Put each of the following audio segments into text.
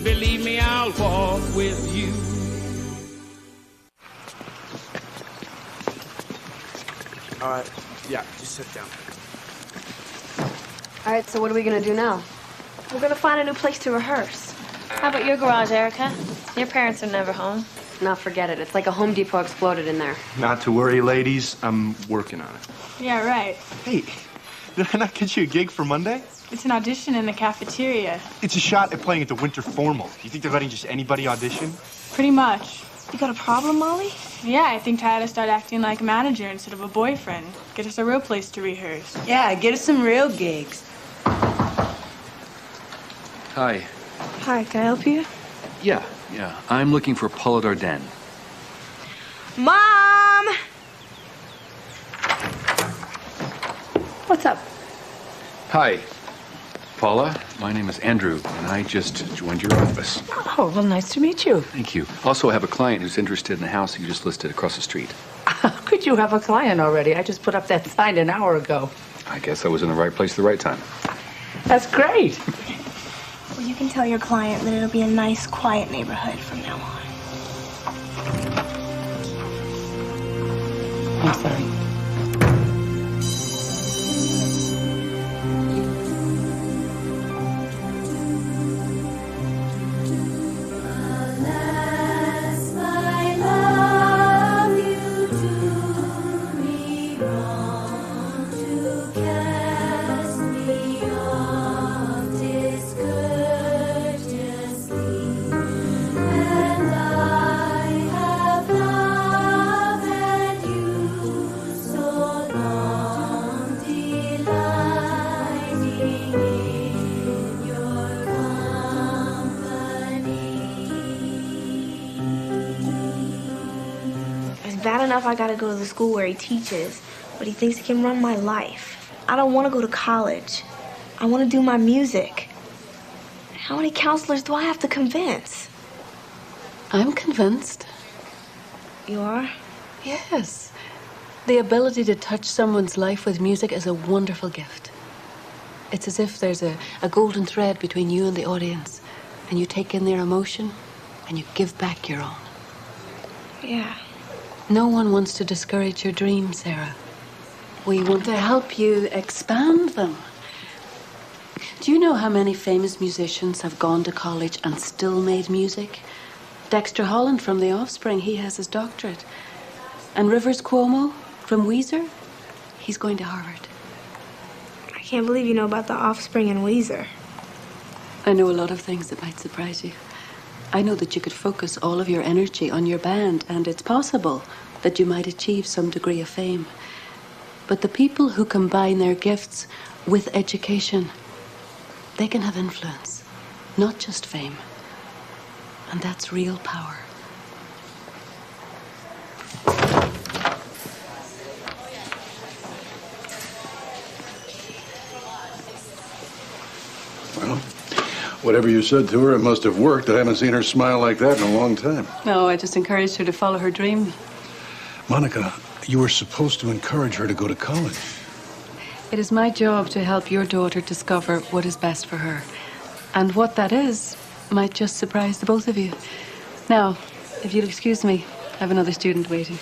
believe me, I'll walk with you. All right, yeah, just sit down. All right, so what are we gonna do now? We're gonna find a new place to rehearse. How about your garage, Erica? Your parents are never home. No, forget it. It's like a Home Depot exploded in there. Not to worry, ladies. I'm working on it. Yeah, right. Hey, did I not get you a gig for Monday? It's an audition in the cafeteria. It's a shot at playing at the Winter Formal. You think they're letting just anybody audition? Pretty much. You got a problem, Molly? Yeah, I think Ty ought to start acting like a manager instead of a boyfriend. Get us a real place to rehearse. Yeah, get us some real gigs. Hi. Hi, can I help you? Yeah. I'm looking for Paula Darden. Mom! What's up? Hi. Paula, my name is Andrew, and I just joined your office. Oh, well, nice to meet you. Thank you. Also, I have a client who's interested in the house you just listed across the street. How could you have a client already? I just put up that sign an hour ago. I guess I was in the right place at the right time. That's great. Well, you can tell your client that it'll be a nice, quiet neighborhood from now on. I'm sorry. Bad enough I gotta go to the school where he teaches, but he thinks he can run my life. I don't want to go to college. I want to do my music. How many counselors do I have to convince? I'm convinced. You are? Yes. The ability to touch someone's life with music is a wonderful gift. It's as if there's a golden thread between you and the audience, and you take in their emotion and you give back your own. Yeah. No one wants to discourage your dreams, Sarah. We want to help you expand them. Do you know how many famous musicians have gone to college and still made music? Dexter Holland from The Offspring, he has his doctorate. And Rivers Cuomo from Weezer, he's going to Harvard. I can't believe you know about The Offspring and Weezer. I know a lot of things that might surprise you. I know that you could focus all of your energy on your band, and it's possible that you might achieve some degree of fame. But the people who combine their gifts with education, they can have influence, not just fame. And that's real power. Well, whatever you said to her, it must have worked. I haven't seen her smile like that in a long time. No, I just encouraged her to follow her dream. Monica, you were supposed to encourage her to go to college. It is my job to help your daughter discover what is best for her. And what that is might just surprise the both of you. Now, if you'll excuse me, I have another student waiting.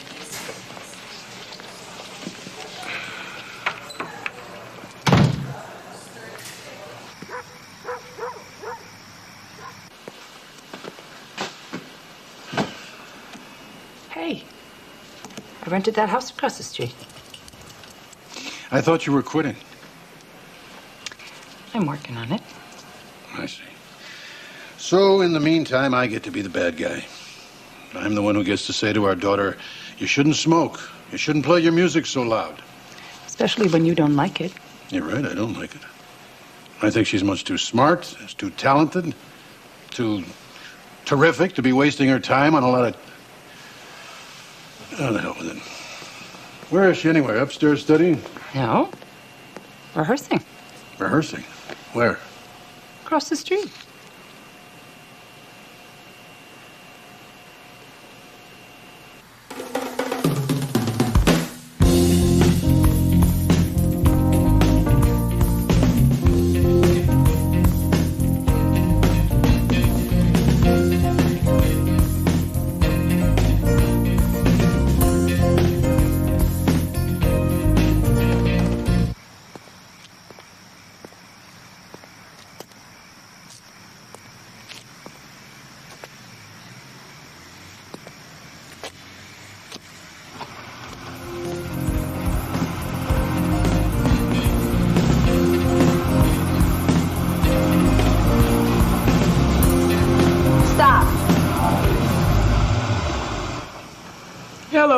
Hey, I rented that house across the street. I thought you were quitting. I'm working on it. I see. So, in the meantime, I get to be the bad guy. I'm the one who gets to say to our daughter, you shouldn't smoke. You shouldn't play your music so loud. Especially when you don't like it. You're right, I don't like it. I think she's much too smart, too talented, too terrific to be wasting her time on a lot of... Oh, the hell with it. Where is she anyway? Upstairs studying? No. Rehearsing. Rehearsing? Where? Across the street.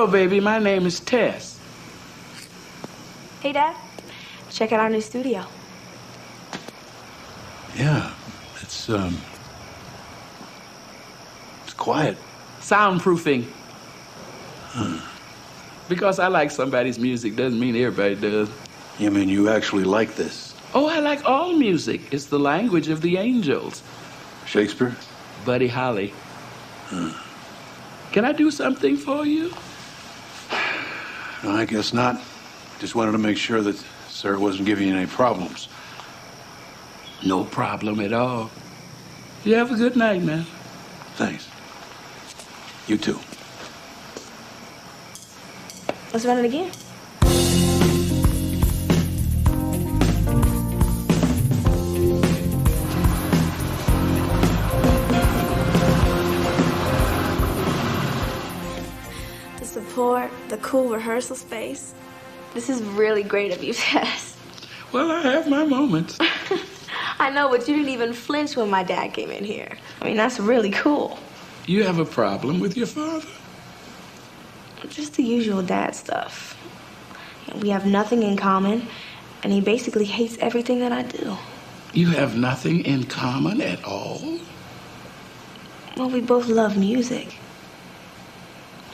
Hello, baby. My name is Tess. Hey, Dad. Check out our new studio. Yeah, it's quiet. Soundproofing. Because I like somebody's music doesn't mean everybody does. You mean you actually like this? Oh, I like all music. It's the language of the angels. Shakespeare? Buddy Holly. Can I do something for you? No, I guess not. Just wanted to make sure that Sarah wasn't giving you any problems. No problem at all. You have a good night, man. Thanks. You too. Let's run it again. The support, the cool rehearsal space. This is really great of you, Tess. Well, I have my moments. I know, but you didn't even flinch when my dad came in here. I mean, that's really cool. You have a problem with your father? Just the usual dad stuff. We have nothing in common, and he basically hates everything that I do. You have nothing in common at all? Well, we both love music.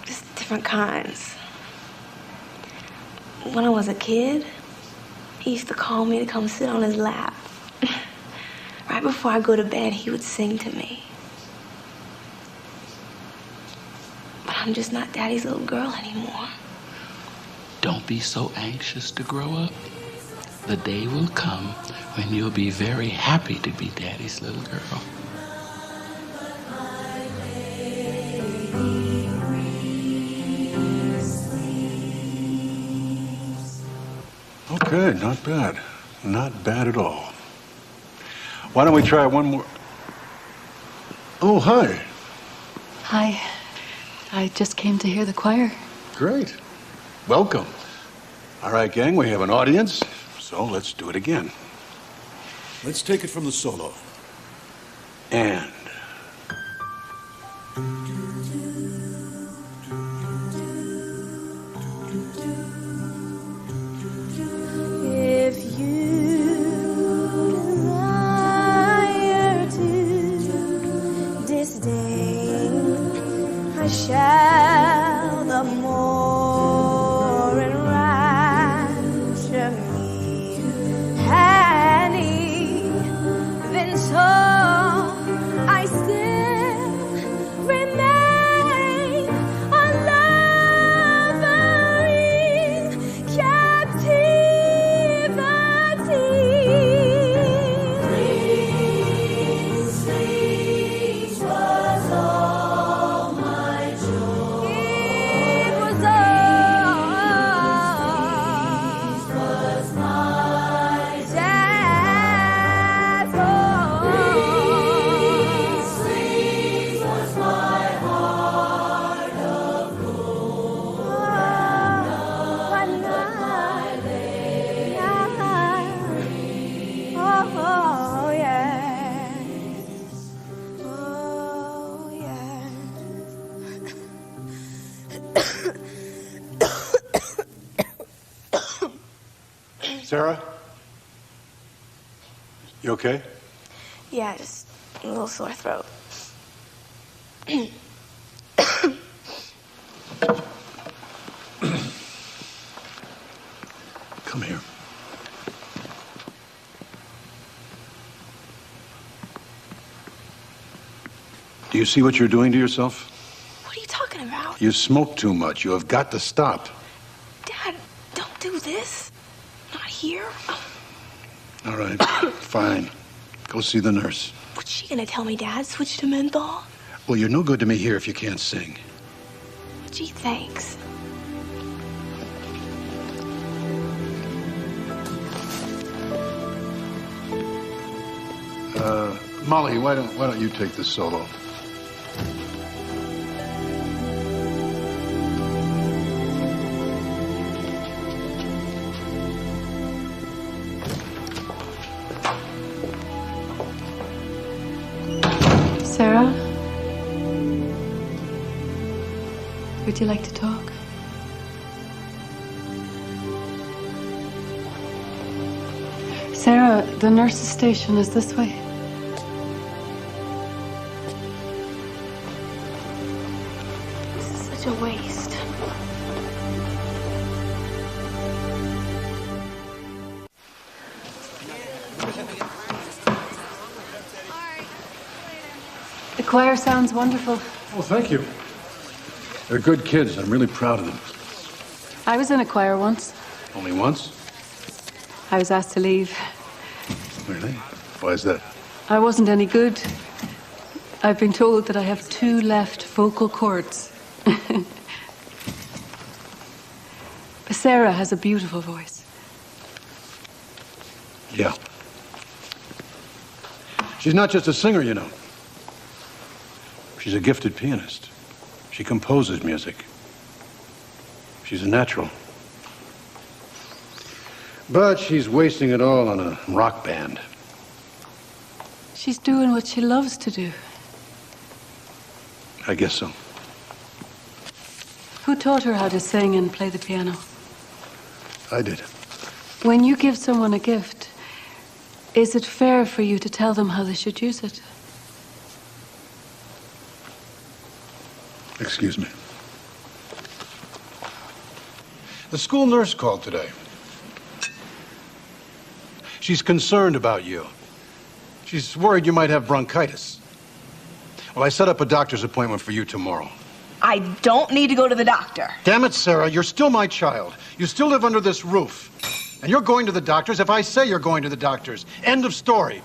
Just different kinds. When I was a kid, he used to call me to come sit on his lap. Right before I go to bed, he would sing to me. But I'm just not Daddy's little girl anymore. Don't be so anxious to grow up. The day will come when you'll be very happy to be Daddy's little girl. Okay, not bad. Not bad at all. Why don't we try one more? Oh, hi. Hi. I just came to hear the choir. Great. Welcome. All right, gang, we have an audience, so let's do it again. Let's take it from the solo. And... If you desire to disdain, I shall the more enrapture me, and even so I still remain a lover in captivity. Sleep was all my joy. It was all. Was my jazz. Sleep was my heart of gold. But now, oh yes, oh yes. Sarah? You okay? Yeah, just a little sore throat. Come here. Do you see what you're doing to yourself? What are you talking about? You smoke too much. You have got to stop. Dad, don't do this. Not here. All right, fine. Go see the nurse. What's she gonna tell me, Dad? Switch to menthol? Well, you're no good to me here if you can't sing. Gee, thanks. Molly, why don't you take this solo? Sarah? Would you like to talk? Sarah, the nurse's station is this way. This is such a waste. The choir sounds wonderful. Oh, thank you. They're good kids. I'm really proud of them. I was in a choir once. Only once? I was asked to leave. Really? Why is that? I wasn't any good. I've been told that I have 2 left vocal cords. Sarah has a beautiful voice. Yeah. She's not just a singer, you know. She's a gifted pianist. She composes music. She's a natural. But she's wasting it all on a rock band. She's doing what she loves to do. I guess so. Who taught her how to sing and play the piano? I did. When you give someone a gift, is it fair for you to tell them how they should use it? Excuse me. The school nurse called today. She's concerned about you. She's worried you might have bronchitis. Well, I set up a doctor's appointment for you tomorrow. I don't need to go to the doctor. Damn it, Sarah, you're still my child. You still live under this roof. And you're going to the doctors if I say you're going to the doctors. End of story.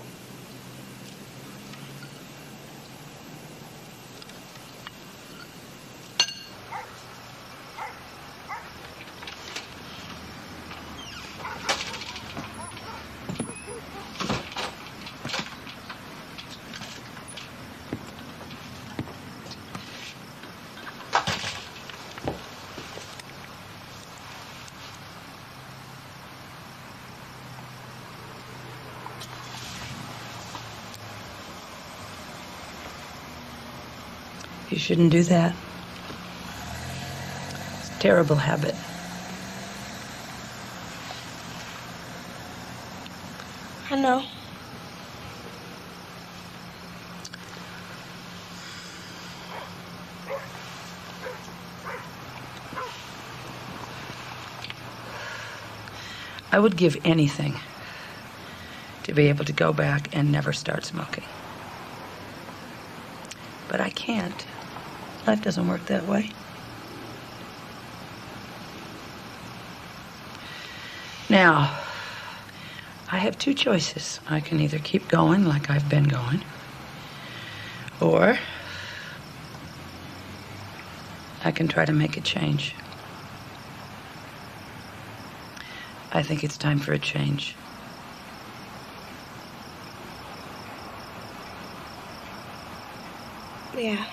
You shouldn't do that. It's a terrible habit. I know. I would give anything to be able to go back and never start smoking. But I can't. Life doesn't work that way. Now, I have 2 choices. I can either keep going like I've been going, or I can try to make a change. I think it's time for a change. Yeah.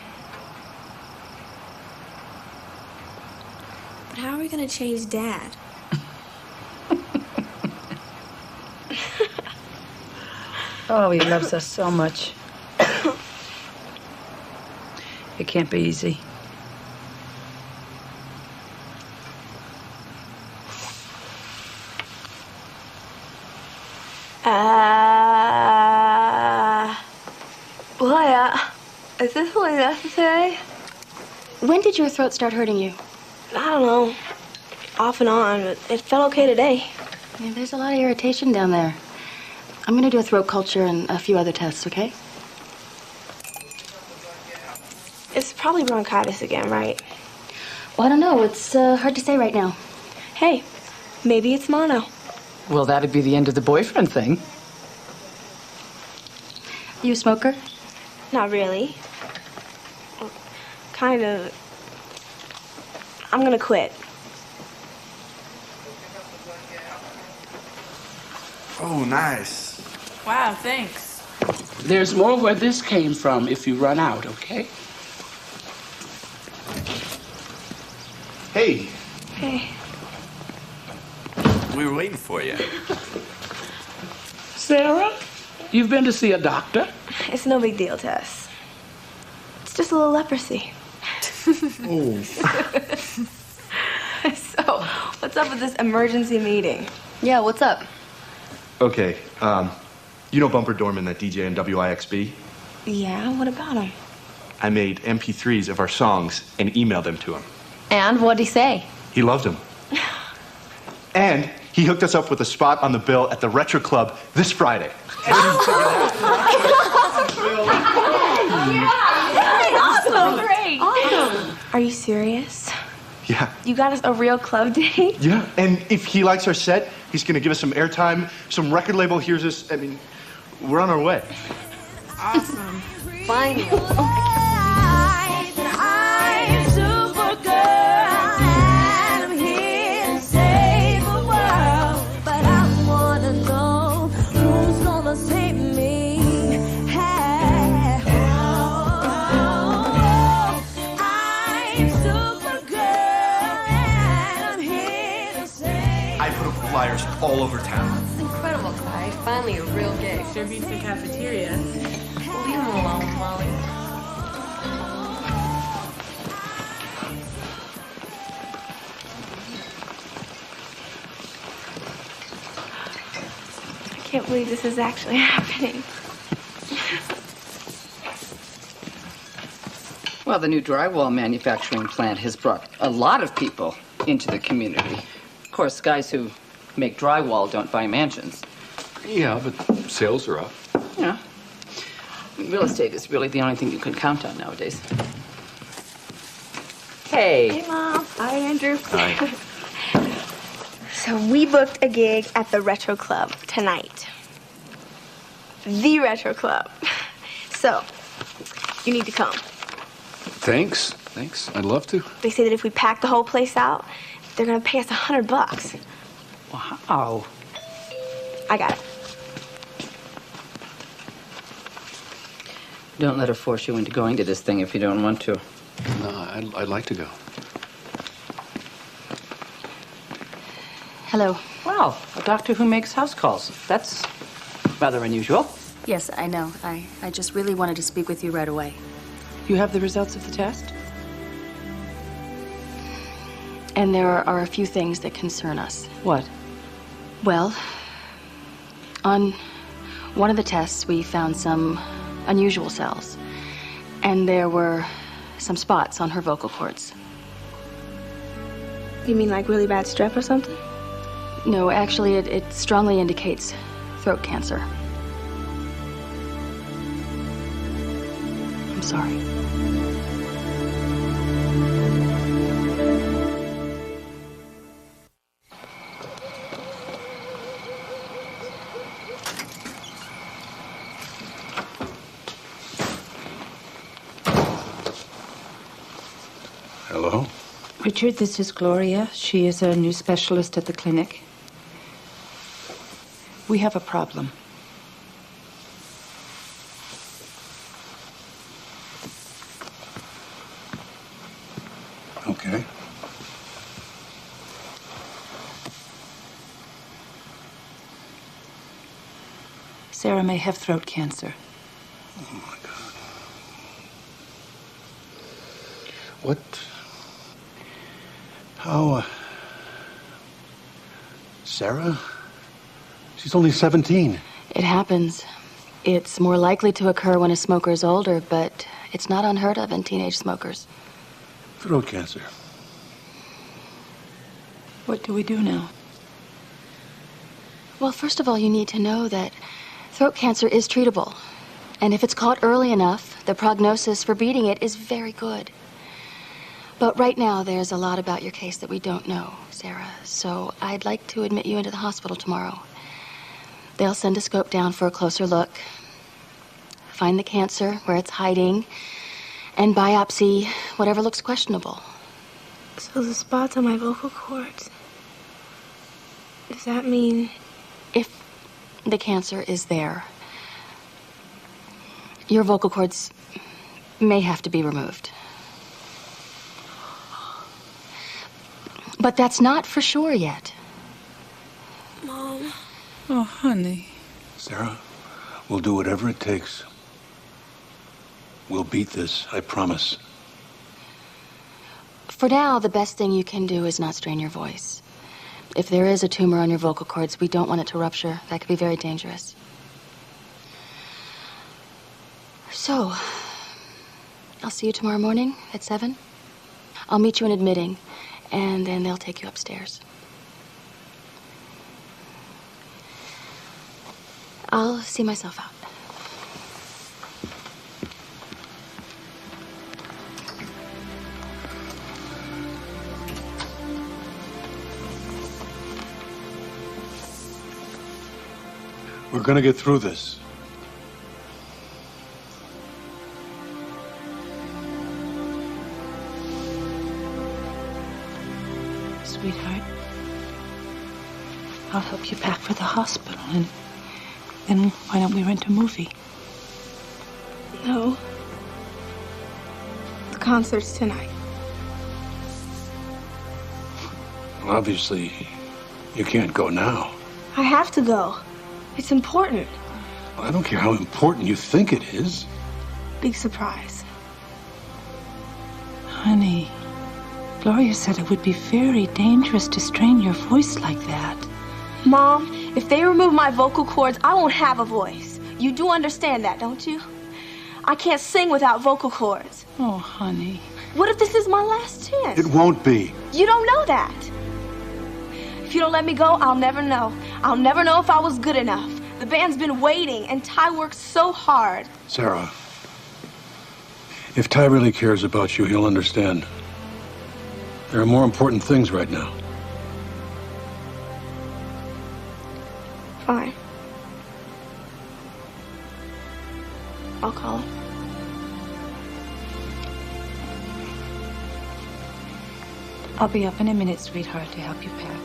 But how are we gonna change Dad? Oh, he loves us so much. It can't be easy. Is this really necessary? When did your throat start hurting you? I don't know. Off and on, but it felt okay today. Yeah, there's a lot of irritation down there. I'm gonna do a throat culture and a few other tests, okay? It's probably bronchitis again, right? Well, I don't know. It's hard to say right now. Hey, maybe it's mono. Well, that'd be the end of the boyfriend thing. You a smoker? Not really. Kind of. I'm gonna quit. Oh, nice. Wow, thanks. There's more where this came from if you run out, okay? Hey, Hey. we were waiting for you. Sarah, you've been to see a doctor? It's no big deal, Tess. It's just a little leprosy. Oh. So, what's up with this emergency meeting? Yeah, what's up? Okay, you know Bumper Dorman, that DJ in WIXB? Yeah, what about him? I made MP3s of our songs and emailed them to him. And what'd he say? He loved them. And he hooked us up with a spot on the bill at the Retro Club this Friday. Awesome! Great! Awesome! Are you serious? Yeah. You got us a real club date? Yeah, and if he likes our set, he's gonna give us some airtime. Some record label hears us. I mean, we're on our way. Awesome. Finally. Flyers all over town. It's incredible, Clyde. Finally a real gig. Sure beats the cafeteria. Leave him alone, Molly. I can't believe this is actually happening. Well, the new drywall manufacturing plant has brought a lot of people into the community. Of course, guys who make drywall don't buy mansions. Yeah, but sales are up. Yeah. Real estate is really the only thing you can count on nowadays. Hey. Hey, Mom. Hi, Andrew. Hi. So we booked a gig at the Retro Club tonight. The Retro Club. So, you need to come. Thanks. I'd love to. They say that if we pack the whole place out, they're gonna pay us $100. Wow. I got it. Don't let her force you into going to this thing if you don't want to. No, I'd like to go. Hello. Wow, a doctor who makes house calls. That's rather unusual. Yes, I know. I just really wanted to speak with you right away. You have the results of the test? And there are a few things that concern us. What? Well, on one of the tests, we found some unusual cells. And there were some spots on her vocal cords. You mean like really bad strep or something? No, actually, it strongly indicates throat cancer. I'm sorry. Hello? Richard, this is Gloria. She is a new specialist at the clinic. We have a problem. Okay. Sarah may have throat cancer. Oh, my God. What? How, Sarah? She's only 17. It happens. It's more likely to occur when a smoker is older, but it's not unheard of in teenage smokers. Throat cancer. What do we do now? Well, first of all, you need to know that throat cancer is treatable. And if it's caught early enough, the prognosis for beating it is very good. But right now, there's a lot about your case that we don't know, Sarah. So I'd like to admit you into the hospital tomorrow. They'll send a scope down for a closer look, find the cancer where it's hiding, and biopsy whatever looks questionable. So the spots on my vocal cords, does that mean... If the cancer is there, your vocal cords may have to be removed. But that's not for sure yet. Mom. Oh, honey. Sarah, we'll do whatever it takes. We'll beat this, I promise. For now, the best thing you can do is not strain your voice. If there is a tumor on your vocal cords, we don't want it to rupture. That could be very dangerous. So, I'll see you tomorrow morning at 7. I'll meet you in admitting, and then they'll take you upstairs. I'll see myself out. We're gonna get through this. Sweetheart, I'll help you pack for the hospital, and then why don't we rent a movie? No. The concert's tonight. Well, obviously, you can't go now. I have to go. It's important. I don't care how important you think it is. Big surprise. Honey, Gloria said it would be very dangerous to strain your voice like that. Mom, if they remove my vocal cords, I won't have a voice. You do understand that, don't you? I can't sing without vocal cords. Oh, honey. What if this is my last chance? It won't be. You don't know that. If you don't let me go, I'll never know. I'll never know if I was good enough. The band's been waiting, and Ty worked so hard. Sarah, if Ty really cares about you, he'll understand. There are more important things right now. Fine. I'll call him. I'll be up in a minute, sweetheart, to help you pack.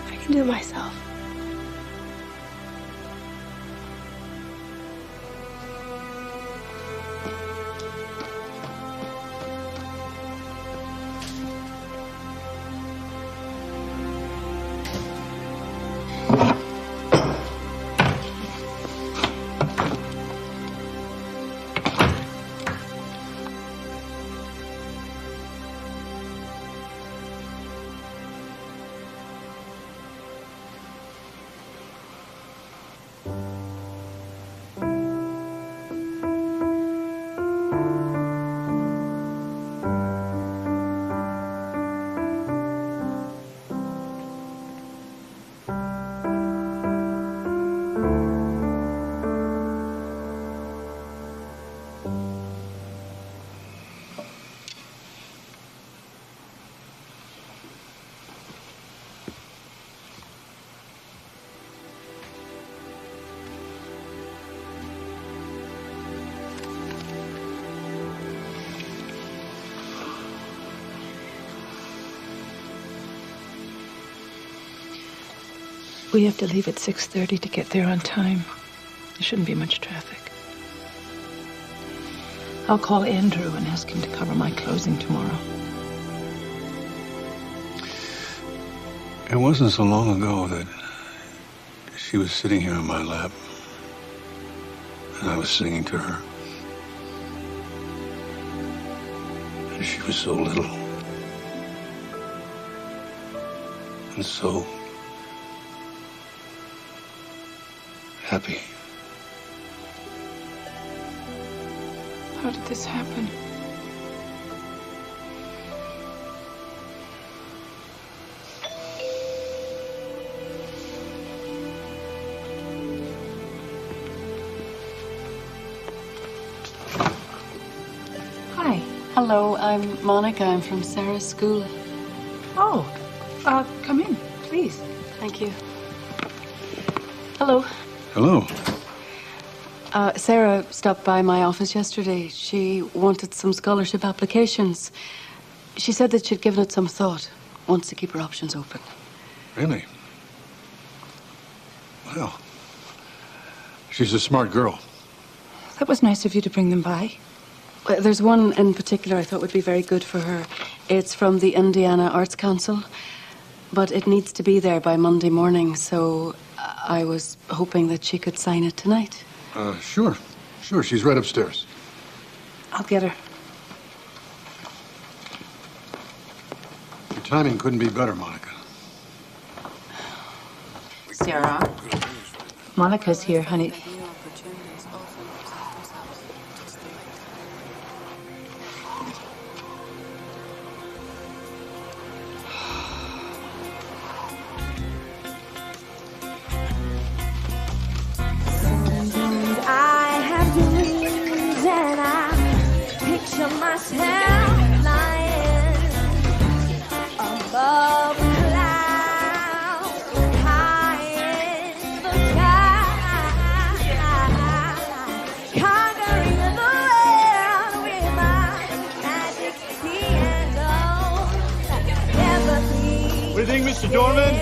I can do it myself. We have to leave at 6:30 to get there on time. There shouldn't be much traffic. I'll call Andrew and ask him to cover my closing tomorrow. It wasn't so long ago that she was sitting here in my lap, and I was singing to her. And she was so little. And so happy. How did this happen? Hi. Hello, I'm Monica. I'm from Sarah's school. Oh, come in, please. Thank you. Hello. Hello. Sarah stopped by my office yesterday. She wanted some scholarship applications. She said that she'd given it some thought, wants to keep her options open. Really? Well, she's a smart girl. That was nice of you to bring them by. Well, there's one in particular I thought would be very good for her. It's from the Indiana Arts Council, but it needs to be there by Monday morning, so I was hoping that she could sign it tonight. Sure. Sure, she's right upstairs. I'll get her. timing couldn't be better, Monica. Sarah. Monica's here, honey. I have dreams and I picture myself lying above a cloud, high in the sky, conquering the world with my magic piano. Never be What do you think, Mr. Dorman?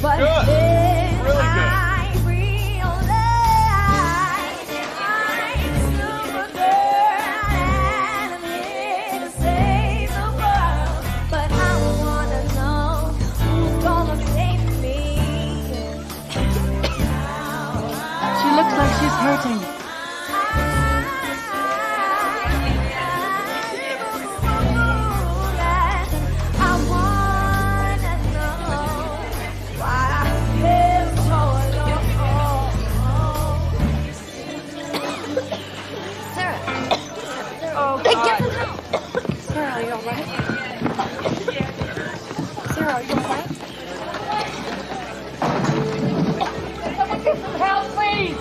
but Good. Really good. She looks like she's hurting. Sarah, are you all right? Sarah, are you all right? Help, please!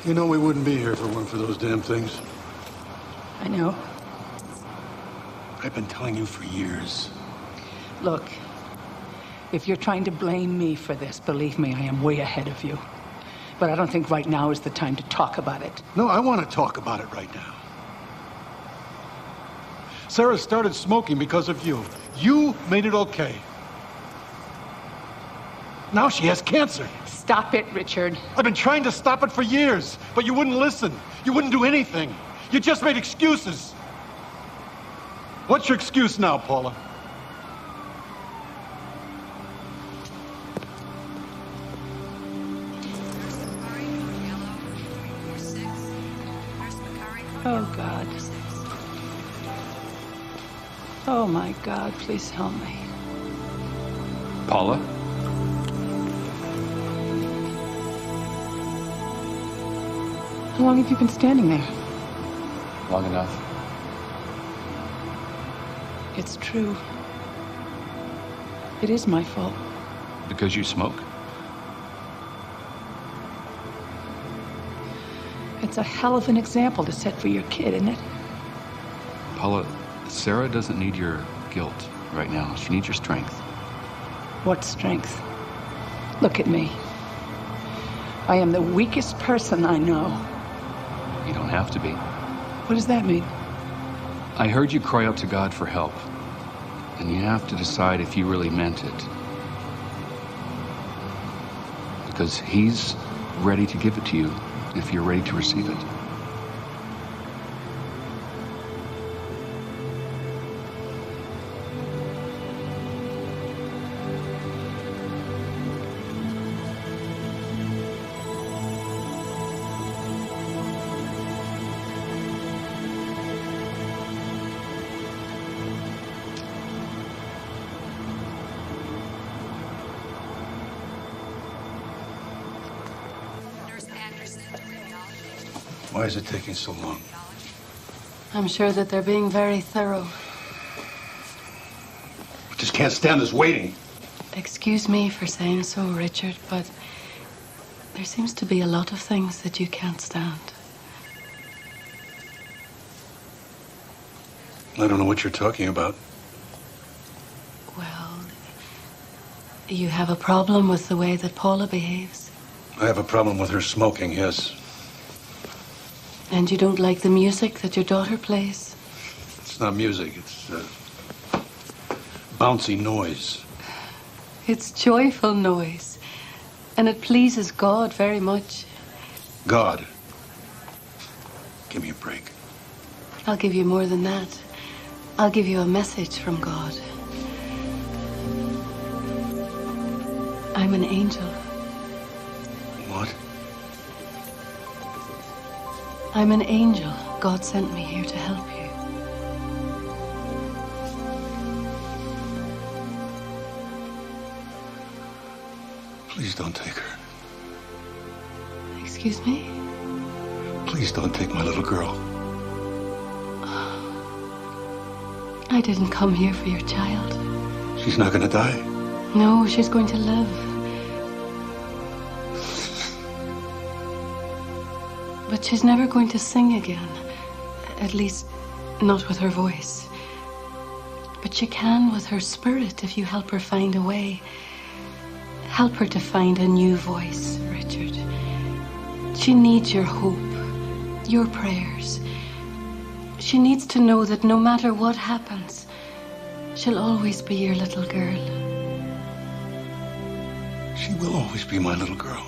You know we wouldn't be here if it weren't for those damn things. I know. I've been telling you for years. Look, if you're trying to blame me for this, believe me, I am way ahead of you. But I don't think right now is the time to talk about it. No, I want to talk about it right now. Sarah started smoking because of you. You made it okay. Now she has cancer. Stop it, Richard. I've been trying to stop it for years, but you wouldn't listen. You wouldn't do anything. You just made excuses. What's your excuse now, Paula? Oh, God. Oh, my God, please help me. Paula? How long have you been standing there? Long enough. It's true. It is my fault. Because you smoke? It's a hell of an example to set for your kid, isn't it? Paula, Sarah doesn't need your guilt right now. She needs your strength. What strength? Look at me. I am the weakest person I know. You don't have to be. What does that mean? I heard you cry out to God for help. And you have to decide if you really meant it. Because He's ready to give it to you if you're ready to receive it. Why is it taking so long? I'm sure that they're being very thorough. I just can't stand this waiting. Excuse me for saying so, Richard, but there seems to be a lot of things that you can't stand. I don't know what you're talking about. Well, you have a problem with the way that Paula behaves. I have a problem with her smoking, yes. And you don't like the music that your daughter plays? It's not music, it's bouncy noise. It's joyful noise. And it pleases God very much. God. Give me a break. I'll give you more than that. I'll give you a message from God. I'm an angel. What? I'm an angel. God sent me here to help you. Please don't take her. Excuse me? Please don't take my little girl. I didn't come here for your child. She's not gonna die. No, she's going to live. But she's never going to sing again. At least, not with her voice. But she can with her spirit if you help her find a way. Help her to find a new voice, Richard. She needs your hope, your prayers. She needs to know that no matter what happens, she'll always be your little girl. She will always be my little girl.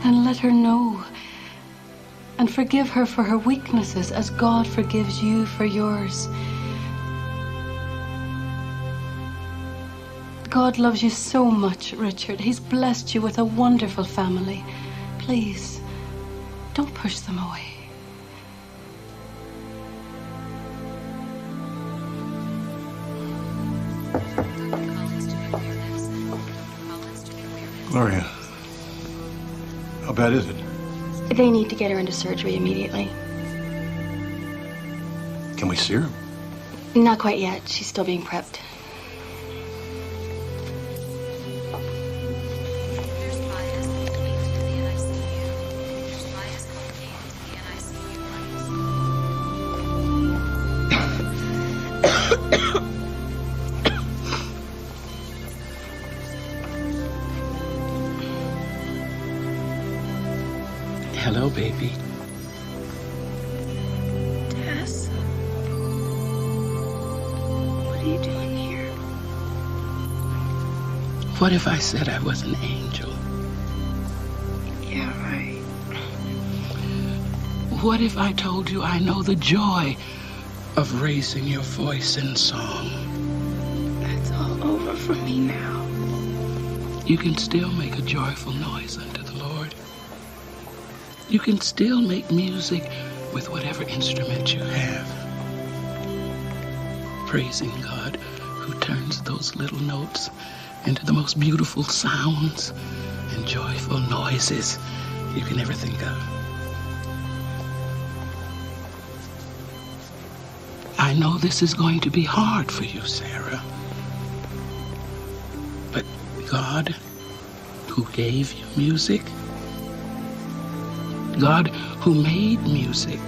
And let her know. And forgive her for her weaknesses as God forgives you for yours. God loves you so much, Richard. He's blessed you with a wonderful family. Please, don't push them away. Gloria, how bad is it? They need to get her into surgery immediately. Can we see her? Not quite yet. She's still being prepped. Hello, baby. Tess? What are you doing here? What if I said I was an angel? Yeah, right. What if I told you I know the joy of raising your voice in song? That's all over for me now. You can still make a joyful noise unto the Lord. You can still make music with whatever instrument you have. Praising God who turns those little notes into the most beautiful sounds and joyful noises you can ever think of. I know this is going to be hard for you, Sarah. But God, who gave you music, God who made music,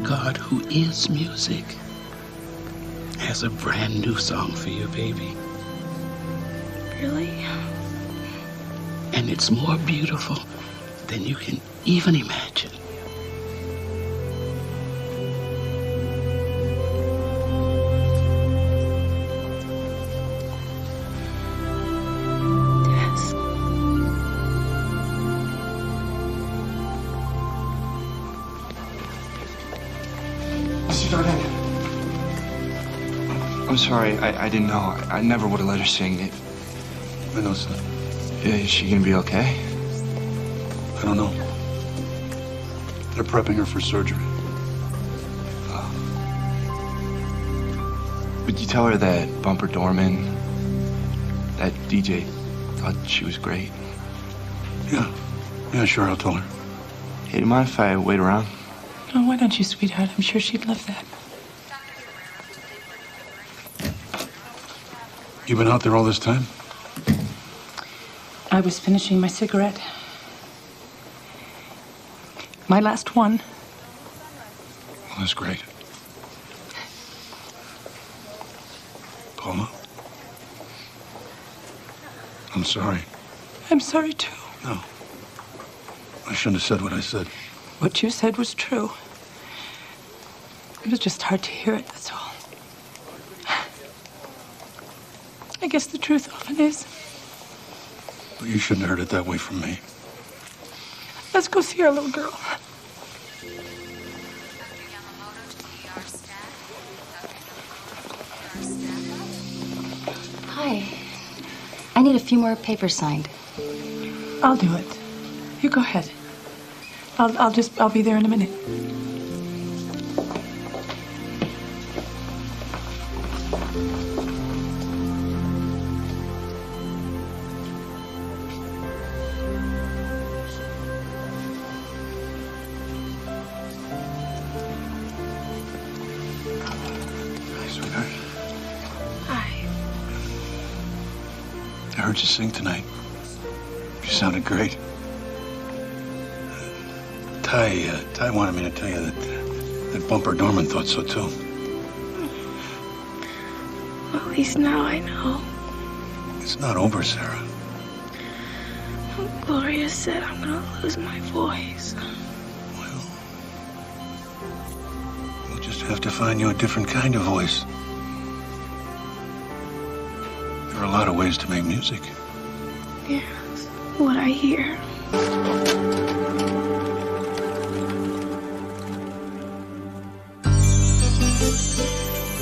God who is music, has a brand new song for you, baby. Really? And it's more beautiful than you can even imagine. I'm sorry, I didn't know. I never would have let her sing it. I know, son. Is she gonna be okay? I don't know. They're prepping her for surgery. Would you tell her that Bumper Dorman, that DJ, thought she was great? Yeah. Yeah, sure, I'll tell her. Hey, do you mind if I wait around? Oh, why don't you, sweetheart? I'm sure she'd love that. You been out there all this time? I was finishing my cigarette. My last one. Well, that's great. Paula? I'm sorry. I'm sorry, too. No. I shouldn't have said what I said. What you said was true. It was just hard to hear it, that's all. I guess the truth often is. Well, you shouldn't have heard it that way from me. Let's go see our little girl. Hi. I need a few more papers signed. I'll do it. You go ahead. I'll be there in a minute. I heard you sing tonight. You sounded great. Ty wanted me to tell you that Bumper Dorman thought so too. Well, at least now I know. It's not over, Sarah. Gloria said I'm gonna lose my voice. We'll just have to find you a different kind of voice. There are a lot of ways to make music. Yes, what I hear.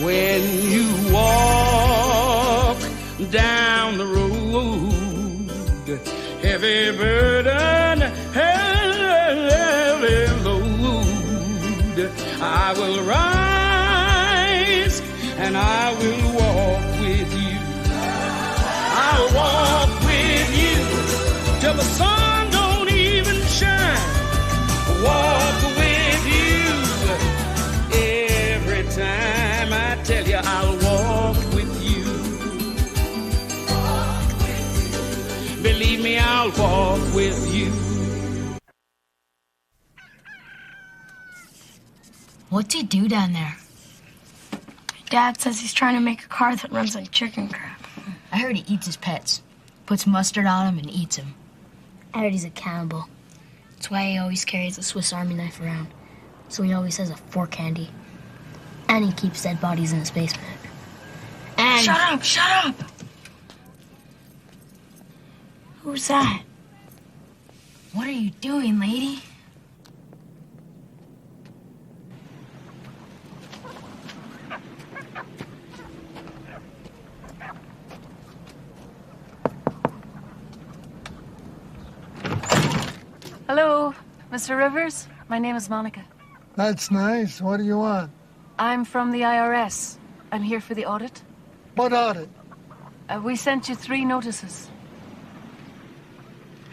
When you walk down the road, heavy burden, heavy load, I will rise and I will walk with you. I'll walk with you till the sun don't even shine. Walk with you every time. I tell you, I'll walk with you. Believe me, I'll walk with you. What's he do down there? Dad says he's trying to make a car that runs like chicken crap. I heard he eats his pets. Puts mustard on them and eats them. I heard he's a cannibal. That's why he always carries a Swiss Army knife around. So he always has a fork handy. And he keeps dead bodies in his basement. And... Shut up! Shut up! Who's that? What are you doing, lady? Hello, Mr. Rivers. My name is Monica. That's nice. What do you want? I'm from the IRS. I'm here for the audit. What audit? We sent you 3 notices.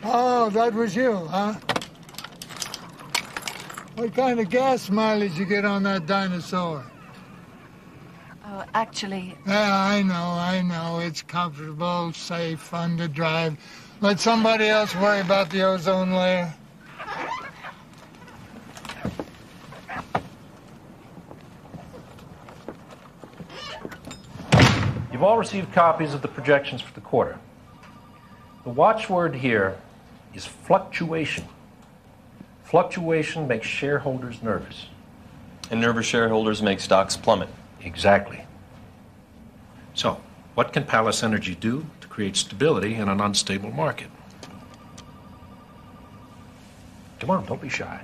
Oh, that was you, huh? What kind of gas mileage you get on that dinosaur? Actually... Yeah, I know. It's comfortable, safe, fun to drive. Let somebody else worry about the ozone layer. You've all received copies of the projections for the quarter. The watchword here is fluctuation. Fluctuation makes shareholders nervous. And nervous shareholders make stocks plummet. Exactly. So, what can Palace Energy do to create stability in an unstable market? Come on, don't be shy.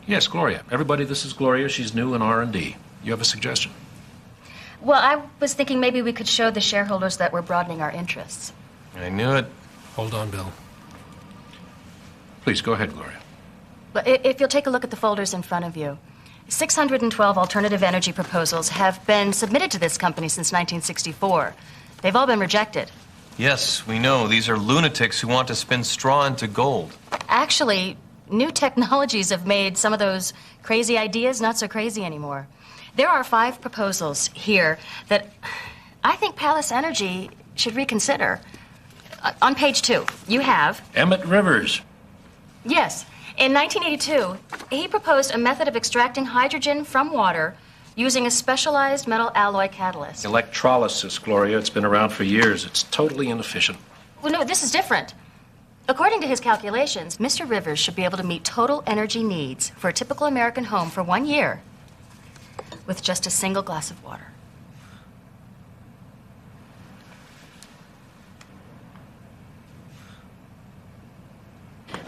Yes, Gloria. Everybody, this is Gloria. She's new in R&D. You have a suggestion? Well, I was thinking maybe we could show the shareholders that we're broadening our interests. I knew it. Hold on, Bill. Please, go ahead, Gloria. But if you'll take a look at the folders in front of you, 612 alternative energy proposals have been submitted to this company since 1964. They've all been rejected. Yes, we know. These are lunatics who want to spin straw into gold. Actually, new technologies have made some of those crazy ideas not so crazy anymore. There are 5 proposals here that I think Palace Energy should reconsider. On page 2, you have... Emmett Rivers. Yes. In 1982, he proposed a method of extracting hydrogen from water using a specialized metal alloy catalyst. Electrolysis, Gloria. It's been around for years. It's totally inefficient. Well, no, this is different. According to his calculations, Mr. Rivers should be able to meet total energy needs for a typical American home for 1 year with just a single glass of water.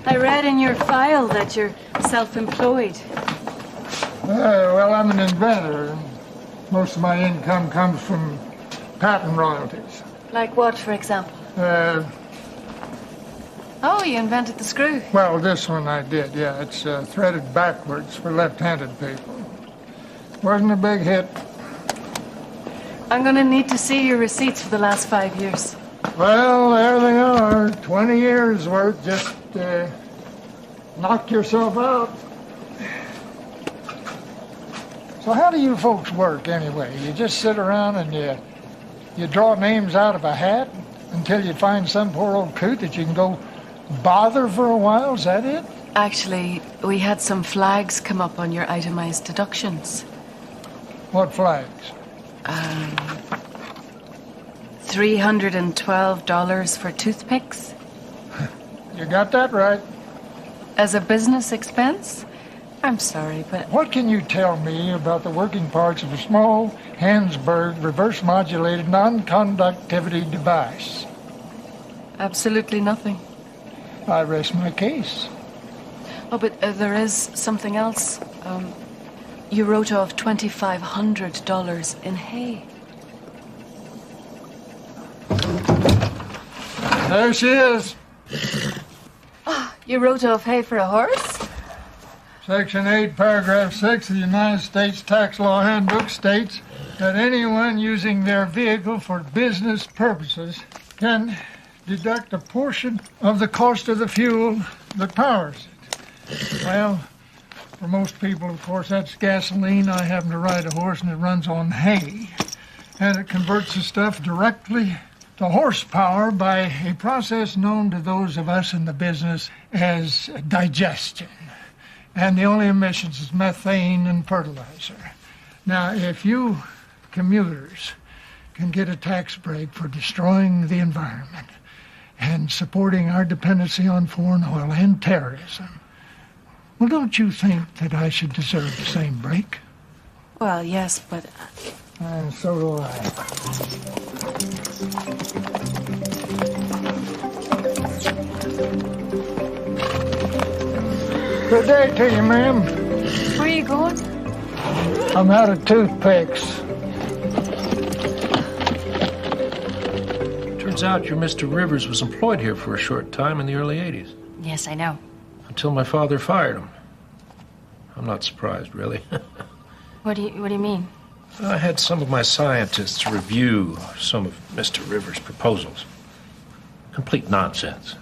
I read in your file that you're self-employed. Well, I'm an inventor, and most of my income comes from patent royalties. Like what, for example? Oh, you invented the screw. Well, this one I did, yeah. It's threaded backwards for left-handed people. Wasn't a big hit. I'm going to need to see your receipts for the last 5 years. Well, there they are. 20 years worth. Just knock yourself out. So how do you folks work anyway? You just sit around and you draw names out of a hat until you find some poor old coot that you can go bother for a while? Is that it? Actually, we had some flags come up on your itemized deductions. What flags? $312 for toothpicks. You got that right. As a business expense? I'm sorry, but... What can you tell me about the working parts of a small Hansberg reverse-modulated non-conductivity device? Absolutely nothing. I rest my case. Oh, but there is something else. You wrote off $2,500 in hay. There she is. You wrote off hay for a horse? Section 8, paragraph 6 of the United States Tax Law Handbook states that anyone using their vehicle for business purposes can deduct a portion of the cost of the fuel that powers it. Well, for most people, of course, that's gasoline. I happen to ride a horse and it runs on hay. And it converts the stuff directly to horsepower by a process known to those of us in the business as digestion. And the only emissions is methane and fertilizer. Now, if you commuters can get a tax break for destroying the environment and supporting our dependency on foreign oil and terrorism, well, don't you think that I should deserve the same break? Well, yes, but... And so do I. Good day to you, ma'am. Where are you going? I'm out of toothpicks. Turns out your Mr. Rivers was employed here for a short time in the early 80s. Yes, I know. Until my father fired him. I'm not surprised, really. What do you mean? I had some of my scientists review some of Mr. Rivers' proposals. Complete nonsense.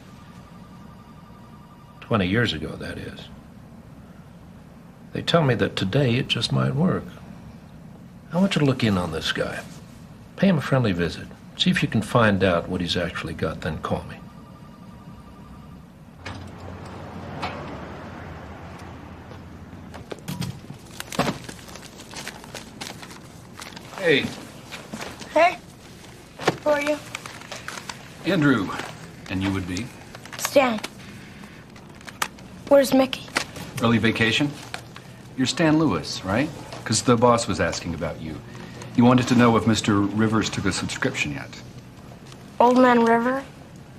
20 years ago, that is. They tell me that today it just might work. I want you to look in on this guy. Pay him a friendly visit. See if you can find out what he's actually got, then call me. Hey, Hey, who are you? Andrew. And you would be? Stan. Where's Mickey? Early vacation? You're Stan Lewis, right? Because the boss was asking about you. He wanted to know if Mr. Rivers took a subscription yet. Old Man River?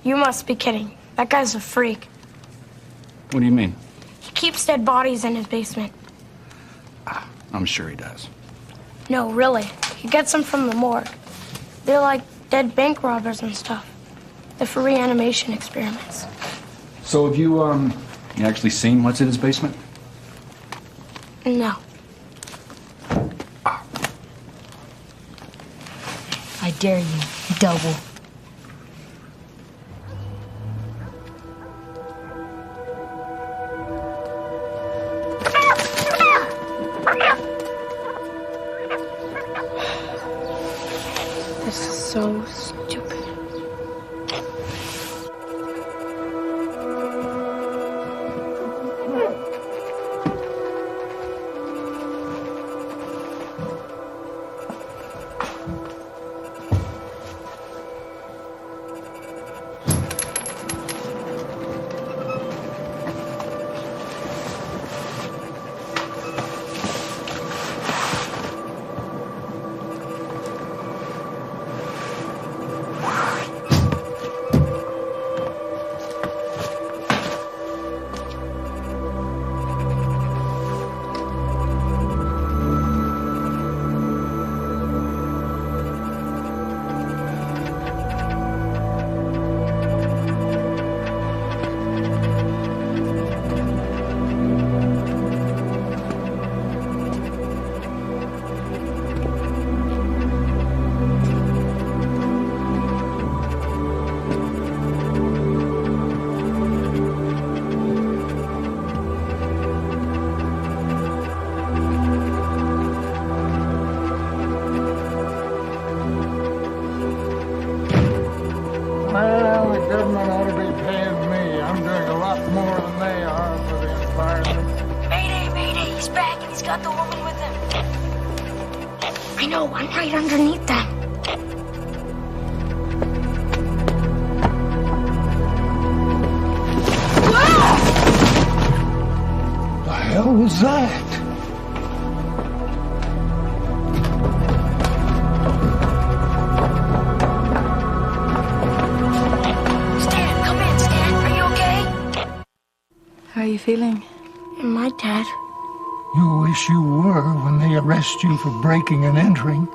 You must be kidding. That guy's a freak. What do you mean? He keeps dead bodies in his basement. I'm sure he does. No, really. He gets them from the morgue. They're like dead bank robbers and stuff. They're for reanimation experiments. So have you actually seen what's in his basement? No. I dare you. Double. This is so stupid. government ought to be paying me. I'm doing a lot more than they are for the environment. Mayday, mayday, he's back and he's got the woman with him. I know, I'm right underneath them. The hell was that? How are you feeling? Am I dead? You wish you were when they arrest you for breaking and entering.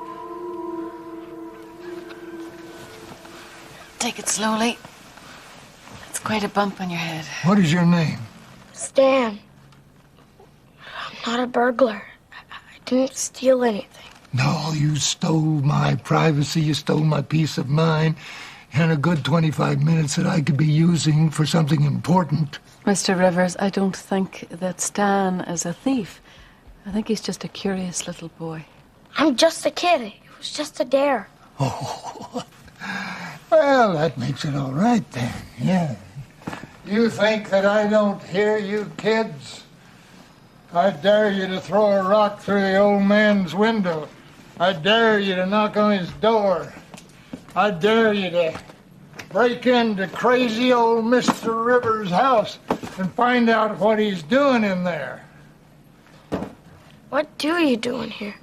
Take it slowly. It's quite a bump on your head. What is your name? Stan. I'm not a burglar. I didn't steal anything. No, you stole my privacy, you stole my peace of mind, and a good 25 minutes that I could be using for something important. Mr. Rivers, I don't think that Stan is a thief. I think he's just a curious little boy. I'm just a kid. It was just a dare. Oh, well, that makes it all right then, yeah. You think that I don't hear you kids? I dare you to throw a rock through the old man's window. I dare you to knock on his door. I dare you to break into crazy old Mr. Rivers' house and find out what he's doing in there. What do you do in here?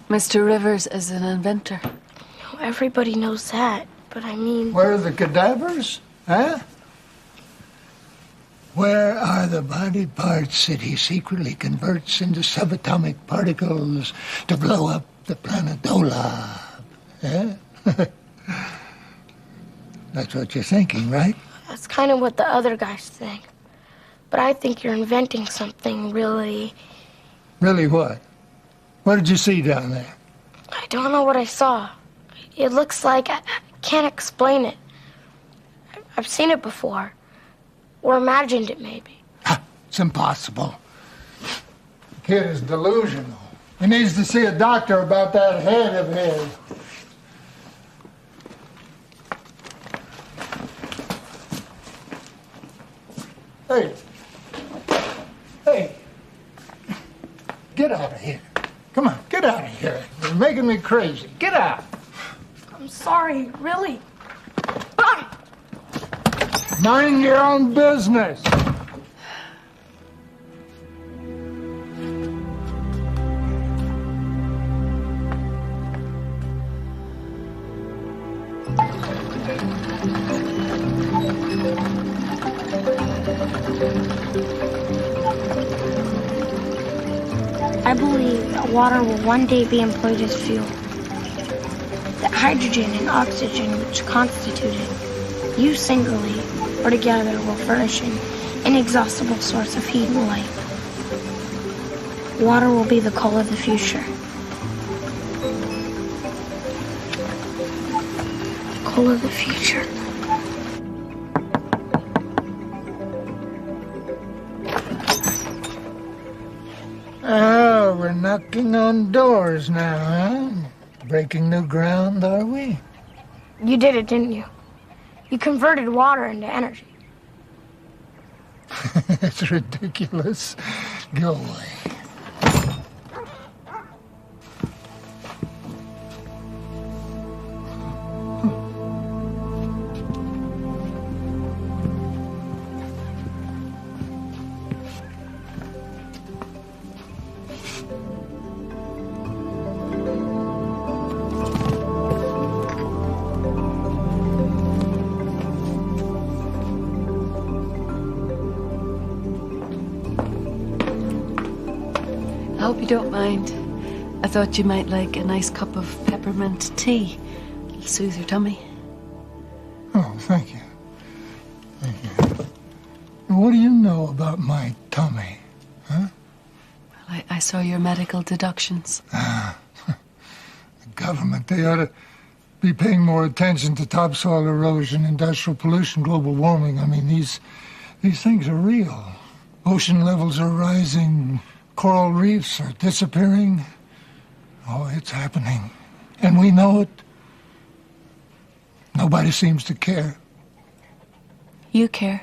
Mr. Rivers is an inventor. No, everybody knows that, but I mean... Where are the cadavers? Huh? Where are the body parts that he secretly converts into subatomic particles to blow up the planet Olab? Huh? That's what you're thinking, right? That's kind of what the other guys think. But I think you're inventing something really... Really what? What did you see down there? I don't know what I saw. It looks like... I can't explain it. I've seen it before. Or imagined it, maybe. It's impossible. The kid is delusional. He needs to see a doctor about that head of his. Hey. Hey. Get out of here. Come on, get out of here. You're making me crazy. Get out. I'm sorry, really. Mind your own business. I believe that water will one day be employed as fuel. That hydrogen and oxygen, which constitute it, used singly or together, will furnish an inexhaustible source of heat and light. Water will be the coal of the future. The coal of the future. Oh, we're knocking on doors now, huh? Breaking new ground, are we? You did it, didn't you? You converted water into energy. It's ridiculous. Go away. I hope you don't mind. I thought you might like a nice cup of peppermint tea. It'll soothe your tummy. Oh, thank you. Thank you. What do you know about my tummy, huh? Well, I saw your medical deductions. The government, they ought to be paying more attention to topsoil erosion, industrial pollution, global warming. I mean, these things are real. Ocean levels are rising. Coral reefs are disappearing. Oh, it's happening. And we know it. Nobody seems to care. You care.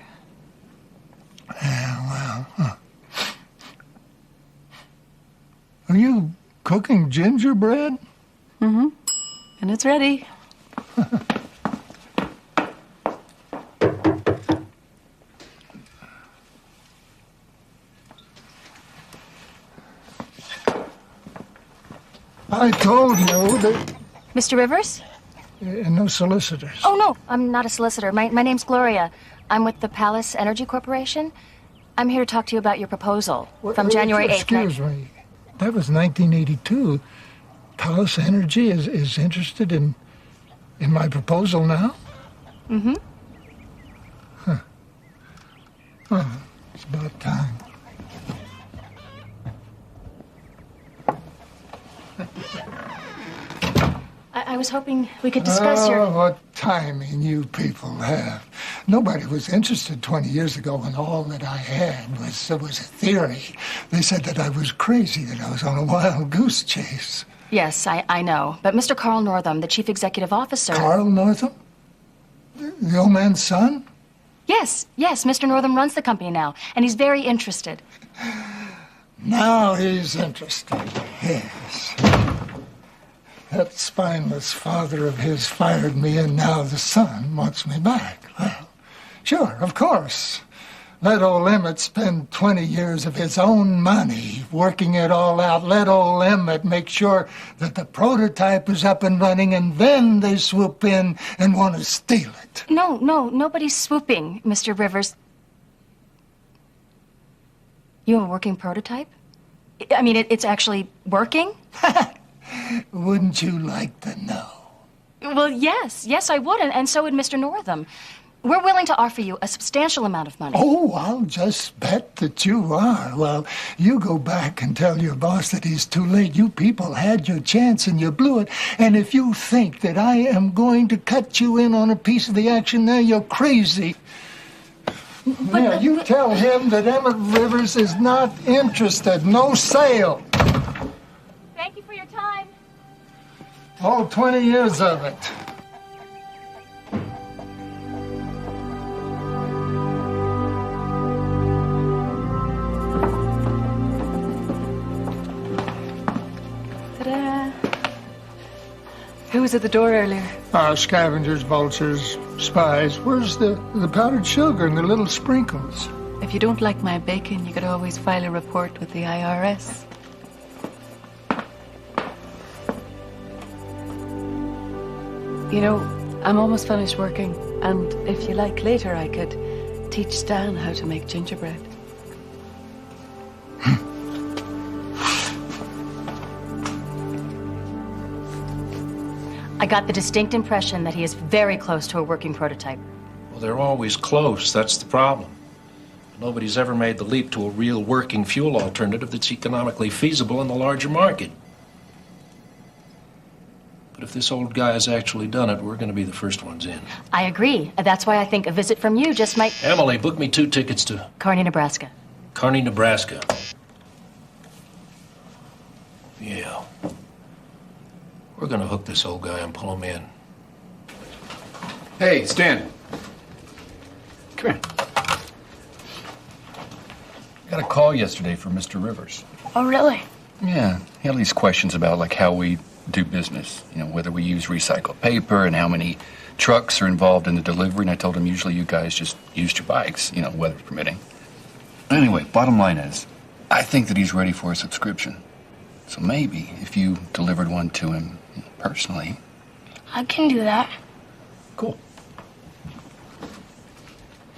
Yeah, well. Are you cooking gingerbread? Mm-hmm. And it's ready. I told you that... Mr. Rivers? No solicitors. Oh, no, I'm not a solicitor. My name's Gloria. I'm with the Palace Energy Corporation. I'm here to talk to you about your proposal from January 8th. Excuse me. That was 1982. Palace Energy is interested in my proposal now? Mm-hmm. Huh. Oh, it's about time. I was hoping we could discuss your... Oh, what timing you people have. Nobody was interested 20 years ago when all that I had was a theory. They said that I was crazy, that I was on a wild goose chase. Yes, I know. But Mr. Carl Northam, the chief executive officer... Carl Northam? The old man's son? Yes, Mr. Northam runs the company now, and he's very interested. Now he's interested, yes. That spineless father of his fired me, and now the son wants me back. Well, sure, of course. Let old Emmett spend 20 years of his own money working it all out. Let old Emmett make sure that the prototype is up and running, and then they swoop in and want to steal it. No, nobody's swooping, Mr. Rivers. You have a working prototype? I mean, it's actually working? Wouldn't you like to know? Well, yes, I would, and so would Mr. Northam. We're willing to offer you a substantial amount of money. Oh, I'll just bet that you are. Well, you go back and tell your boss that he's too late. You people had your chance and you blew it. And if you think that I am going to cut you in on a piece of the action there, you're crazy. Yeah, you tell him that Emmett Rivers is not interested. No sale. Thank you for your time. All 20 years of it. Ta-da! Who was at the door earlier? Scavengers, vultures, spies. Where's the powdered sugar and the little sprinkles? If you don't like my bacon, you could always file a report with the IRS. You know, I'm almost finished working, and if you like later, I could teach Stan how to make gingerbread. I got the distinct impression that he is very close to a working prototype. Well, they're always close. That's the problem. Nobody's ever made the leap to a real working fuel alternative that's economically feasible in the larger market. But if this old guy has actually done it, we're going to be the first ones in. I agree. That's why I think a visit from you just might... Emily, book me 2 tickets to... Kearney, Nebraska. Kearney, Nebraska. Yeah. We're going to hook this old guy and pull him in. Hey, Stan. Come here. I got a call yesterday from Mr. Rivers. Oh, really? Yeah, he had these questions about, like, how we do business. You know, whether we use recycled paper and how many trucks are involved in the delivery. And I told him usually you guys just used your bikes, you know, weather permitting. Anyway, bottom line is, I think that he's ready for a subscription. So maybe if you delivered one to him personally. I can do that. Cool.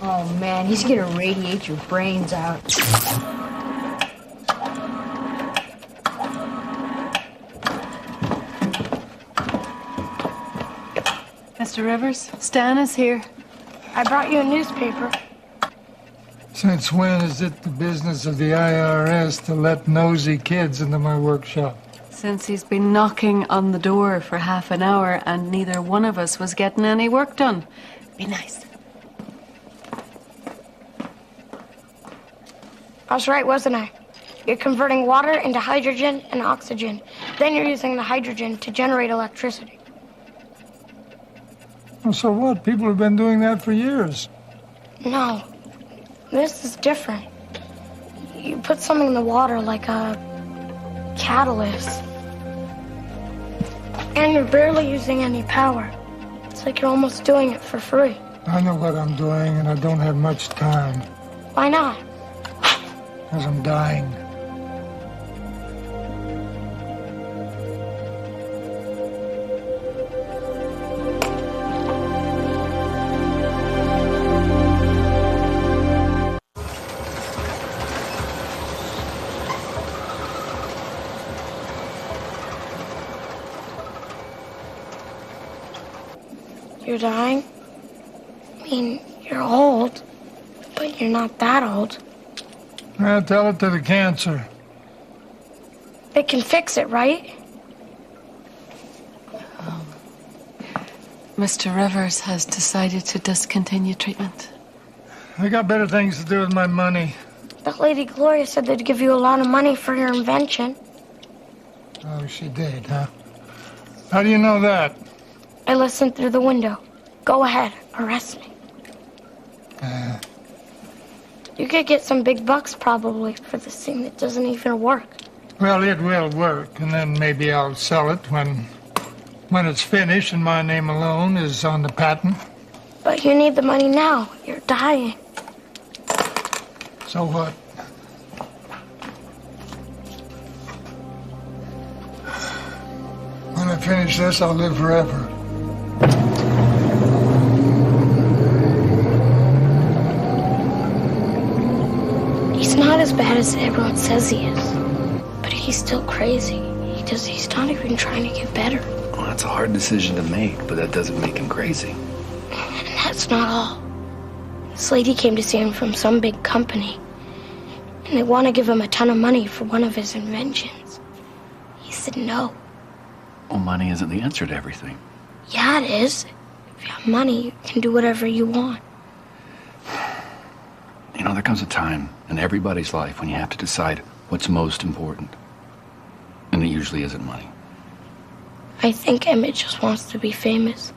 Oh, man, he's gonna radiate your brains out. Mr. Rivers, Stan is here. I brought you a newspaper. Since when is it the business of the IRS to let nosy kids into my workshop? Since he's been knocking on the door for half an hour and neither one of us was getting any work done. Be nice. I was right, wasn't I? You're converting water into hydrogen and oxygen. Then you're using the hydrogen to generate electricity. Well, so what? People have been doing that for years. No, this is different. You put something in the water like a catalyst. And you're barely using any power. It's like you're almost doing it for free. I know what I'm doing, and I don't have much time. Why not? Because I'm dying. You're dying? I mean, you're old, but you're not that old. Well, tell it to the cancer. They can fix it, right? Mr. Rivers has decided to discontinue treatment. I got better things to do with my money. But Lady Gloria said they'd give you a lot of money for your invention. Oh, she did, huh? How do you know that? I listened through the window. Go ahead, arrest me. You could get some big bucks probably for this thing that doesn't even work. Well, it will work, and then maybe I'll sell it when it's finished and my name alone is on the patent. But you need the money now. You're dying. So what? When I finish this, I'll live forever. He's not as bad as everyone says he is. But he's still crazy. He's not even trying to get better. Well, that's a hard decision to make, but that doesn't make him crazy. And that's not all. This lady came to see him from some big company. And they want to give him a ton of money for one of his inventions. He said no. Well, money isn't the answer to everything. Yeah, it is. If you have money, you can do whatever you want. You know, there comes a time in everybody's life when you have to decide what's most important. And it usually isn't money. I think Emmett just wants to be famous.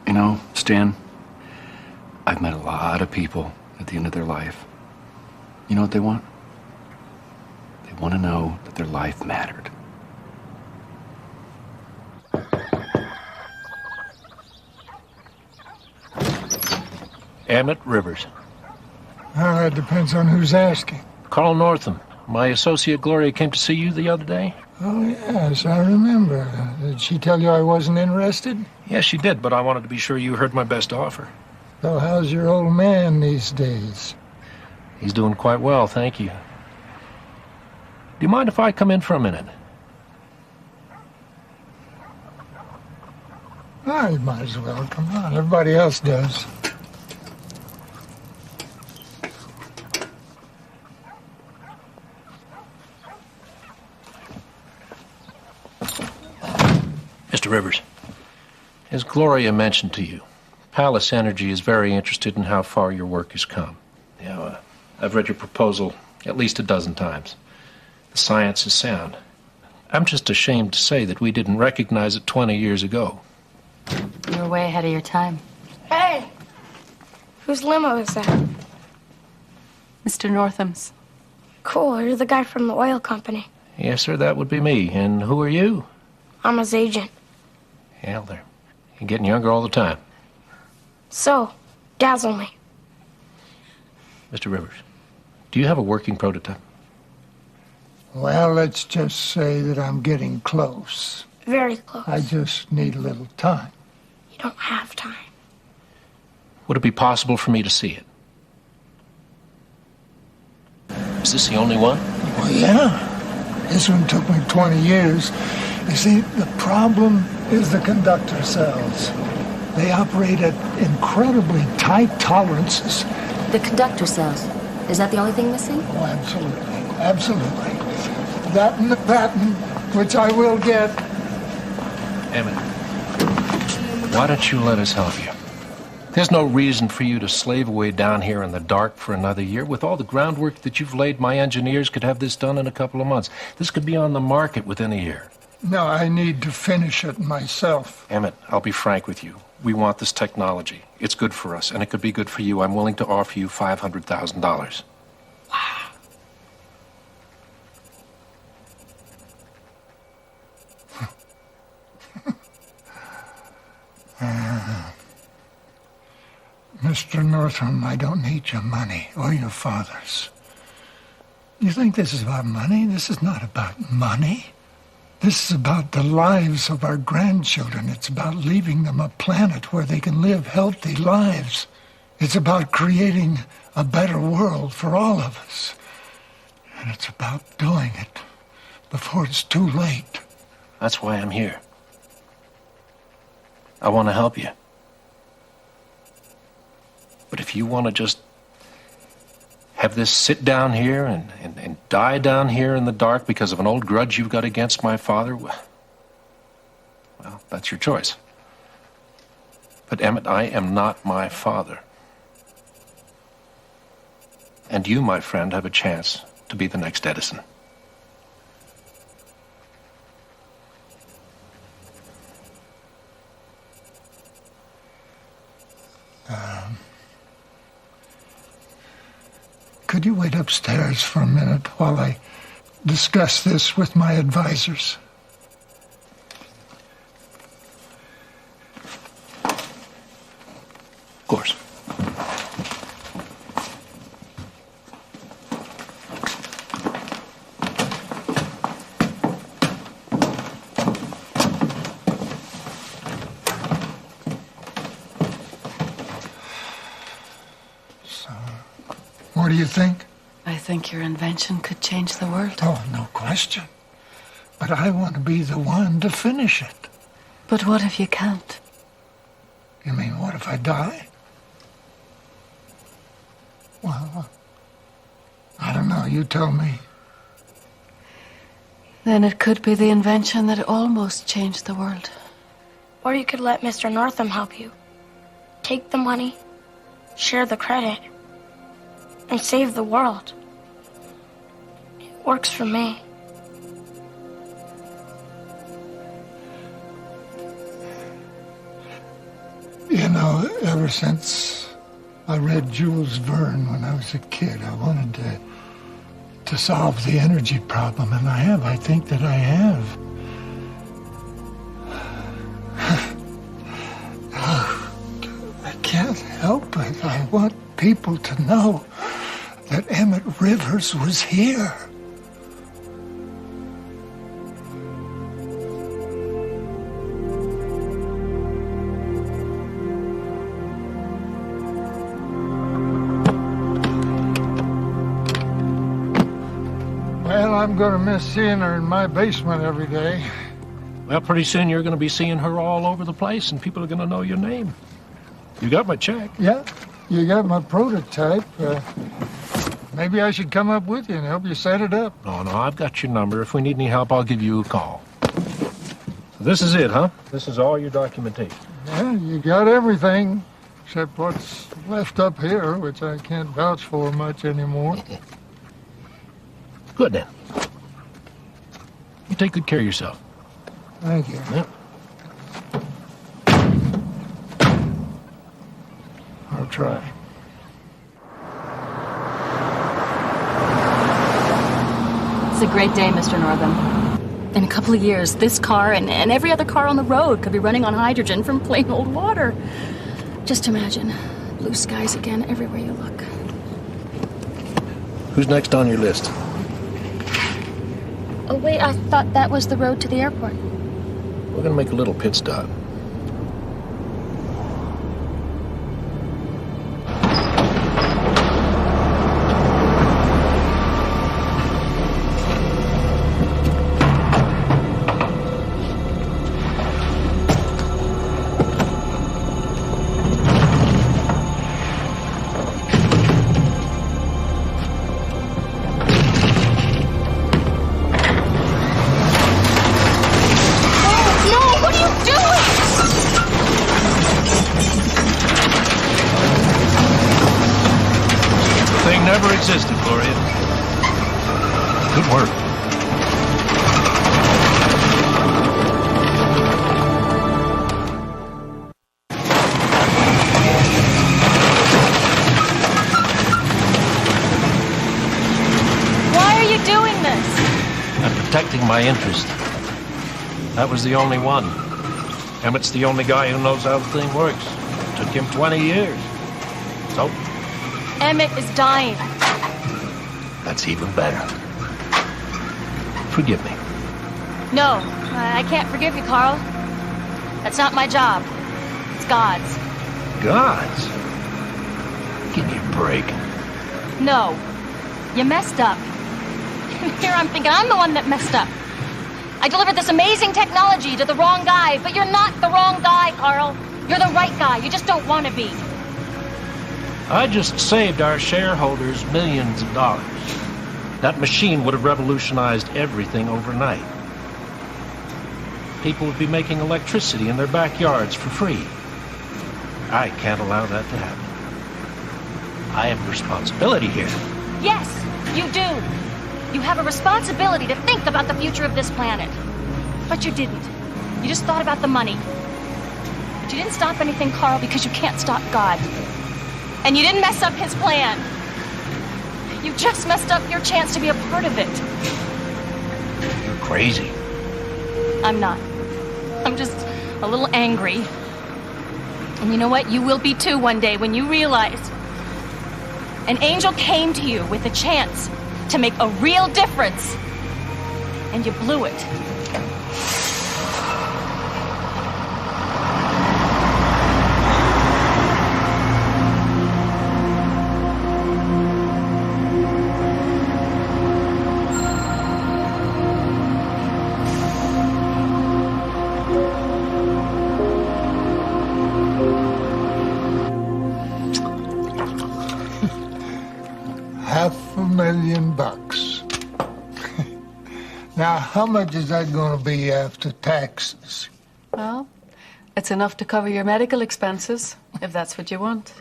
You know, Stan, I've met a lot of people at the end of their life. You know what they want? They want to know that their life mattered. Emmett Rivers. Well, that depends on who's asking. Carl Northam. My associate Gloria came to see you the other day. Oh, yes, I remember. Did she tell you I wasn't interested? Yes, she did, but I wanted to be sure you heard my best offer. So how's your old man these days? He's doing quite well, thank you. Do you mind if I come in for a minute? Oh, you might as well. Come on, everybody else does. Mr. Rivers, as Gloria mentioned to you, Palace Energy is very interested in how far your work has come. I've read your proposal at least a dozen times. The science is sound. I'm just ashamed to say that we didn't recognize it 20 years ago. You were way ahead of your time. Hey! Whose limo is that? Mr. Northam's. Cool, you're the guy from the oil company. Yes, sir, that would be me. And who are you? I'm his agent. Hell, they're getting younger all the time. So, dazzle me. Mr. Rivers, do you have a working prototype? Well, let's just say that I'm getting close. Very close. I just need a little time. You don't have time. Would it be possible for me to see it? Is this the only one? Well, yeah. This one took me 20 years. You see, the problem is the conductor cells. They operate at incredibly tight tolerances. The conductor cells. Is that the only thing missing? Oh, absolutely. Absolutely. That and the patent, which I will get. Emmett, why don't you let us help you? There's no reason for you to slave away down here in the dark for another year. With all the groundwork that you've laid, my engineers could have this done in a couple of months. This could be on the market within a year. No, I need to finish it myself. Emmett, I'll be frank with you. we want this technology. It's good for us, and it could be good for you. I'm willing to offer you $500,000. Mr. Northam, I don't need your money or your father's. You think this is about money? This is not about money. This is about the lives of our grandchildren. It's about leaving them a planet where they can live healthy lives. It's about creating a better world for all of us. And it's about doing it before it's too late. That's why I'm here. I want to help you. But if you want to just have this sit down here and die down here in the dark because of an old grudge you've got against my father, well, that's your choice. But Emmett, I am not my father. And you, my friend, have a chance to be the next Edison. Could you wait upstairs for a minute while I discuss this with my advisors? Of course. What do you think? I think your invention could change the world. Oh, no question. But I want to be the one to finish it. But what if you can't? You mean, what if I die? Well, I don't know. You tell me. Then it could be the invention that almost changed the world. Or you could let Mr. Northam help you. Take the money, share the credit, and save the world. It works for me. You know, ever since I read Jules Verne when I was a kid, I wanted to solve the energy problem, and I think that I have. I can't help it. I want people to know that Emmett Rivers was here. Well, I'm going to miss seeing her in my basement every day. Well, pretty soon you're going to be seeing her all over the place, and people are going to know your name. You got my check. Yeah, you got my prototype. Maybe I should come up with you and help you set it up. No, I've got your number. If we need any help, I'll give you a call. So this is it, huh? This is all your documentation. Yeah, you got everything, except what's left up here, which I can't vouch for much anymore. Good, then. You take good care of yourself. Thank you. Yeah. I'll try. It's a great day, Mr. Northam. In a couple of years, this car and every other car on the road could be running on hydrogen from plain old water. Just imagine, blue skies again everywhere you look. Who's next on your list? Oh, wait, I thought that was the road to the airport. We're going to make a little pit stop. Never existed, Gloria. Good work. my interest. That was the only one. Emmett's the only guy who knows how the thing works. Took him 20 years. So? Emmett is dying. That's even better. Forgive me. No, I can't forgive you, Carl. That's not my job. It's God's. God's? Give me a break. No. You messed up. Here I'm thinking I'm the one that messed up. I delivered this amazing technology to the wrong guy, but you're not the wrong guy, Carl. You're the right guy. You just don't want to be. I just saved our shareholders millions of dollars. That machine would have revolutionized everything overnight. People would be making electricity in their backyards for free. I can't allow that to happen. I have a responsibility here. Yes, you do. You have a responsibility to think about the future of this planet. But you didn't. You just thought about the money. But you didn't stop anything, Carl, because you can't stop God. And you didn't mess up his plan. You just messed up your chance to be a part of it. You're crazy. I'm not. I'm just a little angry. And you know what? You will be too one day when you realize an angel came to you with a chance to make a real difference, and you blew it. $500,000. Now, how much is that going to be after taxes? Well, it's enough to cover your medical expenses, if that's what you want.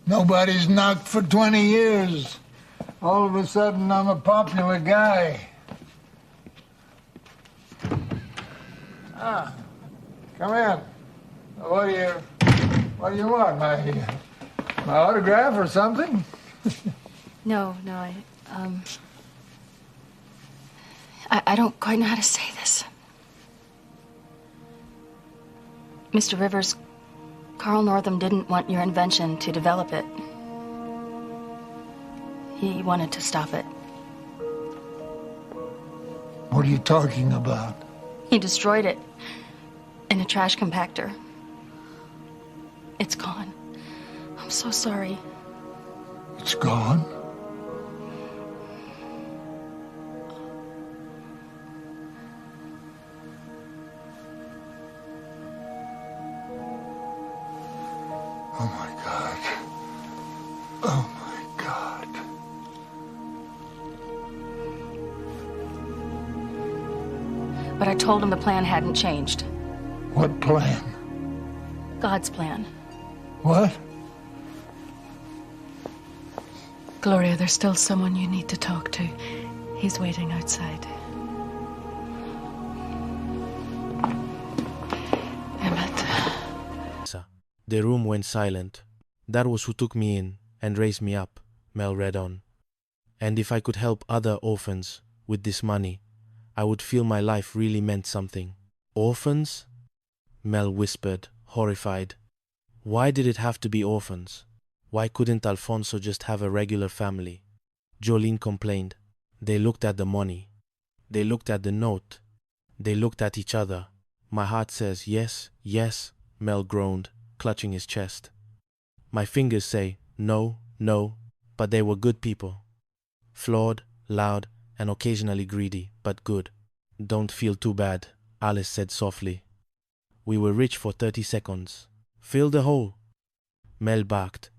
Nobody's knocked for 20 years. All of a sudden, I'm a popular guy. Ah, come in. What do you want? My autograph or something? No, I don't quite know how to say this. Mr. Rivers, Carl Northam didn't want your invention to develop it. He wanted to stop it. What are you talking about? He destroyed it in a trash compactor. It's gone. I'm so sorry. It's gone? Oh, my God. Oh, my God. But I told him the plan hadn't changed. What plan? God's plan. What? Gloria, there's still someone you need to talk to. He's waiting outside. Emmett. The room went silent. That was who took me in and raised me up, Mel read on. And if I could help other orphans with this money, I would feel my life really meant something. Orphans? Mel whispered, horrified. Why did it have to be orphans? Why couldn't Alfonso just have a regular family? Jolene complained. They looked at the money. They looked at the note. They looked at each other. My heart says yes, yes, Mel groaned, clutching his chest. My fingers say no, no, but they were good people. Flawed, loud, and occasionally greedy, but good. Don't feel too bad, Alice said softly. We were rich for 30 seconds. Fill the hole. Mel barked,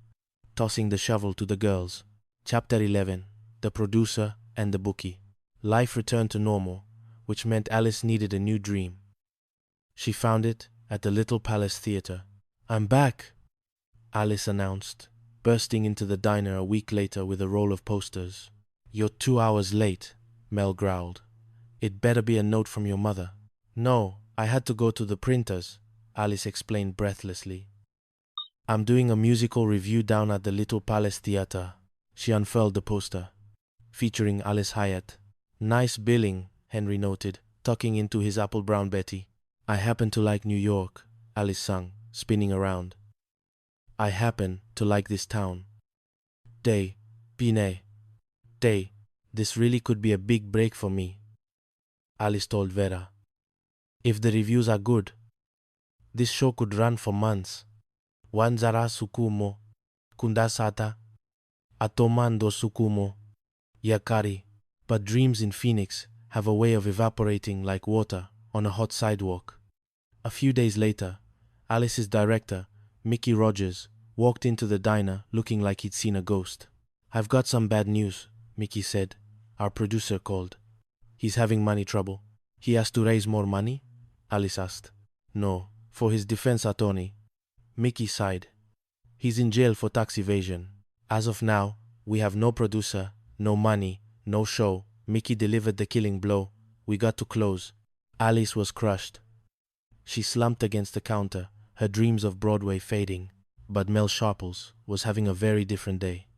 tossing the shovel to the girls. Chapter 11. The Producer and the Bookie. Life returned to normal, which meant Alice needed a new dream. She found it at the Little Palace Theater. I'm back, Alice announced, bursting into the diner a week later with a roll of posters. You're 2 hours late, Mel growled. It better be a note from your mother. No, I had to go to the printers, Alice explained breathlessly. I'm doing a musical review down at the Little Palace Theater. She unfurled the poster. featuring Alice Hyatt. Nice billing, Henry noted, tucking into his apple-brown Betty. I happen to like New York, Alice sung, spinning around. I happen to like this town. Day, Pine. Day, this really could be a big break for me, Alice told Vera. If the reviews are good, this show could run for months. Wanzara sukumo, kundasata, atomando sukumo, yakari. But dreams in Phoenix have a way of evaporating like water on a hot sidewalk. A few days later, Alice's director, Mickey Rogers, walked into the diner looking like he'd seen a ghost. I've got some bad news, Mickey said. Our producer called. He's having money trouble. He has to raise more money? Alice asked. No, for his defense attorney. Mickey sighed. He's in jail for tax evasion. As of now, we have no producer, no money, no show. Mickey delivered the killing blow. We got to close. Alice was crushed. She slumped against the counter, her dreams of Broadway fading. But Mel Sharples was having a very different day.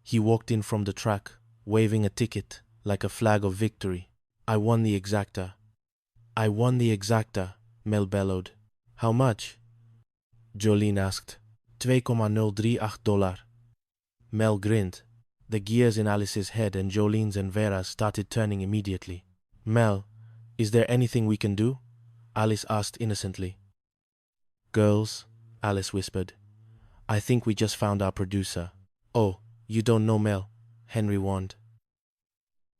He walked in from the track, waving a ticket like a flag of victory. I won the exacta. I won the exacta, Mel bellowed. How much? Jolene asked. $2,038. Mel grinned. The gears in Alice's head and Jolene's and Vera's started turning immediately. Mel, is there anything we can do? Alice asked innocently. Girls, Alice whispered. I think we just found our producer. Oh, you don't know Mel, Henry warned.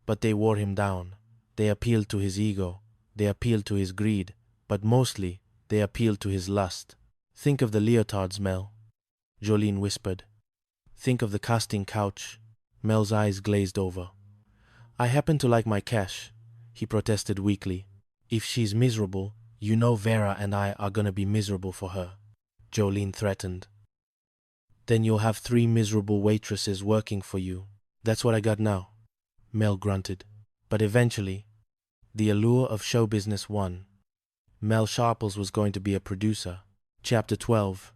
But they wore him down. They appealed to his ego. They appealed to his greed. But mostly, they appealed to his lust. Think of the leotards, Mel, Jolene whispered. Think of the casting couch. Mel's eyes glazed over. I happen to like my cash, he protested weakly. If she's miserable, you know Vera and I are gonna be miserable for her, Jolene threatened. Then you'll have 3 miserable waitresses working for you. That's what I got now, Mel grunted. But eventually, the allure of show business won. Mel Sharples was going to be a producer. Chapter 12.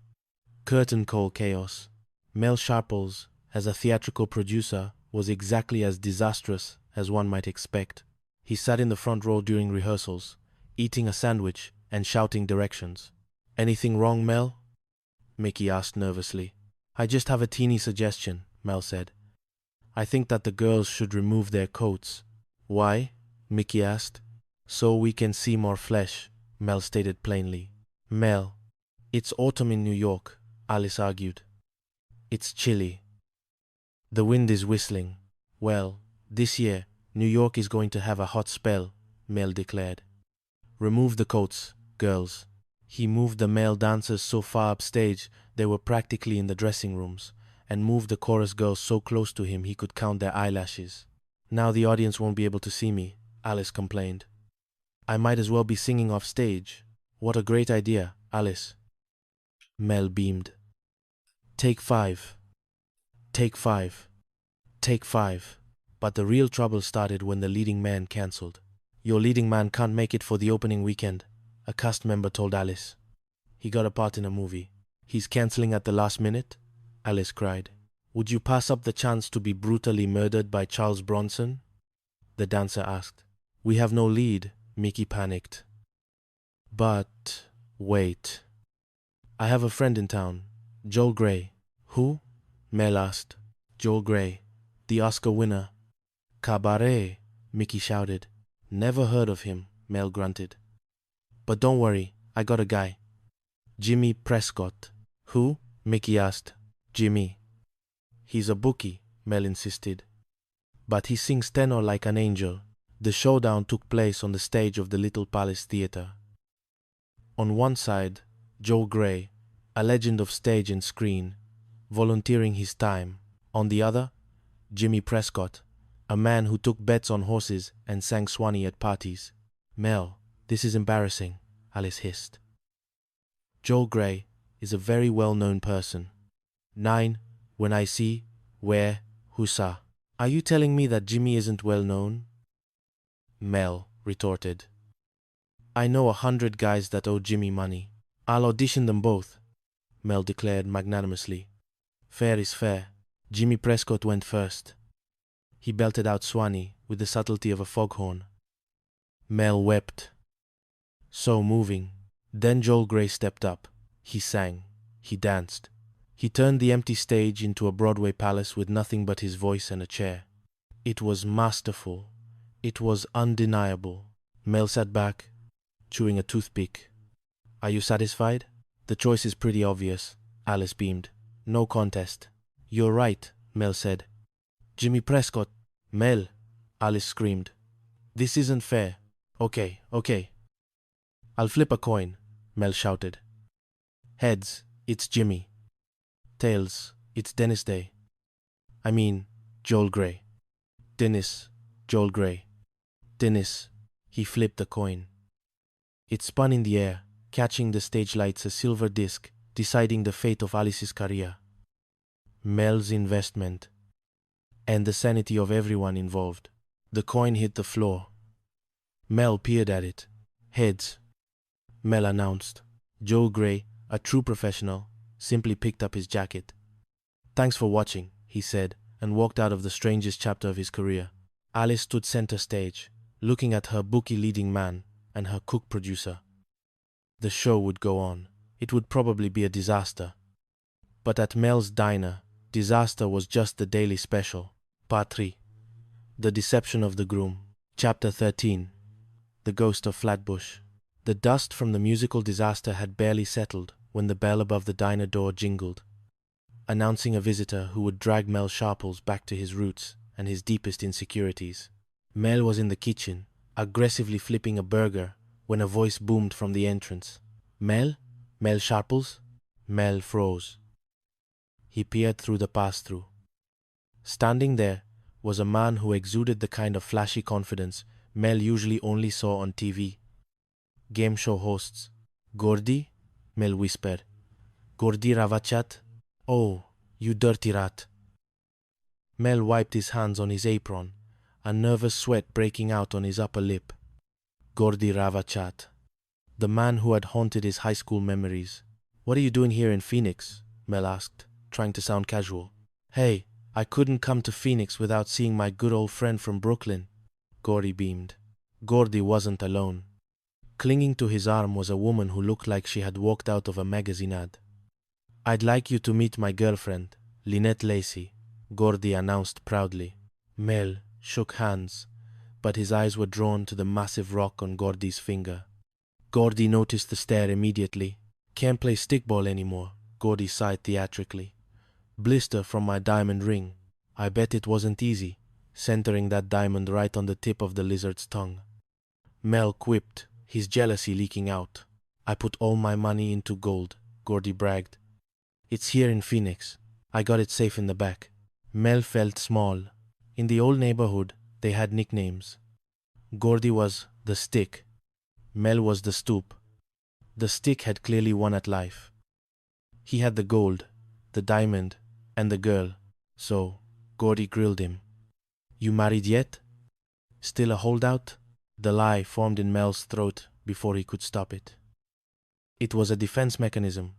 Curtain Call Chaos. Mel Sharples, as a theatrical producer, was exactly as disastrous as one might expect. He sat in the front row during rehearsals, eating a sandwich and shouting directions. Anything wrong, Mel? Mickey asked nervously. I just have a teeny suggestion, Mel said. I think that the girls should remove their coats. Why? Mickey asked. So we can see more flesh, Mel stated plainly. Mel, it's autumn in New York, Alice argued. It's chilly. The wind is whistling. Well, this year, New York is going to have a hot spell, Mel declared. Remove the coats, girls. He moved the male dancers so far upstage they were practically in the dressing rooms, and moved the chorus girls so close to him he could count their eyelashes. Now the audience won't be able to see me, Alice complained. I might as well be singing off stage. What a great idea, Alice. Mel beamed. Take 5. Take 5. Take 5. But the real trouble started when the leading man cancelled. Your leading man can't make it for the opening weekend, a cast member told Alice. He got a part in a movie. He's cancelling at the last minute? Alice cried. Would you pass up the chance to be brutally murdered by Charles Bronson? The dancer asked. We have no lead, Mickey panicked. But wait. I have a friend in town, Joel Grey. Who? Mel asked. Joel Grey, the Oscar winner. Cabaret, Mickey shouted. Never heard of him, Mel grunted. But don't worry, I got a guy. Jimmy Prescott. Who? Mickey asked. Jimmy. He's a bookie, Mel insisted. But he sings tenor like an angel. The showdown took place on the stage of the Little Palace Theatre. On one side, Joel Grey, a legend of stage and screen, volunteering his time. On the other, Jimmy Prescott, a man who took bets on horses and sang Swanee at parties. Mel, this is embarrassing, Alice hissed. Joel Grey is a very well-known person. 9, when I see, where, who saw. Are you telling me that Jimmy isn't well-known? Mel retorted. I know 100 guys that owe Jimmy money. I'll audition them both, Mel declared magnanimously. Fair is fair. Jimmy Prescott went first. He belted out Swanee with the subtlety of a foghorn. Mel wept. So moving. Then Joel Grey stepped up. He sang. He danced. He turned the empty stage into a Broadway palace with nothing but his voice and a chair. It was masterful. It was undeniable. Mel sat back, chewing a toothpick. Are you satisfied? The choice is pretty obvious. Alice beamed. No contest. You're right, Mel said. Jimmy Prescott. Mel, Alice screamed. This isn't fair. Okay. I'll flip a coin, Mel shouted. Heads, it's Jimmy. Tails, it's Dennis Day. I mean, Joel Grey. Dennis, Joel Grey. Dennis, he flipped the coin. It spun in the air, catching the stage lights a silver disc, deciding the fate of Alice's career. Mel's investment. And the sanity of everyone involved. The coin hit the floor. Mel peered at it. Heads. Mel announced. Joel Grey, a true professional, simply picked up his jacket. Thanks for watching, he said, and walked out of the strangest chapter of his career. Alice stood center stage, looking at her bookie leading man and her cook producer. The show would go on. It would probably be a disaster. But at Mel's diner, disaster was just the daily special. Part 3. The Deception of the Groom. Chapter 13. The Ghost of Flatbush. The dust from the musical disaster had barely settled when the bell above the diner door jingled, announcing a visitor who would drag Mel Sharples back to his roots and his deepest insecurities. Mel was in the kitchen, aggressively flipping a burger, when a voice boomed from the entrance. Mel? Mel Sharples? Mel froze. He peered through the pass-through. Standing there was a man who exuded the kind of flashy confidence Mel usually only saw on TV. Game show hosts. Gordy? Mel whispered. Gordy Ravachat? Oh, you dirty rat. Mel wiped his hands on his apron, a nervous sweat breaking out on his upper lip. Gordy Ravachat. The man who had haunted his high school memories. What are you doing here in Phoenix? Mel asked, trying to sound casual. Hey, I couldn't come to Phoenix without seeing my good old friend from Brooklyn. Gordy beamed. Gordy wasn't alone. Clinging to his arm was a woman who looked like she had walked out of a magazine ad. I'd like you to meet my girlfriend, Lynette Lacey, Gordy announced proudly. Mel shook hands, but his eyes were drawn to the massive rock on Gordy's finger. Gordy noticed the stare immediately. Can't play stickball anymore, Gordy sighed theatrically. Blister from my diamond ring. I bet it wasn't easy, centering that diamond right on the tip of the lizard's tongue. Mel quipped, his jealousy leaking out. I put all my money into gold, Gordy bragged. It's here in Phoenix. I got it safe in the back. Mel felt small. In the old neighborhood, they had nicknames. Gordy was the Stick. Mel was the Stoop. The Stick had clearly won at life. He had the gold, the diamond, and the girl. So, Gordy grilled him. You married yet? Still a holdout? The lie formed in Mel's throat before he could stop it. It was a defense mechanism,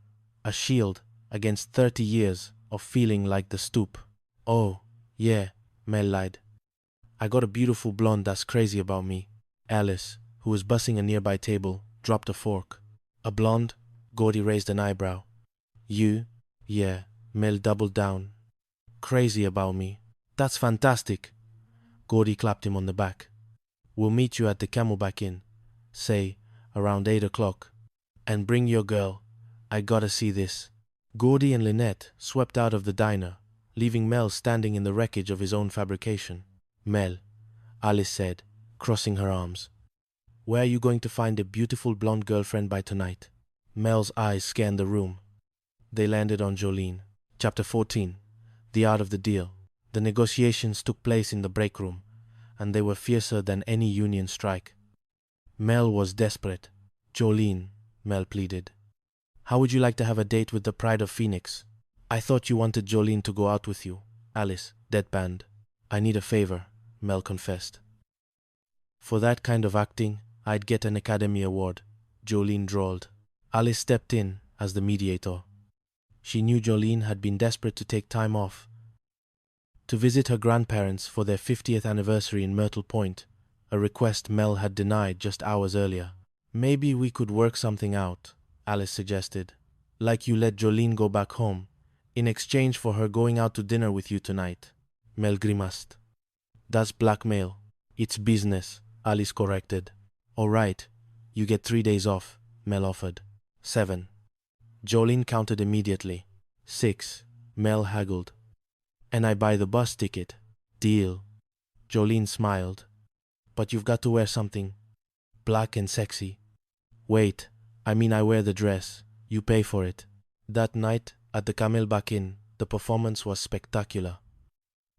a shield against 30 years of feeling like the Stoop. Oh, yeah, Mel lied. I got a beautiful blonde that's crazy about me. Alice, who was bussing a nearby table, dropped a fork. A blonde? Gordy raised an eyebrow. You? Yeah, Mel doubled down. Crazy about me. That's fantastic. Gordy clapped him on the back. We'll meet you at the Camelback Inn, say, around 8 o'clock. And bring your girl. I gotta see this. Gordy and Lynette swept out of the diner, leaving Mel standing in the wreckage of his own fabrication. Mel, Alice said, crossing her arms. Where are you going to find a beautiful blonde girlfriend by tonight? Mel's eyes scanned the room. They landed on Jolene. Chapter 14. The Art of the Deal. The negotiations took place in the break room, and they were fiercer than any union strike. Mel was desperate. Jolene, Mel pleaded. How would you like to have a date with the pride of Phoenix? I thought you wanted Jolene to go out with you. Alice, deadpanned. I need a favor, Mel confessed. For that kind of acting, I'd get an Academy Award, Jolene drawled. Alice stepped in as the mediator. She knew Jolene had been desperate to take time off to visit her grandparents for their 50th anniversary in Myrtle Point, a request Mel had denied just hours earlier. Maybe we could work something out, Alice suggested. Like you let Jolene go back home, in exchange for her going out to dinner with you tonight. Mel grimaced. That's blackmail. It's business, Alice corrected. All right, you get 3 days off, Mel offered. 7. Jolene counted immediately. 6. Mel haggled. And I buy the bus ticket. Deal. Jolene smiled. But you've got to wear something black and sexy. Wait, I mean I wear the dress. You pay for it. That night at the Camelback Inn, the performance was spectacular.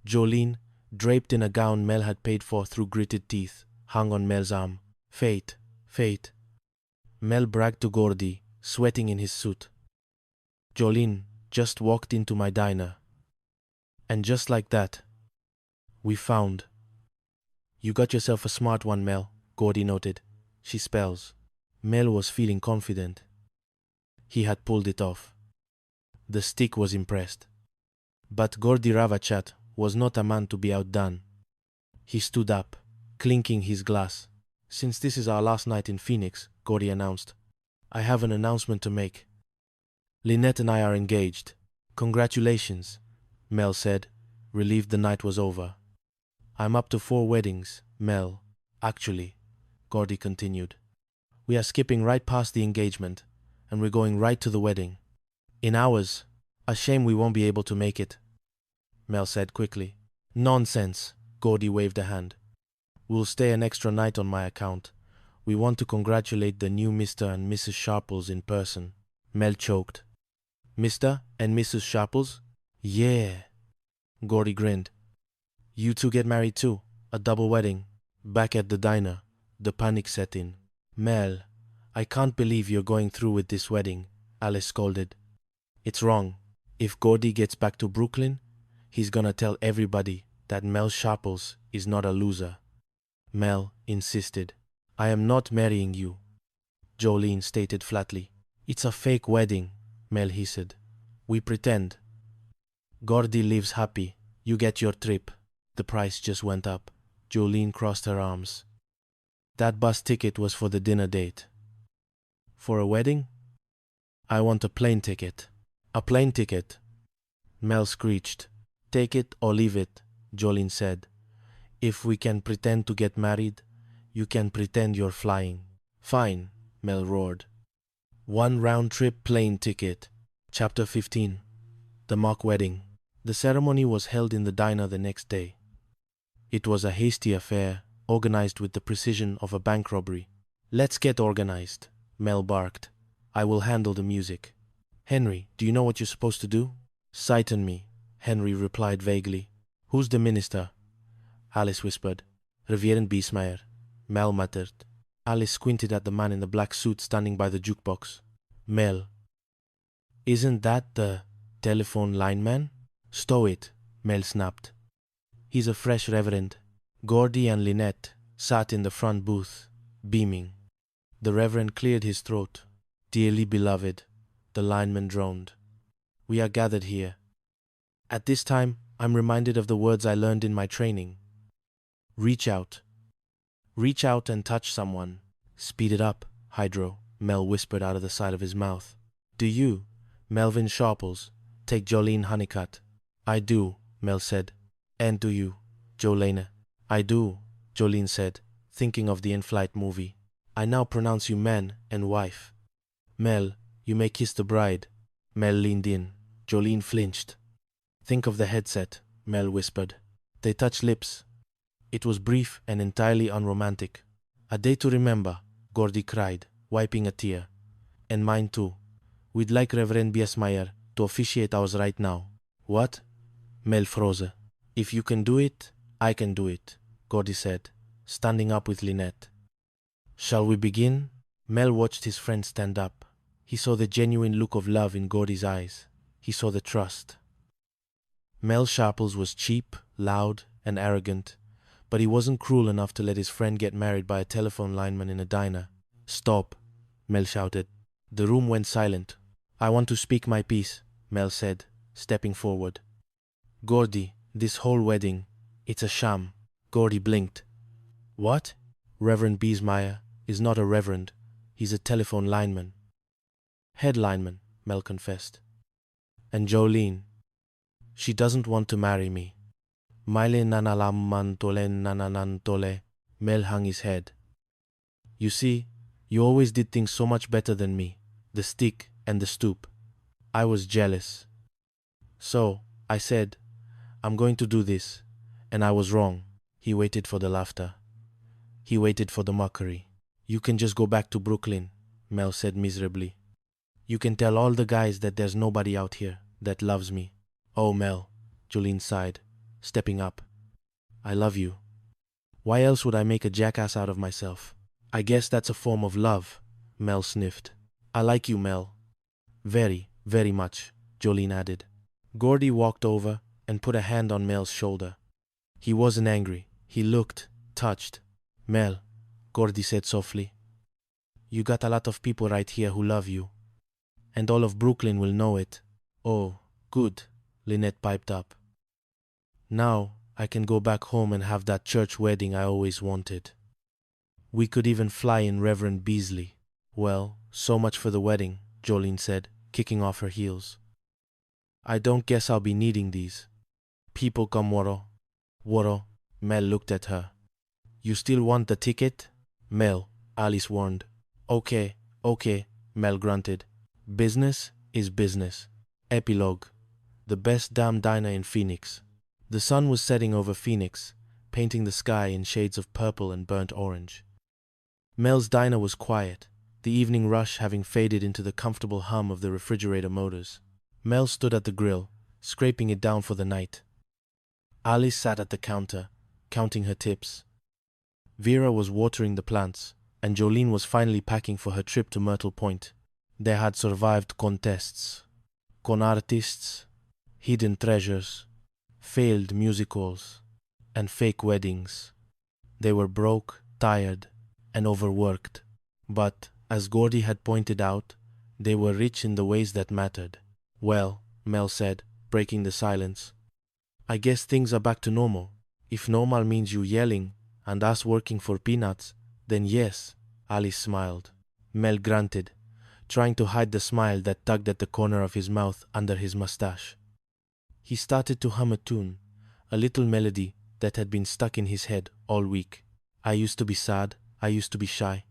Jolene, draped in a gown Mel had paid for through gritted teeth, hung on Mel's arm. Fate, fate. Mel bragged to Gordy, sweating in his suit. Jolene just walked into my diner. And just like that, we found. You got yourself a smart one, Mel, Gordy noted. She spells. Mel was feeling confident. He had pulled it off. The stick was impressed. But Gordy Ravachat was not a man to be outdone. He stood up, clinking his glass. Since this is our last night in Phoenix, Gordy announced, I have an announcement to make. Lynette and I are engaged. Congratulations, Mel said, relieved the night was over. I'm up to 4 weddings, Mel. Actually, Gordy continued. We are skipping right past the engagement, and we're going right to the wedding. In hours. A shame we won't be able to make it, Mel said quickly. Nonsense, Gordy waved a hand. We'll stay an extra night on my account. We want to congratulate the new Mr. and Mrs. Sharples in person. Mel choked. Mr. and Mrs. Sharples? Yeah. Gordy grinned. You two get married too. A double wedding. Back at the diner, the panic set in. Mel, I can't believe you're going through with this wedding, Alice scolded. It's wrong. If Gordy gets back to Brooklyn, he's gonna tell everybody that Mel Sharples is not a loser. Mel insisted. I am not marrying you, Jolene stated flatly. It's a fake wedding, Mel hissed. We pretend. Gordy lives happy. You get your trip. The price just went up. Jolene crossed her arms. That bus ticket was for the dinner date. For a wedding? I want a plane ticket. A plane ticket? Mel screeched. Take it or leave it, Jolene said. If we can pretend to get married, you can pretend you're flying. Fine, Mel roared. 1 round-trip plane ticket. Chapter 15. The mock wedding. The ceremony was held in the diner the next day. It was a hasty affair, organized with the precision of a bank robbery. Let's get organized, Mel barked. I will handle the music. Henry, do you know what you're supposed to do? Sighten me, Henry replied vaguely. Who's the minister? Alice whispered. Reverend Biesmeyer, Mel muttered. Alice squinted at the man in the black suit standing by the jukebox. Mel. Isn't that the telephone lineman? Stow it, Mel snapped. He's a fresh reverend. Gordy and Lynette sat in the front booth, beaming. The reverend cleared his throat. Dearly beloved, the lineman droned. We are gathered here. At this time, I'm reminded of the words I learned in my training. Reach out. Reach out and touch someone. Speed it up, Hydro, Mel whispered out of the side of his mouth. Do you, Melvin Sharples, take Jolene Honeycutt? I do, Mel said. And do you, Jolene? I do, Jolene said, thinking of the in-flight movie. I now pronounce you man and wife. Mel, you may kiss the bride. Mel leaned in. Jolene flinched. Think of the headset, Mel whispered. They touched lips. It was brief and entirely unromantic. A day to remember, Gordy cried, wiping a tear. And mine too. We'd like Reverend Biesmeyer to officiate ours right now. What? Mel froze. If you can do it, I can do it, Gordy said, standing up with Lynette. Shall we begin? Mel watched his friend stand up. He saw the genuine look of love in Gordy's eyes. He saw the trust. Mel Sharples was cheap, loud, and arrogant, but he wasn't cruel enough to let his friend get married by a telephone lineman in a diner. Stop, Mel shouted. The room went silent. I want to speak my piece, Mel said, stepping forward. Gordy, This whole wedding, it's a sham. Gordy blinked. What? Reverend Biesmeyer is not a reverend. He's a telephone lineman. Head lineman, Mel confessed. And Jolene, she doesn't want to marry me. Maile nanalamantole nananantole. Mel hung his head. You see, you always did things so much better than me. The stick and the stoop. I was jealous. So, I said, I'm going to do this. And I was wrong. He waited for the laughter. He waited for the mockery. You can just go back to Brooklyn, Mel said miserably. You can tell all the guys that there's nobody out here that loves me. Oh, Mel, Jolene sighed, stepping up. I love you. Why else would I make a jackass out of myself? I guess that's a form of love, Mel sniffed. I like you, Mel. Very, very much, Jolene added. Gordy walked over and put a hand on Mel's shoulder. He wasn't angry. He looked, touched. Mel, Gordy said softly, you got a lot of people right here who love you. And all of Brooklyn will know it. Oh, good, Lynette piped up. Now I can go back home and have that church wedding I always wanted. We could even fly in Reverend Beasley. Well, so much for the wedding, Jolene said, kicking off her heels. I don't guess I'll be needing these. People come, Woro. Woro, Mel looked at her. You still want the ticket? Mel, Alice warned. Okay, Mel grunted. Business is business. Epilogue. The best damn diner in Phoenix. The sun was setting over Phoenix, painting the sky in shades of purple and burnt orange. Mel's diner was quiet, the evening rush having faded into the comfortable hum of the refrigerator motors. Mel stood at the grill, scraping it down for the night. Alice sat at the counter, counting her tips. Vera was watering the plants, and Jolene was finally packing for her trip to Myrtle Point. They had survived contests, con artists, hidden treasures, failed musicals, and fake weddings. They were broke, tired, and overworked. But, as Gordy had pointed out, they were rich in the ways that mattered. Well, Mel said, breaking the silence, I guess things are back to normal. If normal means you yelling and us working for peanuts, then yes, Alice smiled. Mel grunted, trying to hide the smile that tugged at the corner of his mouth under his mustache. He started to hum a tune, a little melody that had been stuck in his head all week. I used to be sad, I used to be shy,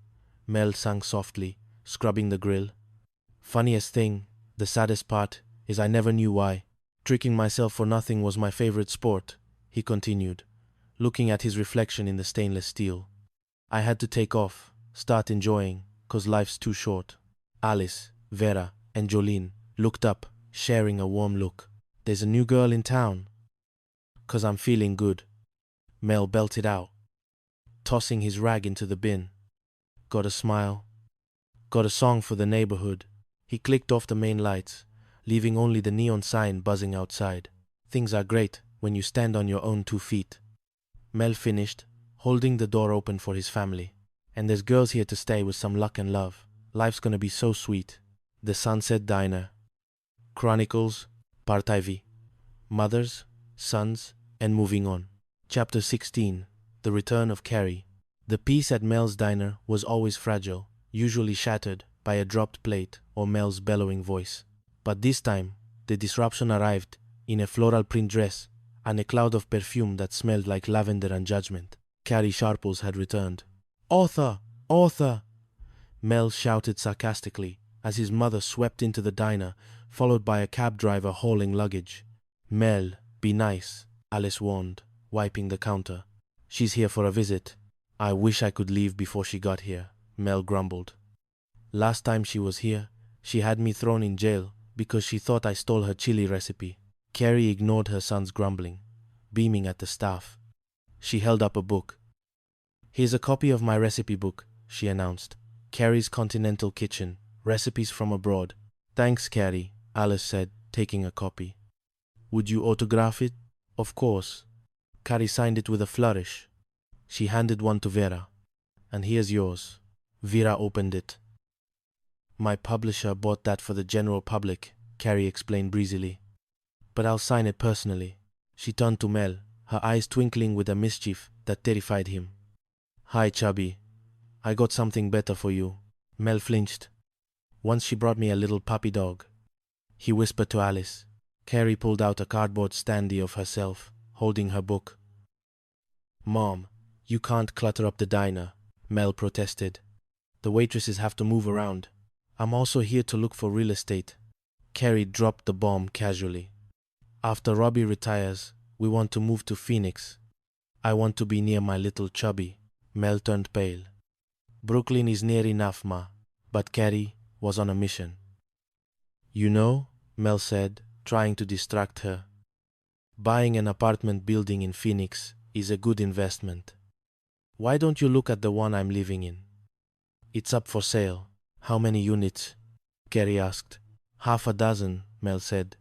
Mel sang softly, scrubbing the grill. Funniest thing, the saddest part, is I never knew why. Tricking myself for nothing was my favorite sport, he continued, looking at his reflection in the stainless steel. I had to take off, start enjoying, 'cause life's too short. Alice, Vera, and Jolene looked up, sharing a warm look. There's a new girl in town. 'Cause I'm feeling good, Mel belted out, tossing his rag into the bin. Got a smile. Got a song for the neighborhood. He clicked off the main lights, leaving only the neon sign buzzing outside. Things are great when you stand on your own 2 feet. Mel finished, holding the door open for his family. And there's girls here to stay with some luck and love. Life's gonna be so sweet. The Sunset Diner. Chronicles, Part IV. Mothers, Sons, and Moving On. Chapter 16. The Return of Carrie. The peace at Mel's diner was always fragile, usually shattered by a dropped plate or Mel's bellowing voice. But this time, the disruption arrived in a floral print dress and a cloud of perfume that smelled like lavender and judgment. Carrie Sharples had returned. Author! Author! Mel shouted sarcastically as his mother swept into the diner, followed by a cab driver hauling luggage. Mel, be nice, Alice warned, wiping the counter. She's here for a visit. I wish I could leave before she got here, Mel grumbled. Last time she was here, she had me thrown in jail because she thought I stole her chili recipe. Carrie ignored her son's grumbling, beaming at the staff. She held up a book. Here's a copy of my recipe book, she announced. Carrie's Continental Kitchen, Recipes from Abroad. Thanks, Carrie, Alice said, taking a copy. Would you autograph it? Of course. Carrie signed it with a flourish. She handed one to Vera. And here's yours. Vera opened it. My publisher bought that for the general public, Carrie explained breezily. But I'll sign it personally. She turned to Mel, her eyes twinkling with a mischief that terrified him. "Hi, Chubby. I got something better for you." Mel flinched. "Once she brought me a little puppy dog," he whispered to Alice. Carrie pulled out a cardboard standee of herself, holding her book. "Mom, you can't clutter up the diner," Mel protested. "The waitresses have to move around. I'm also here to look for real estate." Carrie dropped the bomb casually. "After Robbie retires, we want to move to Phoenix. I want to be near my little Chubby." Mel turned pale. "Brooklyn is near enough, Ma," but Carrie was on a mission. "You know," Mel said, trying to distract her, "buying an apartment building in Phoenix is a good investment. Why don't you look at the one I'm living in? It's up for sale." "How many units?" Carrie asked. "Half a dozen," Mel said.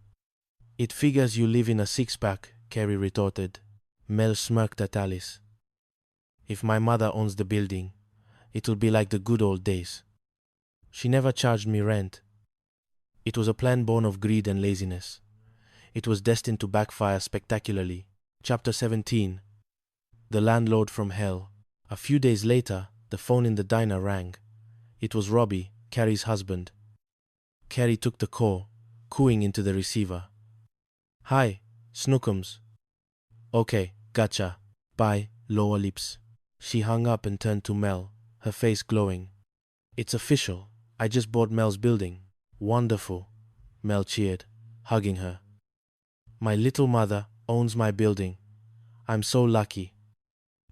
"It figures you live in a six-pack," Carrie retorted. Mel smirked at Alice. "If my mother owns the building, it'll be like the good old days. She never charged me rent. It was a plan born of greed and laziness. It was destined to backfire spectacularly." Chapter 17. The Landlord from Hell. A few days later, the phone in the diner rang. It was Robbie, Carrie's husband. Carrie took the call, cooing into the receiver. "Hi, Snookums." "Okay, gotcha. Bye, lower lips." She hung up and turned to Mel, her face glowing. "It's official. I just bought Mel's building." "Wonderful," Mel cheered, hugging her. "My little mother owns my building. I'm so lucky.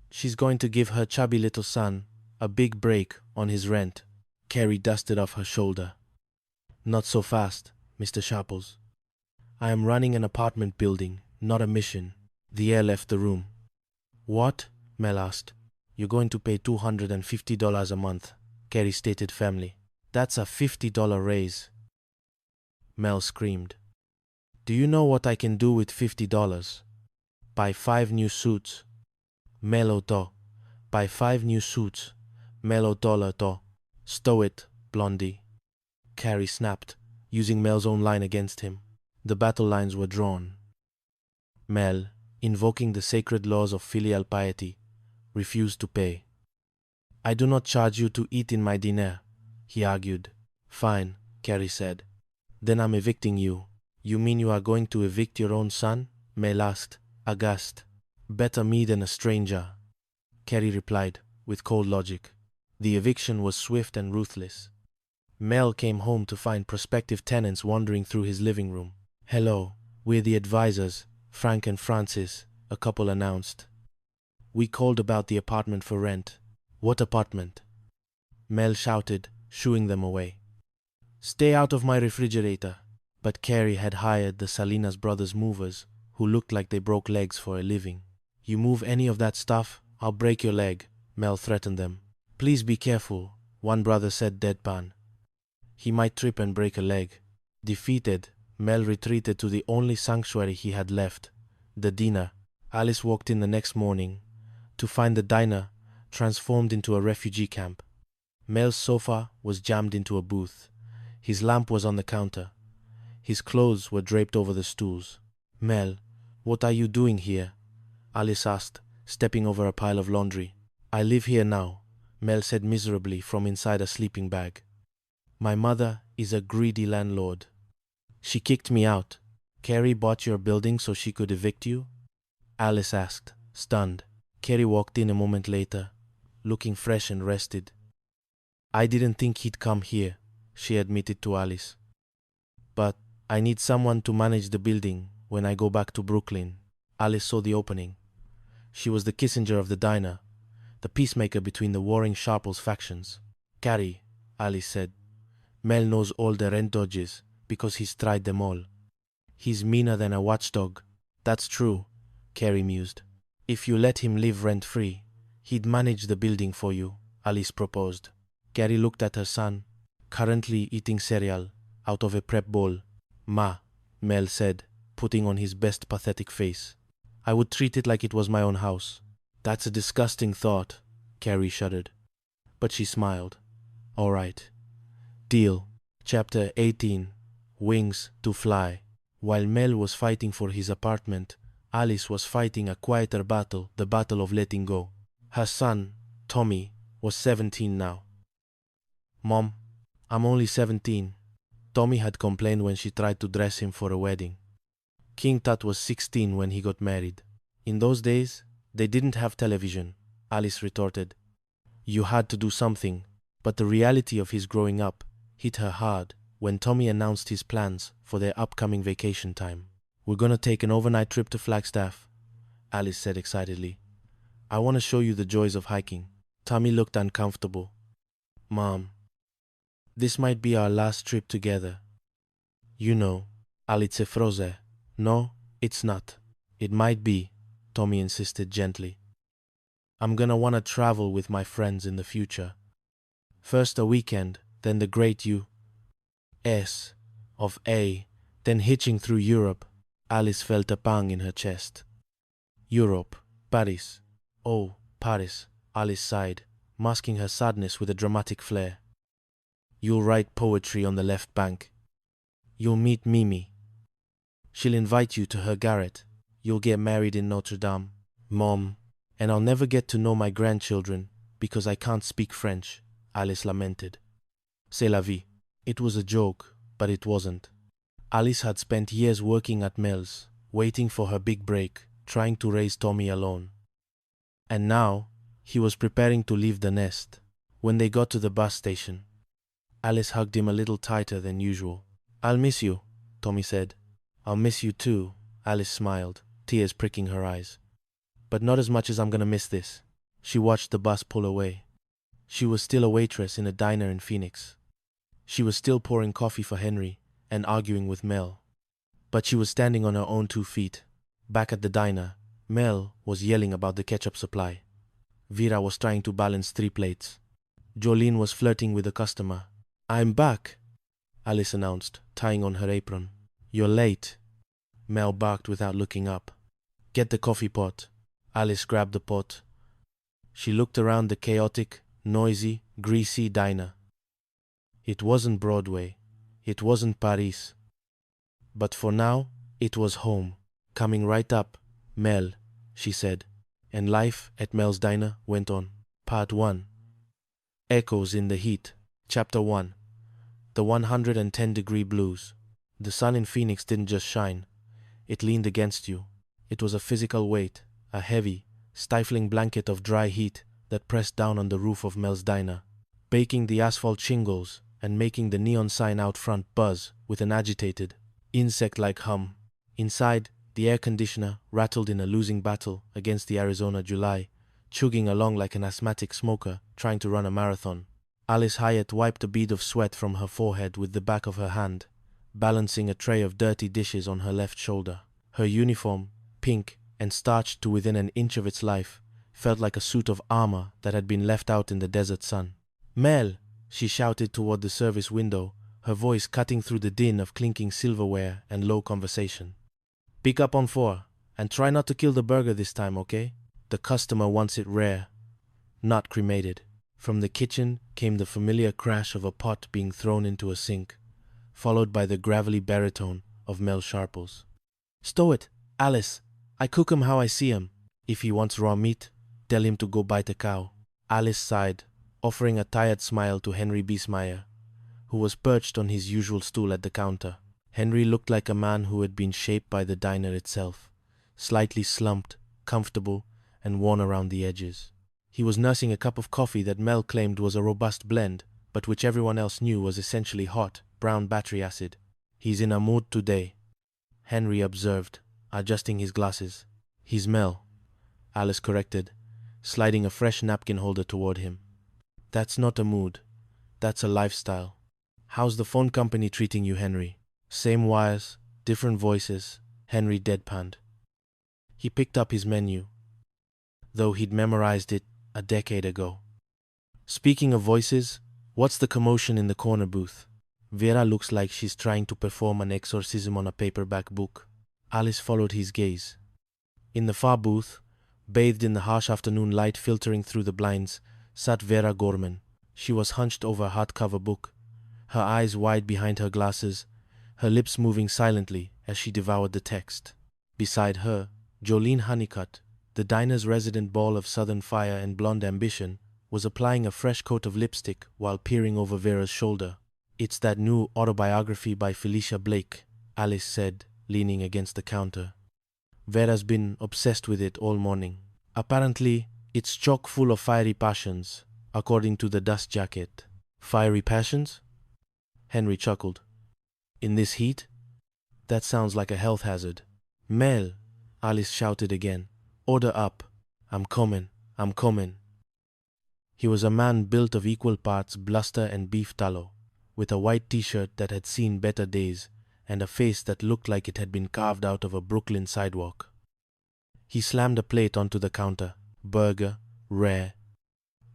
She's going to give her chubby little son a big break on his rent." Carrie dusted off her shoulder. "Not so fast, Mr. Sharples. I am running an apartment building, not a mission." The air left the room. "What?" Mel asked. "You're going to pay $250 a month," Carrie stated firmly. "That's a $50 raise." Mel screamed. "Do you know what I can do with $50? Buy 5 new suits." "Melo to. Buy 5 new suits. Melo dollar to. Stow it, Blondie." Carrie snapped, using Mel's own line against him. The battle lines were drawn. Mel, invoking the sacred laws of filial piety, refused to pay. "I do not charge you to eat in my dinner," he argued. "Fine," Carrie said. "Then I'm evicting you." "You mean you are going to evict your own son?" Mel asked, aghast. "Better me than a stranger," Carrie replied, with cold logic. The eviction was swift and ruthless. Mel came home to find prospective tenants wandering through his living room. "Hello, we're the advisors, Frank and Francis," a couple announced. "We called about the apartment for rent." "What apartment?" Mel shouted, shooing them away. "Stay out of my refrigerator." But Carrie had hired the Salinas brothers movers, who looked like they broke legs for a living. "You move any of that stuff, I'll break your leg," Mel threatened them. "Please be careful," one brother said deadpan. "He might trip and break a leg." Defeated, Mel retreated to the only sanctuary he had left, the diner. Alice walked in the next morning to find the diner transformed into a refugee camp. Mel's sofa was jammed into a booth. His lamp was on the counter. His clothes were draped over the stools. "Mel, what are you doing here?" Alice asked, stepping over a pile of laundry. "I live here now," Mel said miserably from inside a sleeping bag. "My mother is a greedy landlord. She kicked me out." "Carrie bought your building so she could evict you?" Alice asked, stunned. Carrie walked in a moment later, looking fresh and rested. "I didn't think he'd come here," she admitted to Alice. "But I need someone to manage the building when I go back to Brooklyn." Alice saw the opening. She was the Kissinger of the diner, the peacemaker between the warring Sharples factions. "Carrie," Alice said, "Mel knows all the rent dodges because he's tried them all. He's meaner than a watchdog." "That's true," Carrie mused. "If you let him live rent-free, he'd manage the building for you," Alice proposed. Carrie looked at her son, currently eating cereal out of a prep bowl. "Ma," Mel said, putting on his best pathetic face, "I would treat it like it was my own house." "That's a disgusting thought," Carrie shuddered. But she smiled. "All right. Deal." Chapter 18. Wings to Fly. While Mel was fighting for his apartment, Alice was fighting a quieter battle, the battle of letting go. Her son, Tommy, was 17 now. "Mom, I'm only 17. Tommy had complained when she tried to dress him for a wedding. King Tut was 16 when he got married. In those days, they didn't have television," Alice retorted. "You had to do something, but the reality of his growing up hit her hard when Tommy announced his plans for their upcoming vacation time. We're gonna take an overnight trip to Flagstaff," Alice said excitedly. "I want to show you the joys of hiking." Tommy looked uncomfortable. "Mom, this might be our last trip together. You know, Alice froze. No, it's not. It might be," Tommy insisted gently. "I'm gonna want to travel with my friends in the future. First a weekend, then the great U.S. of A., then hitching through Europe." Alice felt a pang in her chest. "Europe, Paris. Oh, Paris," Alice sighed, masking her sadness with a dramatic flair. "You'll write poetry on the left bank. You'll meet Mimi. She'll invite you to her garret. You'll get married in Notre Dame. Mom, and I'll never get to know my grandchildren because I can't speak French," Alice lamented. C'est la vie. It was a joke, but it wasn't. Alice had spent years working at Mel's, waiting for her big break, trying to raise Tommy alone. And now, he was preparing to leave the nest. When they got to the bus station, Alice hugged him a little tighter than usual. "I'll miss you," Tommy said. "I'll miss you too," Alice smiled, tears pricking her eyes. "But not as much as I'm gonna miss this." She watched the bus pull away. She was still a waitress in a diner in Phoenix. She was still pouring coffee for Henry and arguing with Mel. But she was standing on her own 2 feet. Back at the diner, Mel was yelling about the ketchup supply. Vera was trying to balance 3 plates. Jolene was flirting with a customer. "I'm back," Alice announced, tying on her apron. "You're late," Mel barked without looking up. "Get the coffee pot." Alice grabbed the pot. She looked around the chaotic, noisy, greasy diner. It wasn't Broadway. It wasn't Paris. But for now, it was home. "Coming right up, Mel," she said. And life at Mel's diner went on. Part 1. Echoes in the Heat. Chapter 1. The 110-degree blues. The sun in Phoenix didn't just shine. It leaned against you. It was a physical weight, a heavy, stifling blanket of dry heat that pressed down on the roof of Mel's diner, baking the asphalt shingles and making the neon sign out front buzz with an agitated, insect-like hum. Inside, the air conditioner rattled in a losing battle against the Arizona July, chugging along like an asthmatic smoker trying to run a marathon. Alice Hyatt wiped a bead of sweat from her forehead with the back of her hand, balancing a tray of dirty dishes on her left shoulder. Her uniform, pink and starched to within an inch of its life, felt like a suit of armor that had been left out in the desert sun. "Mel!" she shouted toward the service window, her voice cutting through the din of clinking silverware and low conversation. "Pick up on 4, and try not to kill the burger this time, okay? The customer wants it rare, not cremated." From the kitchen came the familiar crash of a pot being thrown into a sink, followed by the gravelly baritone of Mel Sharples. "Stow it, Alice. I cook him how I see him. If he wants raw meat, tell him to go bite a cow." Alice sighed, offering a tired smile to Henry Biesmeyer, who was perched on his usual stool at the counter. Henry looked like a man who had been shaped by the diner itself, slightly slumped, comfortable, and worn around the edges. He was nursing a cup of coffee that Mel claimed was a robust blend, but which everyone else knew was essentially hot, brown battery acid. "He's in a mood today," Henry observed, adjusting his glasses. "He's Mel," Alice corrected, sliding a fresh napkin holder toward him. "That's not a mood. That's a lifestyle. How's the phone company treating you, Henry?" "Same wires, different voices," Henry deadpanned. He picked up his menu, though he'd memorized it a decade ago. "Speaking of voices, what's the commotion in the corner booth?" "Vera looks like she's trying to perform an exorcism on a paperback book." Alice followed his gaze. In the far booth, bathed in the harsh afternoon light filtering through the blinds, sat Vera Gorman. She was hunched over a hardcover book, her eyes wide behind her glasses, her lips moving silently as she devoured the text. Beside her, Jolene Honeycutt, the diner's resident ball of southern fire and blonde ambition, was applying a fresh coat of lipstick while peering over Vera's shoulder. "It's that new autobiography by Felicia Blake," Alice said, leaning against the counter. "Vera's been obsessed with it all morning. Apparently, it's chock full of fiery passions, according to the dust jacket." "Fiery passions?" Henry chuckled. "In this heat? That sounds like a health hazard." "Mel," Alice shouted again. "Order up. I'm coming. I'm coming." He was a man built of equal parts bluster and beef tallow, with a white t-shirt that had seen better days and a face that looked like it had been carved out of a Brooklyn sidewalk. He slammed a plate onto the counter. "Burger, rare.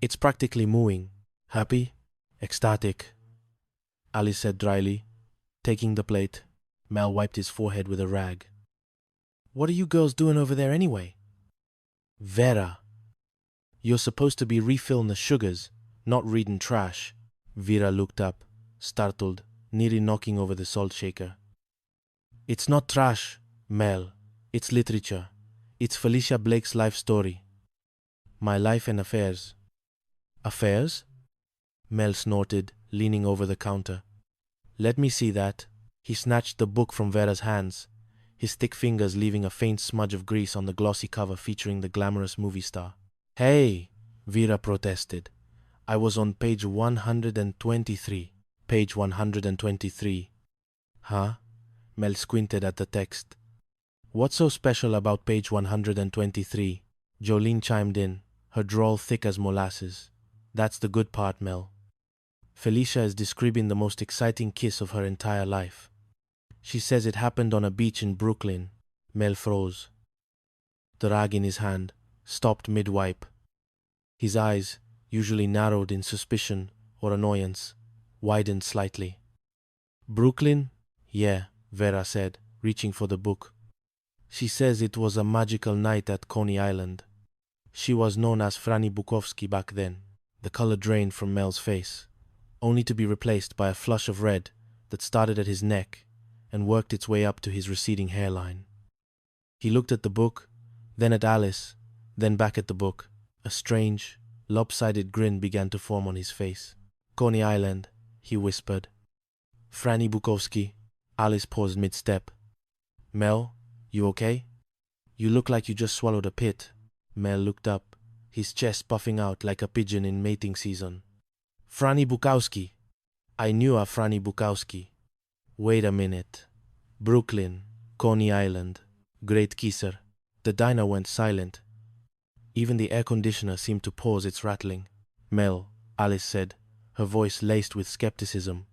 It's practically mooing. Happy? Ecstatic," Alice said dryly, taking the plate. Mel wiped his forehead with a rag. "What are you girls doing over there anyway?" "Vera, you're supposed to be refilling the sugars, not reading trash." Vera looked up, startled, nearly knocking over the salt shaker. "It's not trash, Mel. It's literature. It's Felicia Blake's life story. My life and affairs." "Affairs?" Mel snorted, leaning over the counter. "Let me see that." He snatched the book from Vera's hands, his thick fingers leaving a faint smudge of grease on the glossy cover featuring the glamorous movie star. "Hey," Vera protested. "I was on page 123. Page 123. Huh? Mel squinted at the text. "What's so special about page 123? Jolene chimed in, her drawl thick as molasses. "That's the good part, Mel. Felicia is describing the most exciting kiss of her entire life. She says it happened on a beach in Brooklyn." Mel froze. The rag in his hand stopped mid-wipe. His eyes, usually narrowed in suspicion or annoyance, widened slightly. "Brooklyn? Yeah," Vera said, reaching for the book. "She says it was a magical night at Coney Island. She was known as Franny Bukowski back then." The color drained from Mel's face, only to be replaced by a flush of red that started at his neck and worked its way up to his receding hairline. He looked at the book, then at Alice, then back at the book. A strange, lopsided grin began to form on his face. "Coney Island," he whispered. "Franny Bukowski." Alice paused mid-step. "Mel, you okay? You look like you just swallowed a pit." Mel looked up, his chest puffing out like a pigeon in mating season. "Franny Bukowski. I knew a Franny Bukowski. Wait a minute. Brooklyn, Coney Island, great kisser." The diner went silent. Even the air conditioner seemed to pause its rattling. "Mel," Alice said, her voice laced with skepticism.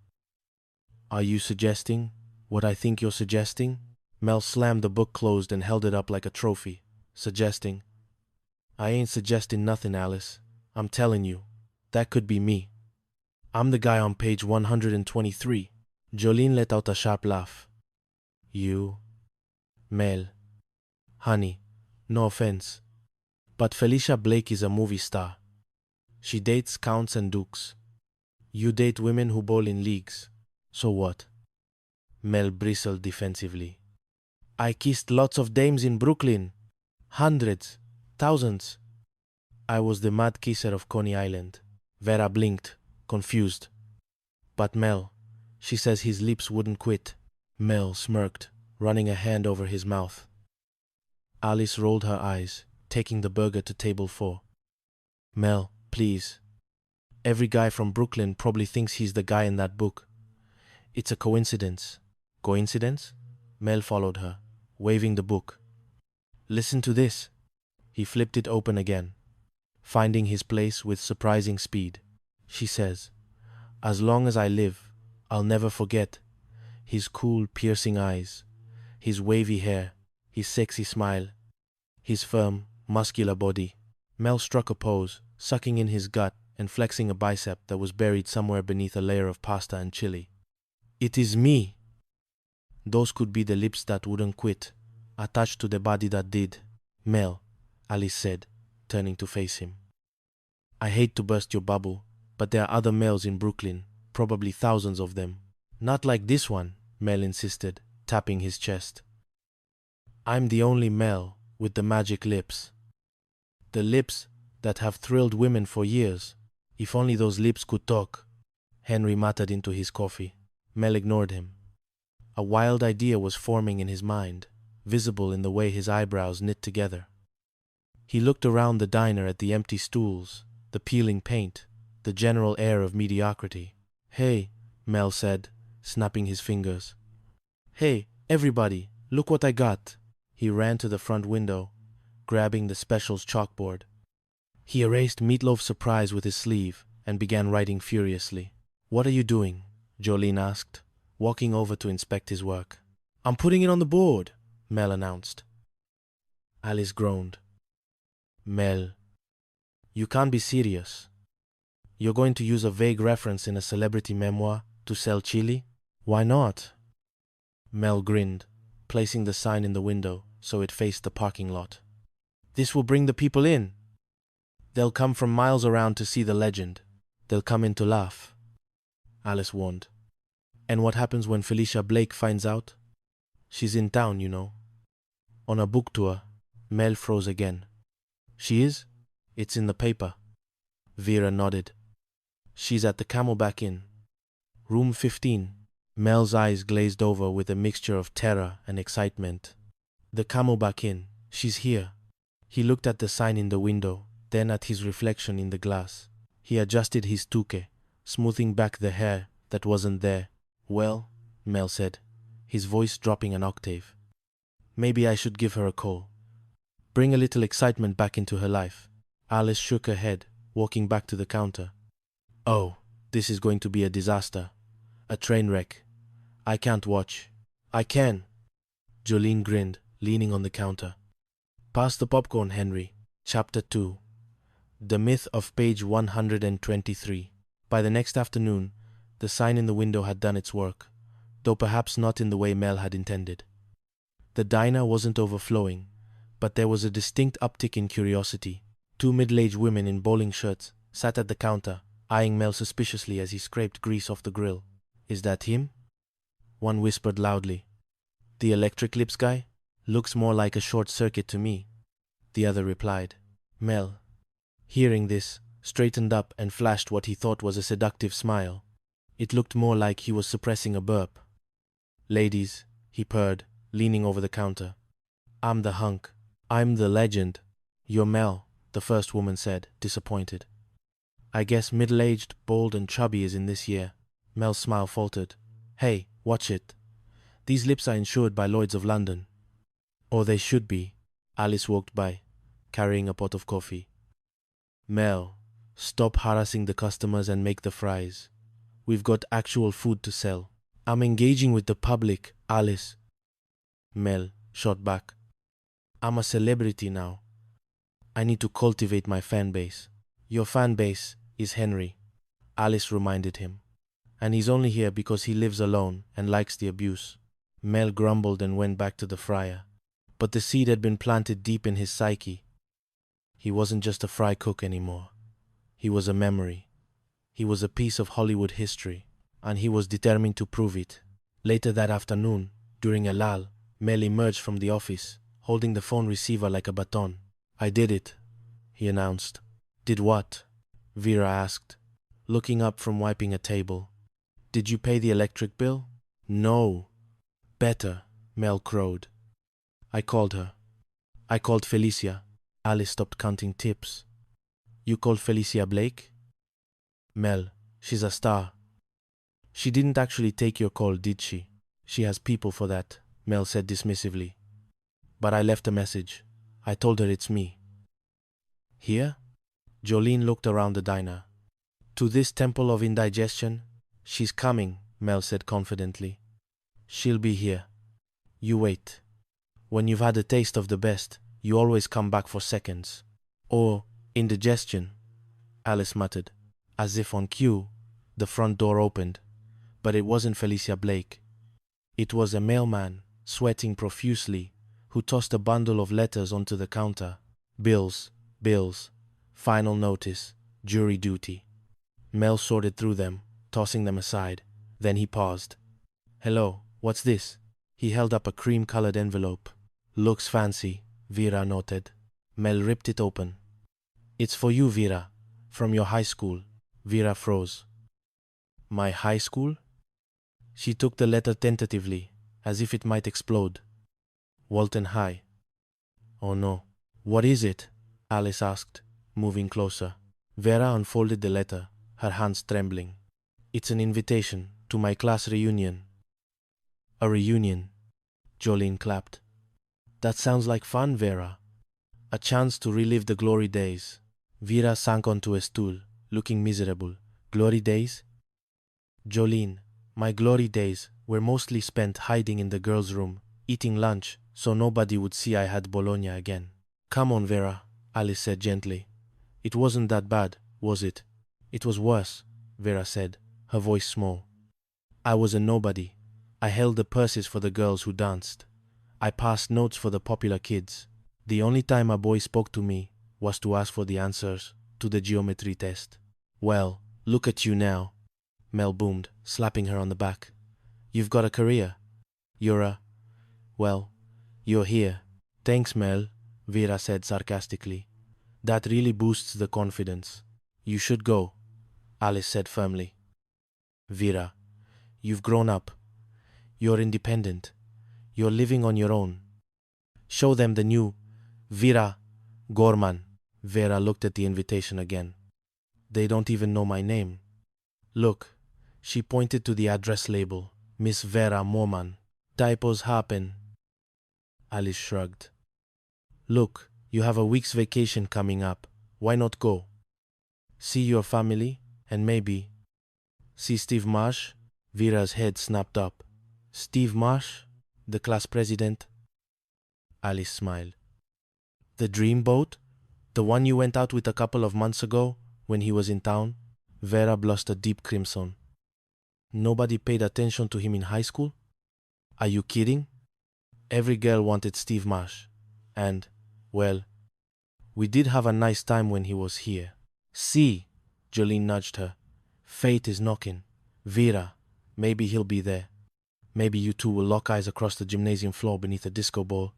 "Are you suggesting what I think you're suggesting?" Mel slammed the book closed and held it up like a trophy. "Suggesting? I ain't suggesting nothing, Alice. I'm telling you, that could be me. I'm the guy on page 123. Jolene let out a sharp laugh. "You? Mel. Honey, no offense, but Felicia Blake is a movie star. She dates counts and dukes. You date women who bowl in leagues. So what?" Mel bristled defensively. "I kissed lots of dames in Brooklyn. Hundreds. Thousands. I was the mad kisser of Coney Island." Vera blinked, confused. "But Mel, she says his lips wouldn't quit." Mel smirked, running a hand over his mouth. Alice rolled her eyes, taking the burger to table 4. "Mel, please. Every guy from Brooklyn probably thinks he's the guy in that book. It's a coincidence." "Coincidence?" Mel followed her, waving the book. "Listen to this." He flipped it open again, finding his place with surprising speed. She says, "As long as I live, I'll never forget his cool, piercing eyes, his wavy hair, his sexy smile, his firm, muscular body." Mel struck a pose, sucking in his gut and flexing a bicep that was buried somewhere beneath a layer of pasta and chili. "It is me. Those could be the lips that wouldn't quit, attached to the body that did." "Mel," Alice said, turning to face him. "I hate to burst your bubble, but there are other males in Brooklyn, probably thousands of them." "Not like this one," Mel insisted, tapping his chest. "I'm the only male with the magic lips. The lips that have thrilled women for years. If only those lips could talk. Henry muttered into his coffee. Mel ignored him. A wild idea was forming in his mind, visible in the way his eyebrows knit together. He looked around the diner at the empty stools, the peeling paint, the general air of mediocrity. "Hey," Mel said, snapping his fingers. "Hey, everybody, look what I got." He ran to the front window, grabbing the specials chalkboard. He erased Meatloaf's surprise with his sleeve and began writing furiously. "What are you doing?" Jolene asked, walking over to inspect his work. "I'm putting it on the board," Mel announced. Alice groaned. "Mel, you can't be serious. You're going to use a vague reference in a celebrity memoir to sell chili? Why not?" Mel grinned, placing the sign in the window so it faced the parking lot. "This will bring the people in. They'll come from miles around to see the legend. They'll come in to laugh," Alice warned. "And what happens when Felicia Blake finds out? She's in town, you know." "On a book tour." Mel froze again. "She is? It's in the paper." Vera nodded. "She's at the Camelback Inn. Room 15. Mel's eyes glazed over with a mixture of terror and excitement. "The Camelback Inn. She's here." He looked at the sign in the window, then at his reflection in the glass. He adjusted his toque, smoothing back the hair that wasn't there. "Well," Mel said, his voice dropping an octave, "maybe I should give her a call. Bring a little excitement back into her life." Alice shook her head, walking back to the counter. "Oh, this is going to be a disaster. A train wreck. I can't watch." "I can." Jolene grinned, leaning on the counter. "Pass the popcorn, Henry." Chapter 2. The Myth of Page 123. By the next afternoon, the sign in the window had done its work, though perhaps not in the way Mel had intended. The diner wasn't overflowing, but there was a distinct uptick in curiosity. Two middle-aged women in bowling shirts sat at the counter, eyeing Mel suspiciously as he scraped grease off the grill. "Is that him?" One whispered loudly. "The electric lips guy? Looks more like a short circuit to me," the other replied. Mel, hearing this, straightened up and flashed what he thought was a seductive smile. It looked more like he was suppressing a burp. "Ladies," he purred, leaning over the counter. "I'm the hunk. I'm the legend." "You're Mel," the first woman said, disappointed. "I guess middle-aged, bold, and chubby is in this year." Mel's smile faltered. "Hey, watch it. These lips are insured by Lloyd's of London." "Or they should be." Alice walked by, carrying a pot of coffee. "Mel, stop harassing the customers and make the fries. We've got actual food to sell." "I'm engaging with the public, Alice." Mel shot back. "I'm a celebrity now. I need to cultivate my fan base." "Your fan base is Henry," Alice reminded him. "And he's only here because he lives alone and likes the abuse." Mel grumbled and went back to the fryer. But the seed had been planted deep in his psyche. He wasn't just a fry cook anymore. He was a memory. He was a piece of Hollywood history, and he was determined to prove it. Later that afternoon, during a lull, Mel emerged from the office, holding the phone receiver like a baton. "I did it," he announced. "Did what?" Vera asked, looking up from wiping a table. "Did you pay the electric bill?" "No." "Better," Mel crowed. "I called her. I called Felicia." Alice stopped counting tips. "You called Felicia Blake?" "Mel, she's a star." "She didn't actually take your call, did she? She has people for that," Mel said dismissively. "But I left a message. I told her it's me." "Here?" Jolene looked around the diner. "To this temple of indigestion?" "She's coming," Mel said confidently. "She'll be here. You wait. When you've had a taste of the best, you always come back for seconds." "Or indigestion," Alice muttered. As if on cue, the front door opened, but it wasn't Felicia Blake. It was a mailman, sweating profusely, who tossed a bundle of letters onto the counter. Bills, final notice, jury duty. Mel sorted through them, tossing them aside. Then he paused. "Hello, what's this?" He held up a cream-colored envelope. "Looks fancy," Vera noted. Mel ripped it open. It's for you, Vera. From your high school. Vera froze. My high school? She took the letter tentatively, as if it might explode. Walton High. Oh no. What is it? Alice asked, moving closer. Vera unfolded the letter, her hands trembling. It's an invitation to my class reunion. A reunion? Jolene clapped. That sounds like fun, Vera. A chance to relive the glory days. Vera sank onto a stool, looking miserable. Glory days? Jolene, my glory days were mostly spent hiding in the girls' room, eating lunch, so nobody would see I had Bologna again. Come on, Vera, Alice said gently. It wasn't that bad, was it? It was worse, Vera said, her voice small. I was a nobody. I held the purses for the girls who danced. I passed notes for the popular kids. The only time a boy spoke to me was to ask for the answers to the geometry test. Well, look at you now, Mel boomed, slapping her on the back. You've got a career. You're here. Thanks, Mel, Vera said sarcastically. That really boosts the confidence. You should go, Alice said firmly. Vera, you've grown up. You're independent. You're living on your own. Show them the new Vera Gorman. Vera looked at the invitation again. They don't even know my name. Look, she pointed to the address label. Miss Vera Morman. Typos happen. Alice shrugged. Look, you have a week's vacation coming up. Why not go? See your family, and maybe see Steve Marsh? Vera's head snapped up. Steve Marsh? The class president? Alice smiled. The dreamboat? The one you went out with a couple of months ago, when he was in town? Vera blushed a deep crimson. Nobody paid attention to him in high school? Are you kidding? Every girl wanted Steve Marsh. And, well, we did have a nice time when he was here. See, Jolene nudged her. Fate is knocking. Vera, maybe he'll be there. Maybe you two will lock eyes across the gymnasium floor beneath a disco ball,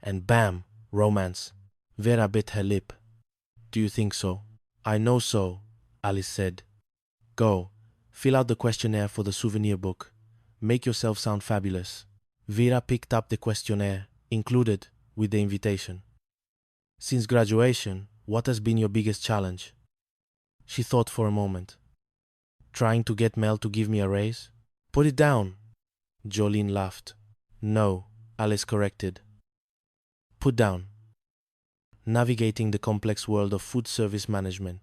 and bam, romance. Vera bit her lip. Do you think so? I know so, Alice said. Go, fill out the questionnaire for the souvenir book. Make yourself sound fabulous. Vera picked up the questionnaire, included with the invitation. Since graduation, what has been your biggest challenge? She thought for a moment. Trying to get Mel to give me a raise? Put it down. Jolene laughed. No, Alice corrected. Put down. Navigating the complex world of food service management.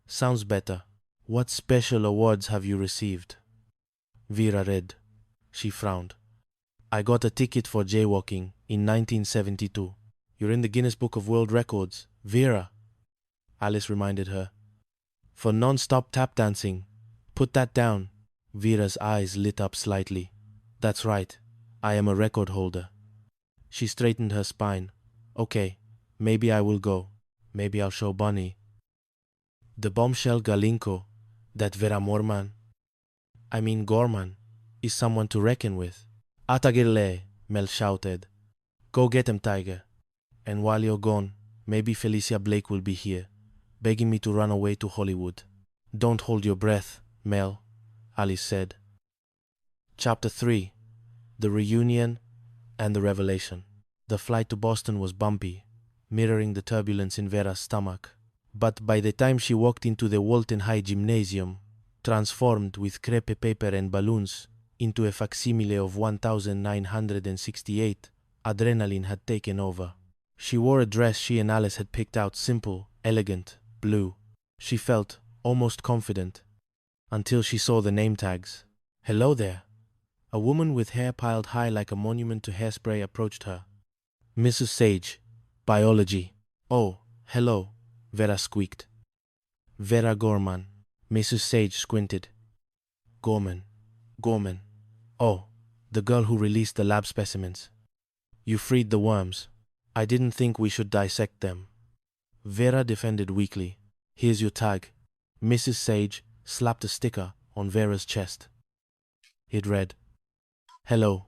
Sounds better. What special awards have you received? Vera read. She frowned. I got a ticket for jaywalking in 1972. You're in the Guinness Book of World Records, Vera. Alice reminded her. For non-stop tap dancing. Put that down. Vera's eyes lit up slightly. That's right. I am a record holder. She straightened her spine. Okay, maybe I will go. Maybe I'll show Bunny. The bombshell Galinko, that Vera Gorman, is someone to reckon with. Atagirle, Mel shouted. Go get him, Tiger. And while you're gone, maybe Felicia Blake will be here, begging me to run away to Hollywood. Don't hold your breath, Mel, Alice said. Chapter 3. The Reunion and the Revelation. The flight to Boston was bumpy, mirroring the turbulence in Vera's stomach. But by the time she walked into the Walton High gymnasium, transformed with crepe paper and balloons into a facsimile of 1968, adrenaline had taken over. She wore a dress she and Alice had picked out, simple, elegant, blue. She felt almost confident, until she saw the name tags. Hello there. A woman with hair piled high like a monument to hairspray approached her. Mrs. Sage, biology. Oh, hello, Vera squeaked. Vera Gorman. Mrs. Sage squinted. Gorman. Oh, the girl who released the lab specimens. You freed the worms. I didn't think we should dissect them. Vera defended weakly. Here's your tag. Mrs. Sage slapped a sticker on Vera's chest. It read, Hello.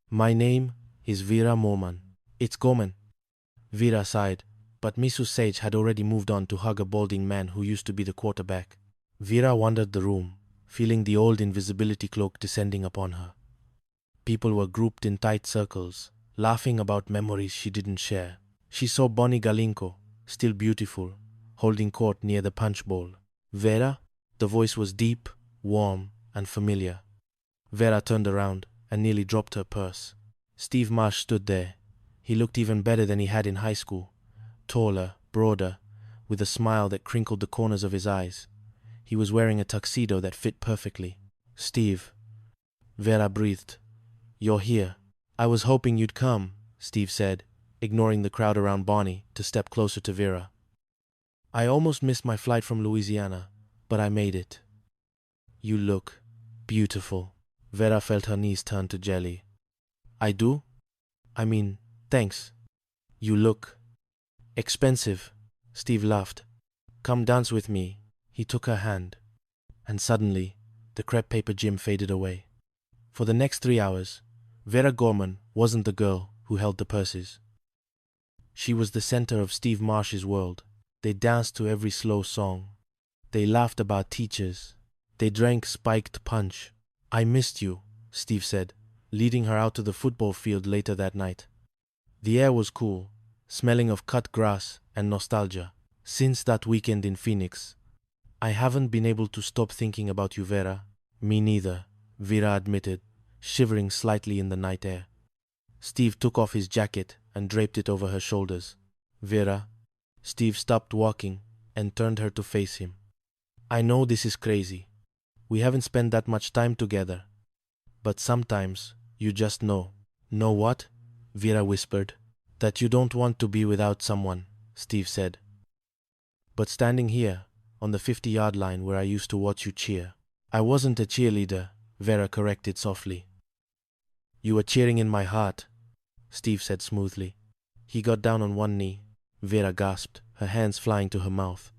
My name is Vera Morman. It's Gorman. Vera sighed, but Mrs. Sage had already moved on to hug a balding man who used to be the quarterback. Vera wandered the room, feeling the old invisibility cloak descending upon her. People were grouped in tight circles, laughing about memories she didn't share. She saw Bonnie Galinko, still beautiful, holding court near the punch bowl. Vera? The voice was deep, warm, and familiar. Vera turned around and nearly dropped her purse. Steve Marsh stood there. He looked even better than he had in high school. Taller, broader, with a smile that crinkled the corners of his eyes. He was wearing a tuxedo that fit perfectly. Steve. Vera breathed. You're here. I was hoping you'd come, Steve said, ignoring the crowd around Bonnie to step closer to Vera. I almost missed my flight from Louisiana, but I made it. You look beautiful. Vera felt her knees turn to jelly. I do? I mean, thanks. You look expensive. Steve laughed. Come dance with me. He took her hand. And suddenly, the crepe paper gym faded away. For the next 3 hours, Vera Gorman wasn't the girl who held the purses. She was the center of Steve Marsh's world. They danced to every slow song. They laughed about teachers. They drank spiked punch. I missed you, Steve said, leading her out to the football field later that night. The air was cool, smelling of cut grass and nostalgia. Since that weekend in Phoenix, I haven't been able to stop thinking about you, Vera. Me neither, Vera admitted, shivering slightly in the night air. Steve took off his jacket and draped it over her shoulders. Vera. Steve stopped walking and turned her to face him. I know this is crazy. We haven't spent that much time together. But sometimes you just know. Know what? Vera whispered. That you don't want to be without someone, Steve said. But standing here, on the 50-yard line where I used to watch you cheer. I wasn't a cheerleader, Vera corrected softly. You were cheering in my heart, Steve said smoothly. He got down on one knee. Vera gasped, her hands flying to her mouth.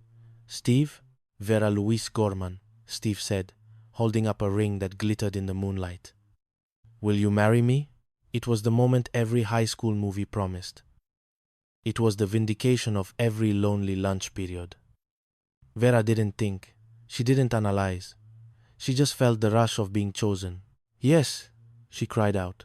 Steve? Vera Louise Gorman, Steve said, holding up a ring that glittered in the moonlight. Will you marry me? It was the moment every high school movie promised. It was the vindication of every lonely lunch period. Vera didn't think. She didn't analyze. She just felt the rush of being chosen. Yes, she cried out.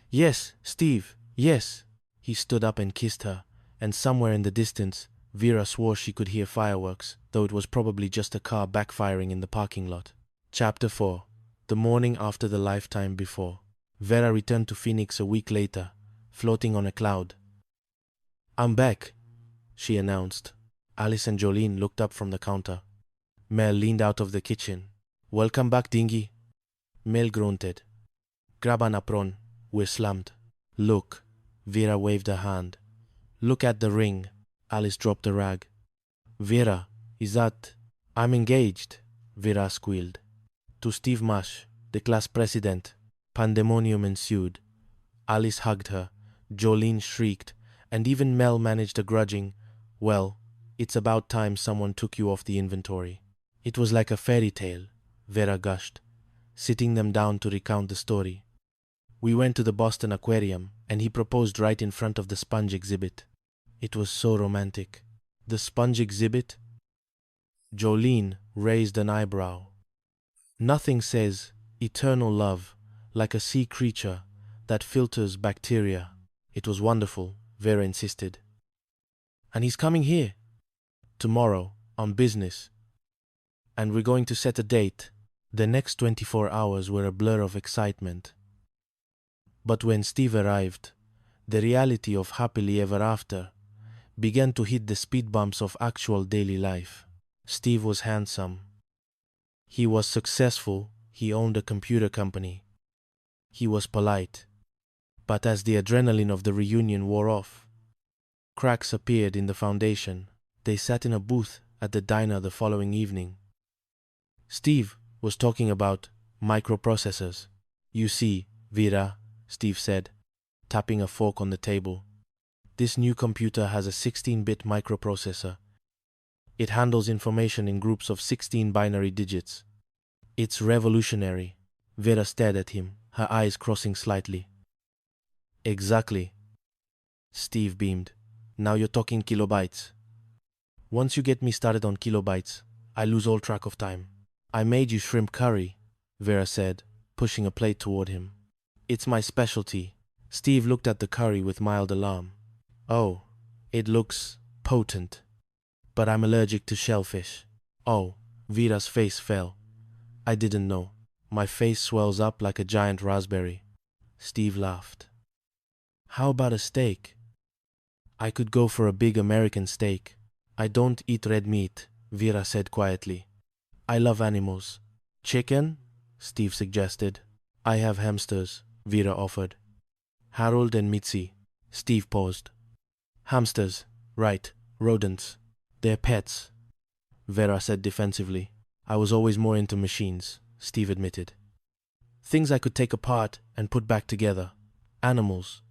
Yes, Steve, yes. He stood up and kissed her, and somewhere in the distance, Vera swore she could hear fireworks, though it was probably just a car backfiring in the parking lot. Chapter 4. The morning after the lifetime before. Vera returned to Phoenix a week later, floating on a cloud. I'm back, she announced. Alice and Jolene looked up from the counter. Mel leaned out of the kitchen. Welcome back, Dingy. Mel grunted. Grab an apron. We're slumped. Look. Vera waved her hand. Look at the ring. Alice dropped a rag. Vera, is that... I'm engaged, Vera squealed. To Steve Marsh, the class president. Pandemonium ensued. Alice hugged her. Jolene shrieked. And even Mel managed a grudging, well, it's about time someone took you off the inventory. It was like a fairy tale, Vera gushed, sitting them down to recount the story. We went to the Boston Aquarium, and he proposed right in front of the sponge exhibit. It was so romantic. The sponge exhibit? Jolene raised an eyebrow. Nothing says eternal love like a sea creature that filters bacteria. It was wonderful, Vera insisted. And he's coming here. Tomorrow, on business. And we're going to set a date. The next 24 hours were a blur of excitement. But when Steve arrived, the reality of happily ever after began to hit the speed bumps of actual daily life. Steve was handsome. He was successful. He owned a computer company. He was polite. But as the adrenaline of the reunion wore off, cracks appeared in the foundation. They sat in a booth at the diner the following evening. Steve was talking about microprocessors. You see, Vera, Steve said, tapping a fork on the table. This new computer has a 16-bit microprocessor. It handles information in groups of 16 binary digits. It's revolutionary. Vera stared at him, her eyes crossing slightly. Exactly. Steve beamed. Now you're talking kilobytes. Once you get me started on kilobytes, I lose all track of time. I made you shrimp curry, Vera said, pushing a plate toward him. It's my specialty. Steve looked at the curry with mild alarm. Oh, it looks potent. But I'm allergic to shellfish. Oh, Vera's face fell. I didn't know. My face swells up like a giant raspberry. Steve laughed. How about a steak? I could go for a big American steak. I don't eat red meat, Vera said quietly. I love animals. Chicken? Steve suggested. I have hamsters, Vera offered. Harold and Mitzi. Steve paused. Hamsters, right, rodents. They're pets, Vera said defensively. I was always more into machines, Steve admitted. Things I could take apart and put back together. Animals.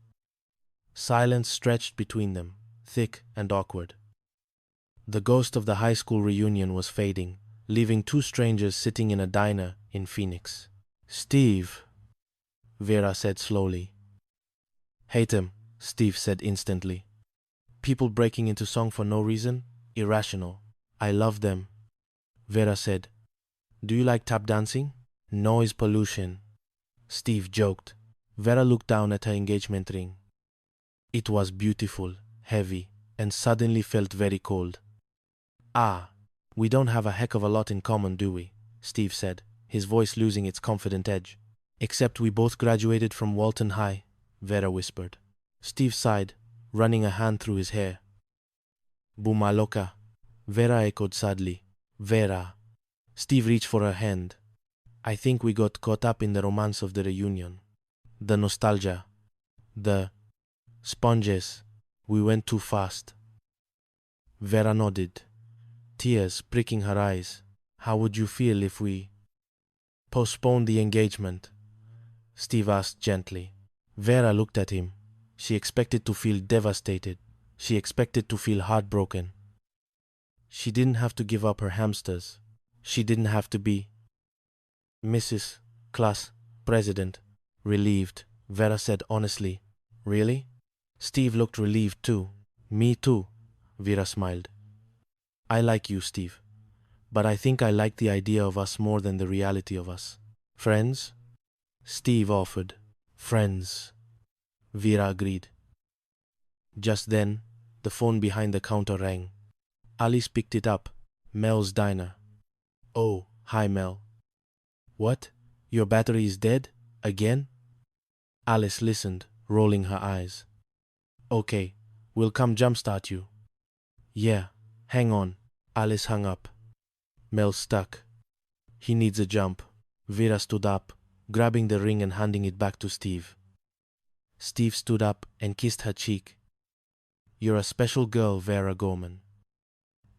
Silence stretched between them, thick and awkward. The ghost of the high school reunion was fading, leaving two strangers sitting in a diner in Phoenix. Steve, Vera said slowly. Hate him, Steve said instantly. People breaking into song for no reason? Irrational. I love them, Vera said. Do you like tap dancing? Noise pollution, Steve joked. Vera looked down at her engagement ring. It was beautiful, heavy, and suddenly felt very cold. Ah, we don't have a heck of a lot in common, do we? Steve said, his voice losing its confident edge. Except we both graduated from Walton High, Vera whispered. Steve sighed, running a hand through his hair. Bumaloka, Vera echoed sadly. Vera. Steve reached for her hand. I think we got caught up in the romance of the reunion. The nostalgia. The sponges. We went too fast. Vera nodded, tears pricking her eyes. How would you feel if we postponed the engagement? Steve asked gently. Vera looked at him. She expected to feel devastated. She expected to feel heartbroken. She didn't have to give up her hamsters. She didn't have to be Mrs. Class President. Relieved, Vera said honestly. Really? Steve looked relieved too. Me too, Vera smiled. I like you, Steve. But I think I like the idea of us more than the reality of us. Friends? Steve offered. Friends. Vera agreed. Just then, the phone behind the counter rang. Alice picked it up. Mel's diner. Oh, hi Mel. What? Your battery is dead? Again? Alice listened, rolling her eyes. Okay, we'll come jumpstart you. Yeah, hang on. Alice hung up. Mel stuck. He needs a jump. Vera stood up, grabbing the ring and handing it back to Steve. Steve stood up and kissed her cheek. You're a special girl, Vera Gorman.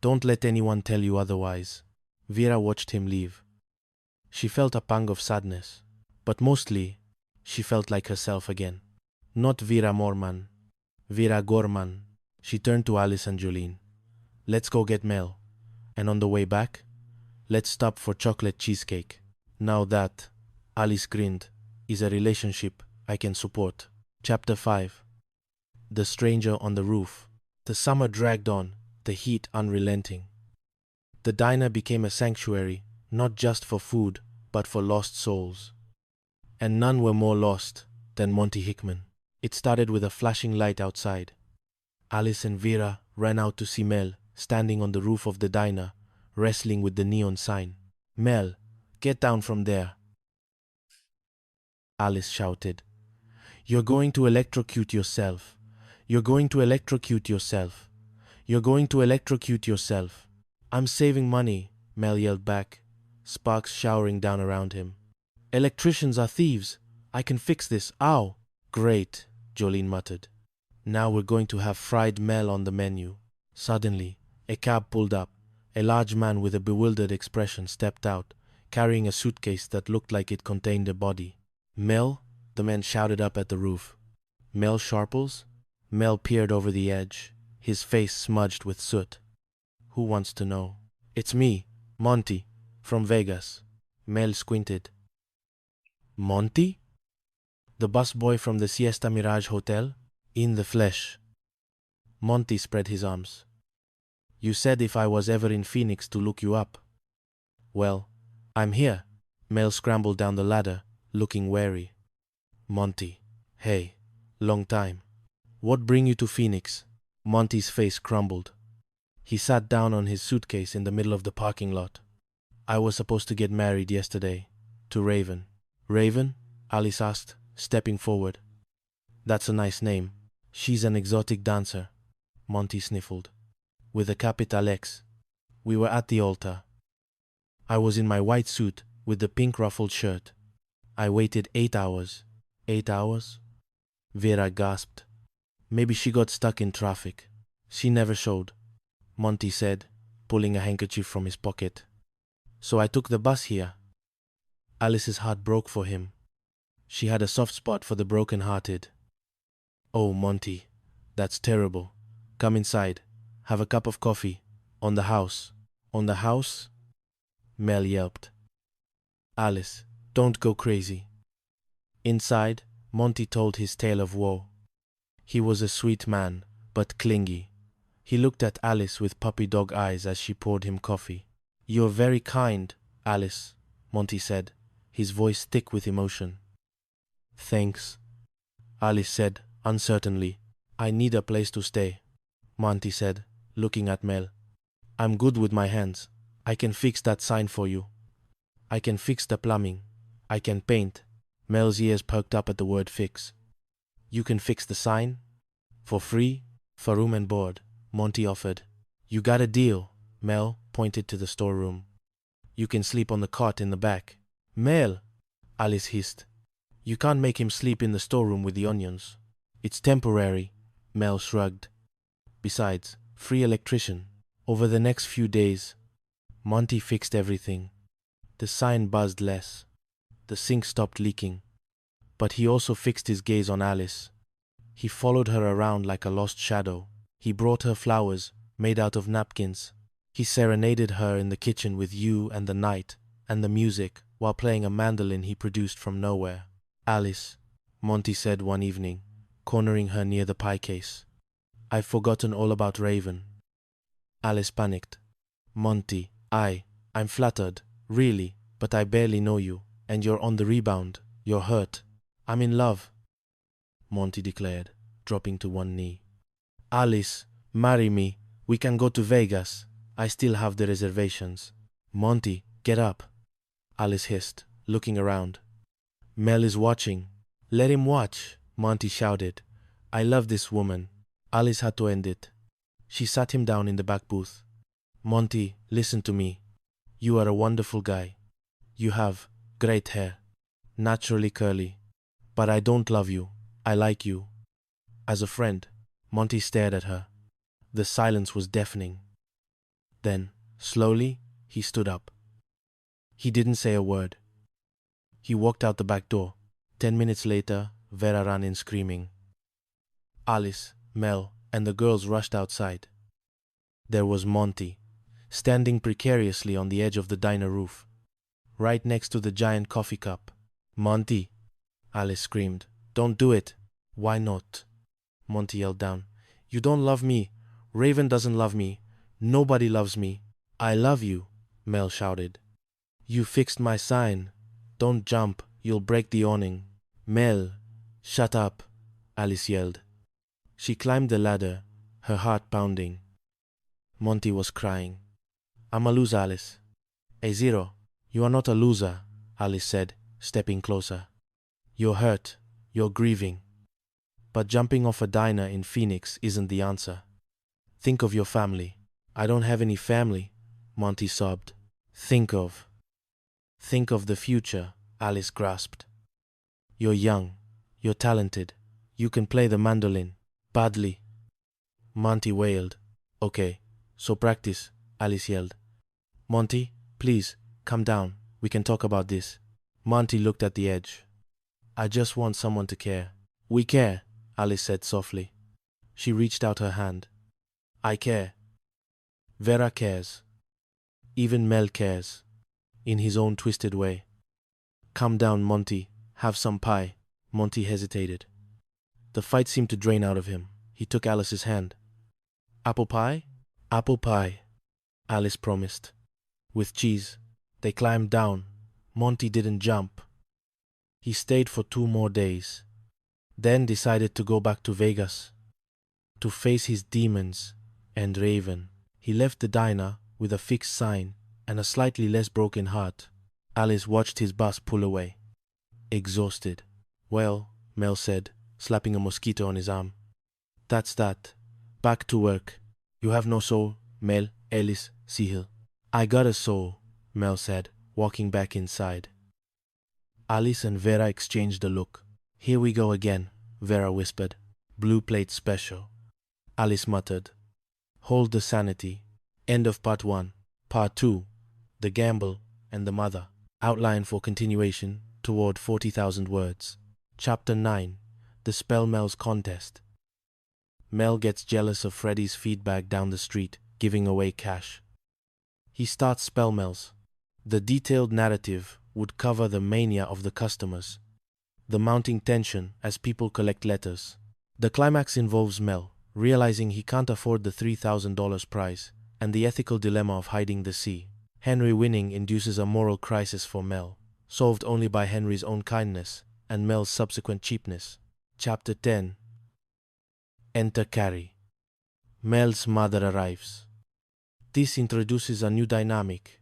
Don't let anyone tell you otherwise. Vera watched him leave. She felt a pang of sadness, but mostly she felt like herself again. Not Vera Morman. Vera Gorman. She turned to Alice and Jolene. Let's go get Mel. And on the way back, let's stop for chocolate cheesecake. Now that, Alice grinned, is a relationship I can support. Chapter 5. The Stranger on the Roof. The summer dragged on, the heat unrelenting. The diner became a sanctuary, not just for food, but for lost souls. And none were more lost than Monty Hickman. It started with a flashing light outside. Alice and Vera ran out to see Mel, standing on the roof of the diner, wrestling with the neon sign. Mel, get down from there, Alice shouted. You're going to electrocute yourself. You're going to electrocute yourself. You're going to electrocute yourself. I'm saving money, Mel yelled back, sparks showering down around him. Electricians are thieves. I can fix this. Ow! Great, Jolene muttered. Now we're going to have fried Mel on the menu. Suddenly, a cab pulled up. A large man with a bewildered expression stepped out, carrying a suitcase that looked like it contained a body. Mel? The man shouted up at the roof. Mel Sharples? Mel peered over the edge, his face smudged with soot. Who wants to know? It's me, Monty, from Vegas. Mel squinted. Monty? The busboy from the Siesta Mirage Hotel? In the flesh. Monty spread his arms. You said if I was ever in Phoenix to look you up. Well, I'm here. Mel scrambled down the ladder, looking wary. Monty, hey, long time. What bring you to Phoenix? Monty's face crumbled. He sat down on his suitcase in the middle of the parking lot. I was supposed to get married yesterday, to Raven. Raven? Alice asked, stepping forward. That's a nice name. She's an exotic dancer. Monty sniffled. With a capital X. We were at the altar. I was in my white suit with the pink ruffled shirt. I waited 8 hours. 8 hours? Vera gasped. Maybe she got stuck in traffic. She never showed, Monty said, pulling a handkerchief from his pocket. So I took the bus here. Alice's heart broke for him. She had a soft spot for the broken-hearted. Oh, Monty, that's terrible. Come inside. Have a cup of coffee. On the house. On the house? Mel yelped. Alice, don't go crazy. Inside, Monty told his tale of woe. He was a sweet man, but clingy. He looked at Alice with puppy dog eyes as she poured him coffee. You're very kind, Alice, Monty said, his voice thick with emotion. Thanks, Alice said, uncertainly. I need a place to stay, Monty said, looking at Mel. I'm good with my hands. I can fix that sign for you. I can fix the plumbing. I can paint. Mel's ears perked up at the word fix. You can fix the sign? For free? For room and board, Monty offered. You got a deal, Mel pointed to the storeroom. You can sleep on the cot in the back. Mel, Alice hissed. You can't make him sleep in the storeroom with the onions. It's temporary, Mel shrugged. Besides, free electrician. Over the next few days, Monty fixed everything. The sign buzzed less. The sink stopped leaking. But he also fixed his gaze on Alice. He followed her around like a lost shadow. He brought her flowers, made out of napkins. He serenaded her in the kitchen with you and the night and the music while playing a mandolin he produced from nowhere. Alice, Monty said one evening, cornering her near the pie case. I've forgotten all about Raven. Alice panicked. Monty, I'm flattered, really, but I barely know you, and you're on the rebound. You're hurt. I'm in love, Monty declared, dropping to one knee. Alice, marry me. We can go to Vegas. I still have the reservations. Monty, get up, Alice hissed, looking around. Mel is watching. Let him watch, Monty shouted. I love this woman. Alice had to end it. She sat him down in the back booth. Monty, listen to me. You are a wonderful guy. You have great hair, naturally curly. But I don't love you. I like you. As a friend, Monty stared at her. The silence was deafening. Then, slowly, he stood up. He didn't say a word. He walked out the back door. 10 minutes later, Vera ran in screaming. Alice, Mel, and the girls rushed outside. There was Monty, standing precariously on the edge of the diner roof, right next to the giant coffee cup. Monty, Alice screamed. Don't do it. Why not? Monty yelled down. You don't love me. Raven doesn't love me. Nobody loves me. I love you, Mel shouted. You fixed my sign. Don't jump. You'll break the awning. Mel, shut up, Alice yelled. She climbed the ladder, her heart pounding. Monty was crying. I'm a loser, Alice. Hey, Zero, you are not a loser, Alice said, stepping closer. You're hurt. You're grieving. But jumping off a diner in Phoenix isn't the answer. Think of your family. I don't have any family, Monty sobbed. Think of the future, Alice grasped. You're young. You're talented. You can play the mandolin. Badly. Monty wailed. Okay, so practice, Alice yelled. Monty, please, come down. We can talk about this. Monty looked at the edge. I just want someone to care. We care, Alice said softly. She reached out her hand. I care. Vera cares. Even Mel cares. In his own twisted way. Calm down, Monty. Have some pie. Monty hesitated. The fight seemed to drain out of him. He took Alice's hand. Apple pie? Apple pie, Alice promised. With cheese. They climbed down. Monty didn't jump. He stayed for 2 more days, then decided to go back to Vegas to face his demons and Raven. He left the diner with a fixed sign and a slightly less broken heart. Alice watched his bus pull away, exhausted. Well, Mel said, slapping a mosquito on his arm. That's that. Back to work. You have no soul, Mel, Alice, Sihil. I got a soul, Mel said, walking back inside. Alice and Vera exchanged a look. Here we go again, Vera whispered. Blue plate special. Alice muttered. Hold the sanity. End of part 1. Part 2. The gamble and the mother. Outline for continuation toward 40,000 words. Chapter 9. The Spell Mel's contest. Mel gets jealous of Freddy's feedback down the street, giving away cash. He starts Spell Mel's. The detailed narrative would cover the mania of the customers, the mounting tension as people collect letters. The climax involves Mel realizing he can't afford the $3,000 prize and the ethical dilemma of hiding the sea. Henry winning induces a moral crisis for Mel, solved only by Henry's own kindness and Mel's subsequent cheapness. Chapter 10. Enter Carrie. Mel's mother arrives. This introduces a new dynamic.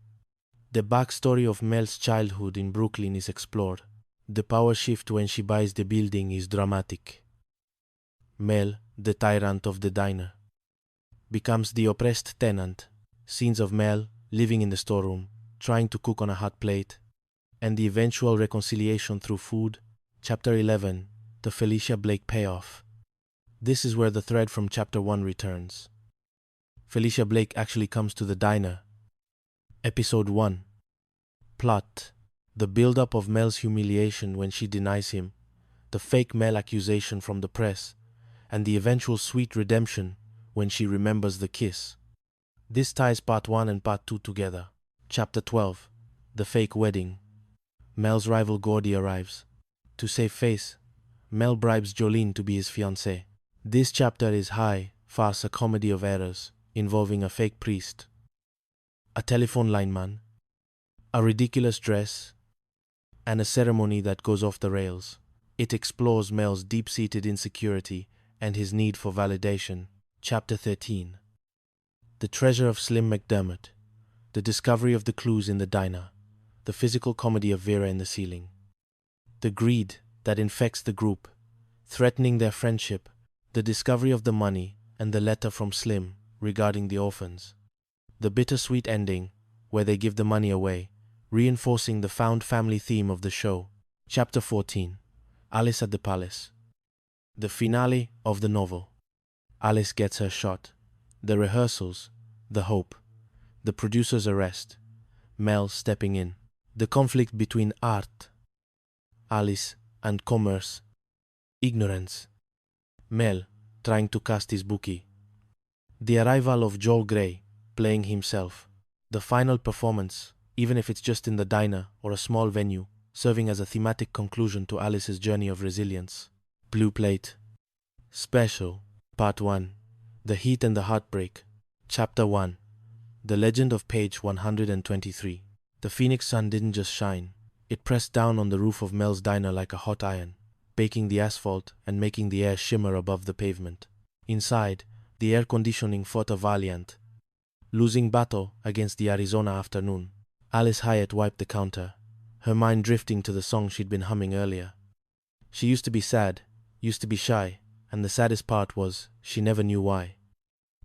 The backstory of Mel's childhood in Brooklyn is explored. The power shift when she buys the building is dramatic. Mel, the tyrant of the diner, becomes the oppressed tenant. Scenes of Mel living in the storeroom, trying to cook on a hot plate, and the eventual reconciliation through food. Chapter 11. The Felicia Blake payoff. This is where the thread from Chapter 1 returns. Felicia Blake actually comes to the diner. Episode 1. Plot. The build-up of Mel's humiliation when she denies him, the fake Mel accusation from the press, and the eventual sweet redemption when she remembers the kiss. This ties part 1 and part 2 together. Chapter 12. The fake wedding. Mel's rival Gordy arrives. To save face, Mel bribes Jolene to be his fiancée. This chapter is high farce, a comedy of errors involving a fake priest, a telephone lineman, a ridiculous dress, and a ceremony that goes off the rails. It explores Mel's deep-seated insecurity and his need for validation. Chapter 13. The treasure of Slim McDermott. The discovery of the clues in the diner. The physical comedy of Vera in the ceiling. The greed that infects the group, threatening their friendship. The discovery of the money and the letter from Slim regarding the orphans. The bittersweet ending where they give the money away, reinforcing the found family theme of the show. Chapter 14. Alice at the Palace. The finale of the novel. Alice gets her shot. The rehearsals. The hope. The producer's arrest. Mel stepping in. The conflict between art, Alice, and commerce. Ignorance. Mel trying to cast his bookie. The arrival of Joel Grey playing himself. The final performance, even if it's just in the diner or a small venue, serving as a thematic conclusion to Alice's journey of resilience. Blue Plate. Special. Part 1. The Heat and the Heartbreak. Chapter 1. The Legend of Page 123. The Phoenix sun didn't just shine. It pressed down on the roof of Mel's diner like a hot iron, baking the asphalt and making the air shimmer above the pavement. Inside, the air conditioning fought a valiant, losing battle against the Arizona afternoon. Alice Hyatt wiped the counter, her mind drifting to the song she'd been humming earlier. She used to be sad, used to be shy, and the saddest part was she never knew why.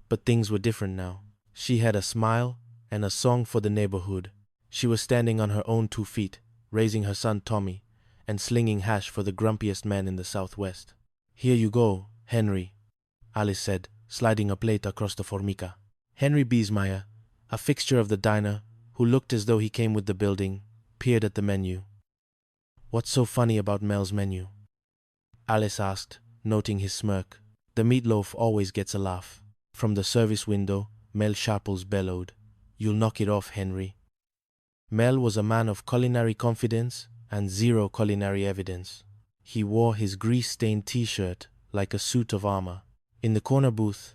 But things were different now. She had a smile and a song for the neighborhood. She was standing on her own 2 feet, raising her son Tommy, and slinging hash for the grumpiest man in the Southwest. Here you go, Henry, Alice said, sliding a plate across the formica. Henry Biesmeyer, a fixture of the diner, who looked as though he came with the building, peered at the menu. What's so funny about Mel's menu? Alice asked, noting his smirk. The meatloaf always gets a laugh. From the service window, Mel Sharples bellowed, "You'll knock it off, Henry." Mel was a man of culinary confidence and zero culinary evidence. He wore his grease-stained t-shirt like a suit of armor. In the corner booth,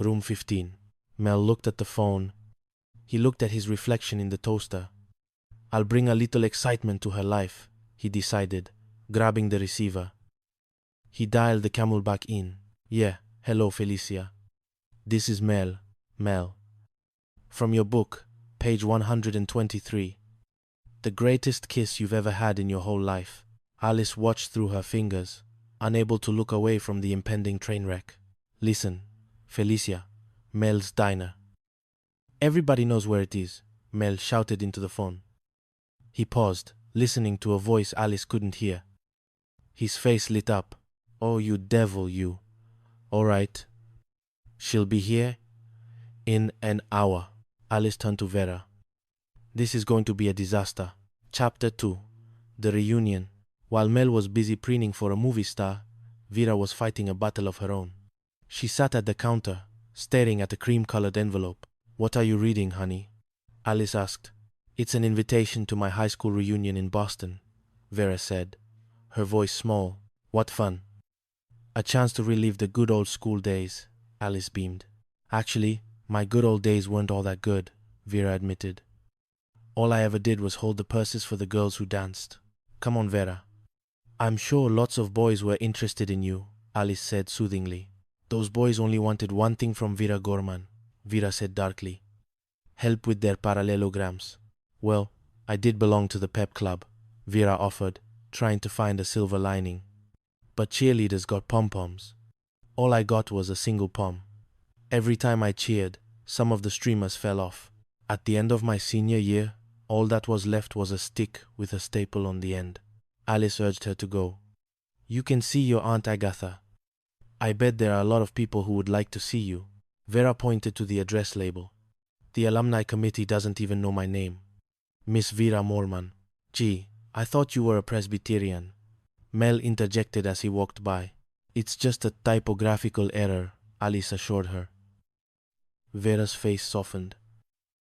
Room 15. Mel looked at the phone. He looked at his reflection in the toaster. I'll bring a little excitement to her life, he decided, grabbing the receiver. He dialed the Camelback Inn. Yeah, hello, Felicia. This is Mel. Mel. From your book, page 123. The greatest kiss you've ever had in your whole life. Alice watched through her fingers, unable to look away from the impending train wreck. Listen, Felicia, Mel's diner. Everybody knows where it is, Mel shouted into the phone. He paused, listening to a voice Alice couldn't hear. His face lit up. Oh, you devil, you. All right. She'll be here in an hour. Alice turned to Vera. This is going to be a disaster. Chapter 2. The Reunion. While Mel was busy preening for a movie star, Vera was fighting a battle of her own. She sat at the counter, staring at a cream-colored envelope. What are you reading, honey? Alice asked. It's an invitation to my high school reunion in Boston, Vera said, her voice small. What fun. A chance to relive the good old school days, Alice beamed. Actually, my good old days weren't all that good, Vera admitted. All I ever did was hold the purses for the girls who danced. Come on, Vera. I'm sure lots of boys were interested in you, Alice said soothingly. Those boys only wanted one thing from Vera Gorman, Vera said darkly. Help with their parallelograms. Well, I did belong to the pep club, Vera offered, trying to find a silver lining. But cheerleaders got pom-poms. All I got was a single pom. Every time I cheered, some of the streamers fell off. At the end of my senior year, all that was left was a stick with a staple on the end. Alice urged her to go. You can see your Aunt Agatha. I bet there are a lot of people who would like to see you. Vera pointed to the address label. The alumni committee doesn't even know my name. Miss Vera Morman. Gee, I thought you were a Presbyterian. Mel interjected as he walked by. It's just a typographical error, Alice assured her. Vera's face softened.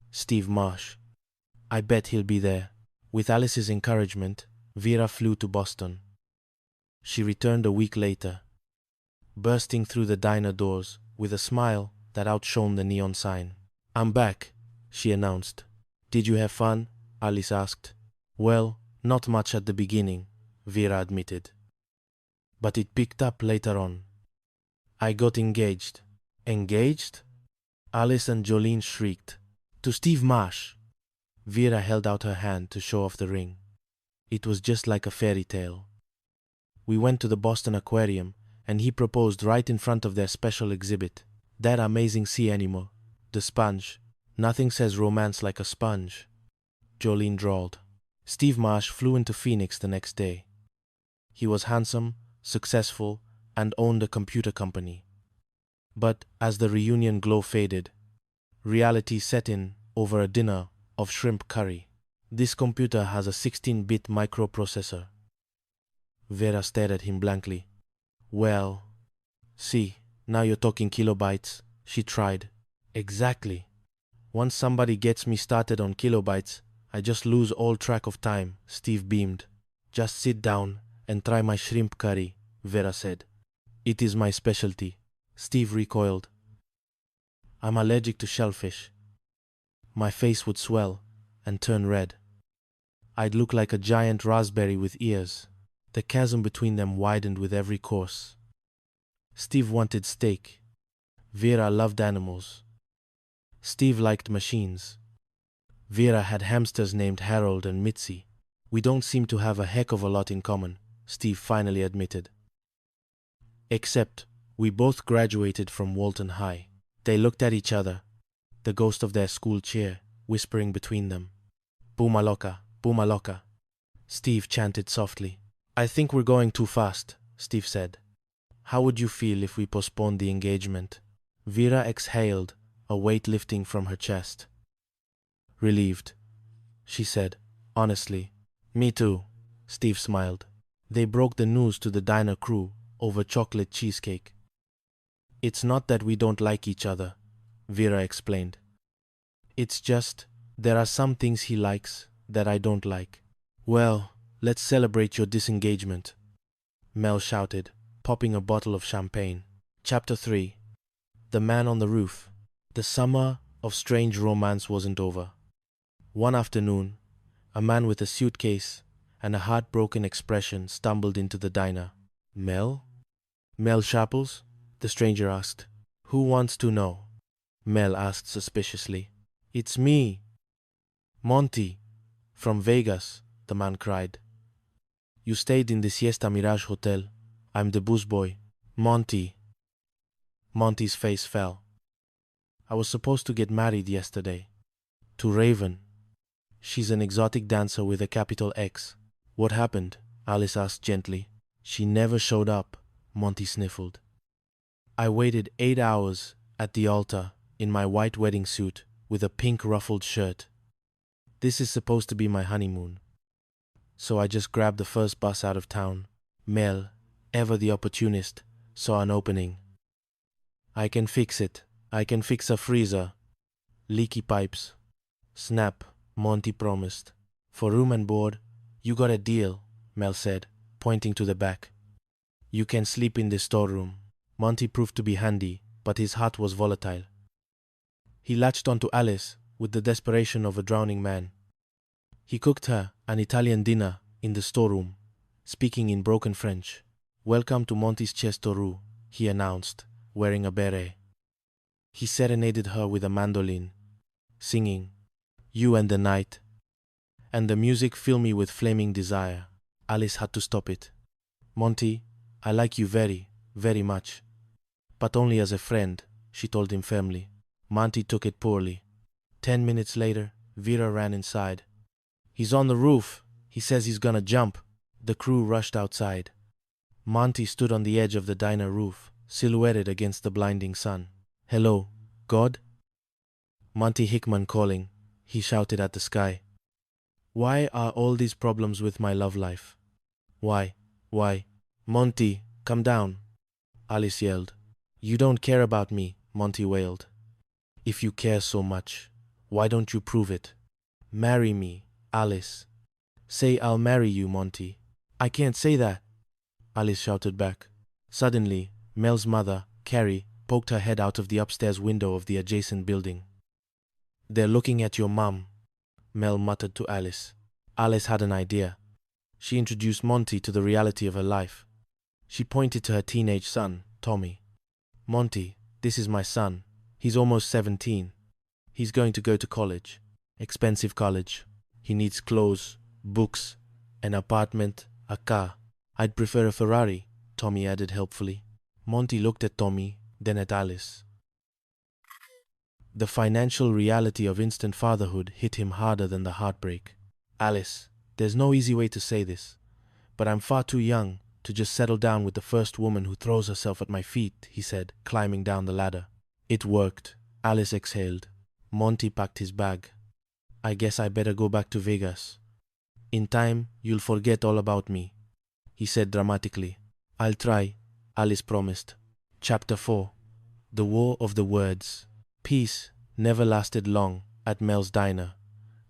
Steve Marsh. I bet he'll be there. With Alice's encouragement, Vera flew to Boston. She returned a week later, bursting through the diner doors with a smile that outshone the neon sign. I'm back, she announced. Did you have fun? Alice asked. Well, not much at the beginning, Vera admitted. But it picked up later on. I got engaged. Engaged? Alice and Jolene shrieked. To Steve Marsh. Vera held out her hand to show off the ring. It was just like a fairy tale. We went to the Boston Aquarium, and he proposed right in front of their special exhibit. That amazing sea animal, the sponge. Nothing says romance like a sponge, Jolene drawled. Steve Marsh flew into Phoenix the next day. He was handsome, successful, and owned a computer company. But as the reunion glow faded, reality set in over a dinner of shrimp curry. This computer has a 16-bit microprocessor. Vera stared at him blankly. Well, see, now you're talking kilobytes, she tried. Exactly. Once somebody gets me started on kilobytes, I just lose all track of time, Steve beamed. Just sit down and try my shrimp curry, Vera said. It is my specialty. Steve recoiled. I'm allergic to shellfish. My face would swell and turn red. I'd look like a giant raspberry with ears. The chasm between them widened with every course. Steve wanted steak. Vera loved animals. Steve liked machines. Vera had hamsters named Harold and Mitzi. We don't seem to have a heck of a lot in common, Steve finally admitted. Except we both graduated from Walton High. They looked at each other, the ghost of their school cheer whispering between them. Pumaloka, Pumaloka. Steve chanted softly. I think we're going too fast, Steve said. How would you feel if we postponed the engagement? Vera exhaled, a weight lifting from her chest. Relieved, she said, honestly. Me too, Steve smiled. They broke the news to the diner crew over chocolate cheesecake. It's not that we don't like each other, Vera explained. It's just, there are some things he likes that I don't like. Well, let's celebrate your disengagement, Mel shouted, popping a bottle of champagne. Chapter 3. The Man on the Roof. The summer of strange romance wasn't over. One afternoon, a man with a suitcase and a heartbroken expression stumbled into the diner. Mel? Mel Sharples? The stranger asked. Who wants to know? Mel asked suspiciously. It's me. Monty. From Vegas, the man cried. You stayed in the Siesta Mirage Hotel. I'm the booze boy. Monty. Monty's face fell. I was supposed to get married yesterday. To Raven. She's an exotic dancer with a capital X. What happened? Alice asked gently. She never showed up, Monty sniffled. I waited 8 hours at the altar in my white wedding suit with a pink ruffled shirt. This is supposed to be my honeymoon. So I just grabbed the first bus out of town. Mel, ever the opportunist, saw an opening. I can fix it. I can fix a freezer. Leaky pipes. Snap, Monty promised. For room and board, you got a deal, Mel said, pointing to the back. You can sleep in the storeroom. Monty proved to be handy, but his heart was volatile. He latched onto Alice with the desperation of a drowning man. He cooked her an Italian dinner in the storeroom, speaking in broken French. Welcome to Monty's Chestoru, he announced, wearing a beret. He serenaded her with a mandolin, singing, You and the Night. And the music filled me with flaming desire. Alice had to stop it. Monty, I like you very, very much. But only as a friend, she told him firmly. Monty took it poorly. 10 minutes later, Vera ran inside. He's on the roof. He says he's gonna jump. The crew rushed outside. Monty stood on the edge of the diner roof, silhouetted against the blinding sun. Hello, God? Monty Hickman calling, he shouted at the sky. Why are all these problems with my love life? Why? Monty, come down, Alice yelled. You don't care about me, Monty wailed. If you care so much, why don't you prove it? Marry me, Alice. Say I'll marry you, Monty. I can't say that, Alice shouted back. Suddenly, Mel's mother, Carrie, poked her head out of the upstairs window of the adjacent building. They're looking at your mum, Mel muttered to Alice. Alice had an idea. She introduced Monty to the reality of her life. She pointed to her teenage son, Tommy. Monty, this is my son. He's almost 17. He's going to go to college. Expensive college. He needs clothes, books, an apartment, a car. I'd prefer a Ferrari, Tommy added helpfully. Monty looked at Tommy, then at Alice. The financial reality of instant fatherhood hit him harder than the heartbreak. Alice, there's no easy way to say this, but I'm far too young to just settle down with the first woman who throws herself at my feet, he said, climbing down the ladder. It worked. Alice exhaled. Monty packed his bag. I guess I better go back to Vegas. In time, you'll forget all about me, he said dramatically. I'll try, Alice promised. Chapter 4. The War of the Words. Peace never lasted long at Mel's diner.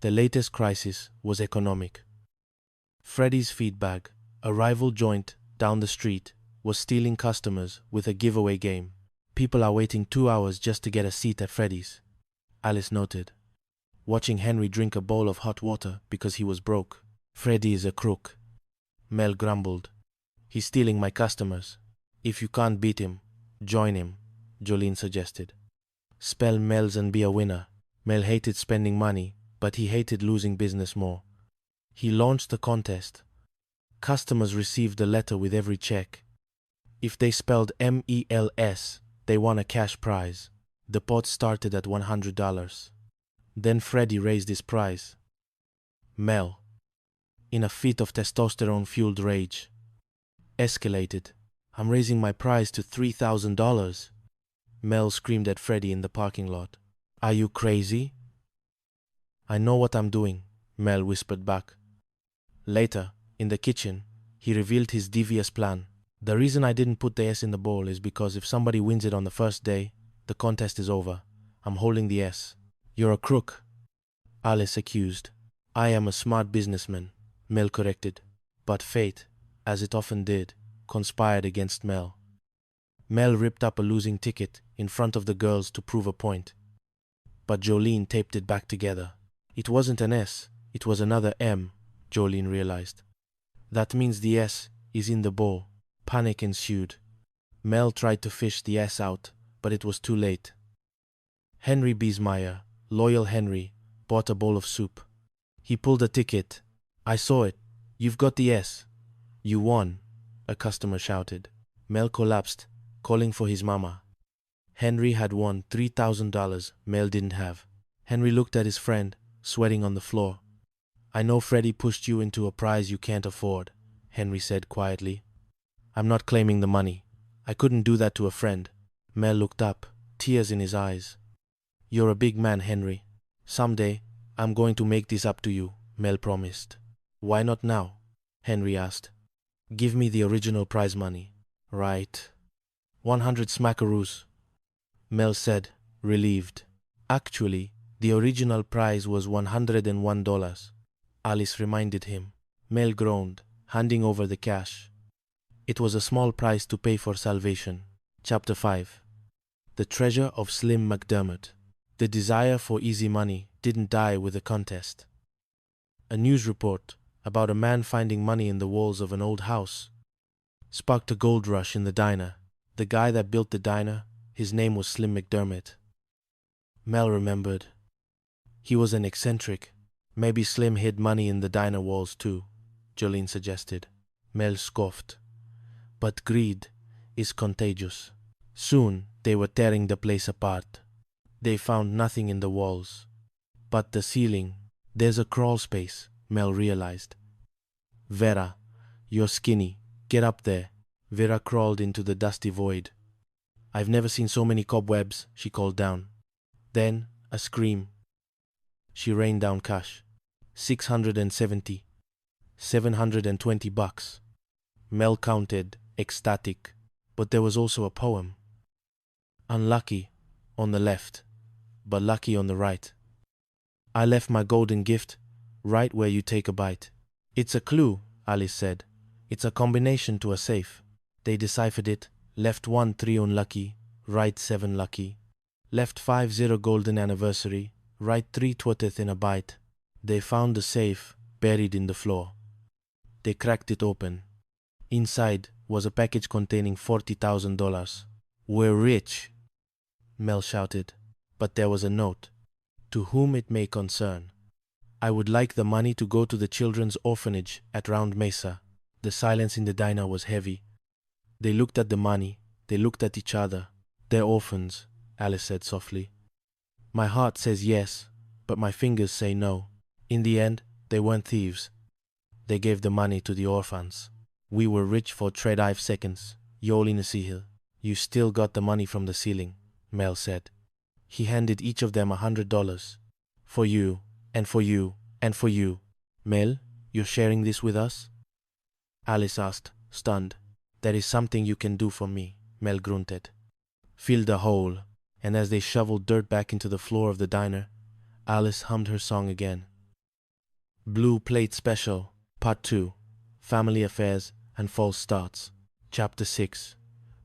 The latest crisis was economic. Freddy's Feed Bag, a rival joint down the street, was stealing customers with a giveaway game. People are waiting 2 hours just to get a seat at Freddy's, Alice noted, watching Henry drink a bowl of hot water because he was broke. Freddy is a crook, Mel grumbled. He's stealing my customers. If you can't beat him, join him, Jolene suggested. Spell Mel's and be a winner. Mel hated spending money, but he hated losing business more. He launched the contest. Customers received a letter with every check. If they spelled MELS, they won a cash prize. The pot started at $100. Then Freddy raised his prize. Mel, in a fit of testosterone-fueled rage, escalated. I'm raising my prize to $3,000. Mel screamed at Freddy in the parking lot. Are you crazy? I know what I'm doing, Mel whispered back. Later, in the kitchen, he revealed his devious plan. The reason I didn't put the S in the bowl is because if somebody wins it on the first day, the contest is over. I'm holding the S. You're a crook, Alice accused. I am a smart businessman, Mel corrected. But fate, as it often did, conspired against Mel. Mel ripped up a losing ticket in front of the girls to prove a point. But Jolene taped it back together. It wasn't an S, it was another M, Jolene realized. That means the S is in the bowl. Panic ensued. Mel tried to fish the S out, but it was too late. Henry Biesmeyer, loyal Henry, bought a bowl of soup. He pulled a ticket. I saw it. You've got the S. You won, a customer shouted. Mel collapsed, calling for his mama. Henry had won $3,000 Mel didn't have. Henry looked at his friend, sweating on the floor. I know Freddie pushed you into a prize you can't afford, Henry said quietly. I'm not claiming the money. I couldn't do that to a friend. Mel looked up, tears in his eyes. You're a big man, Henry. Someday, I'm going to make this up to you, Mel promised. Why not now? Henry asked. Give me the original prize money. Right. 100 smackaroos, Mel said, relieved. Actually, the original prize was $101, Alice reminded him. Mel groaned, handing over the cash. It was a small price to pay for salvation. Chapter 5. The Treasure of Slim McDermott. The desire for easy money didn't die with the contest. A news report about a man finding money in the walls of an old house sparked a gold rush in the diner. The guy that built the diner, his name was Slim McDermott. Mel remembered. He was an eccentric. Maybe Slim hid money in the diner walls too, Jolene suggested. Mel scoffed. But greed is contagious. Soon they were tearing the place apart. They found nothing in the walls. But the ceiling. There's a crawl space, Mel realized. Vera, you're skinny. Get up there. Vera crawled into the dusty void. I've never seen so many cobwebs, she called down. Then, a scream. She rained down cash. 670. $720. Mel counted, ecstatic. But there was also a poem. Unlucky, on the left, but lucky on the right. I left my golden gift right where you take a bite. It's a clue, Alice said. It's a combination to a safe. They deciphered it. Left 1 3 unlucky, right 7 lucky. Left 5 0 golden anniversary, right 3 20th in a bite. They found the safe buried in the floor. They cracked it open. Inside was a package containing $40,000. We're rich, Mel shouted. But there was a note. To whom it may concern. I would like the money to go to the children's orphanage at Round Mesa. The silence in the diner was heavy. They looked at the money. They looked at each other. They're orphans, Alice said softly. My heart says yes, but my fingers say no. In the end, they weren't thieves. They gave the money to the orphans. We were rich for 5 seconds. Yolinasihil. You still got the money from the ceiling, Mel said. He handed each of them $100. For you, and for you, and for you. Mel, you're sharing this with us? Alice asked, stunned. There is something you can do for me, Mel grunted. Fill the hole, and as they shoveled dirt back into the floor of the diner, Alice hummed her song again. Blue Plate Special, Part 2, Family Affairs and False Starts. Chapter 6.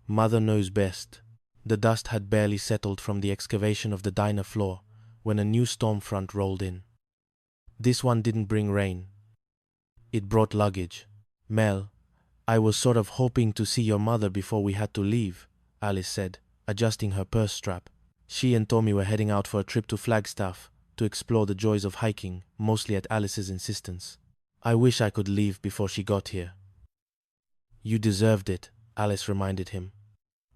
Mother Knows Best. The dust had barely settled from the excavation of the diner floor when a new storm front rolled in. This one didn't bring rain. It brought luggage. Mel, I was sort of hoping to see your mother before we had to leave, Alice said, adjusting her purse strap. She and Tommy were heading out for a trip to Flagstaff to explore the joys of hiking, mostly at Alice's insistence. I wish I could leave before she got here. You deserved it, Alice reminded him.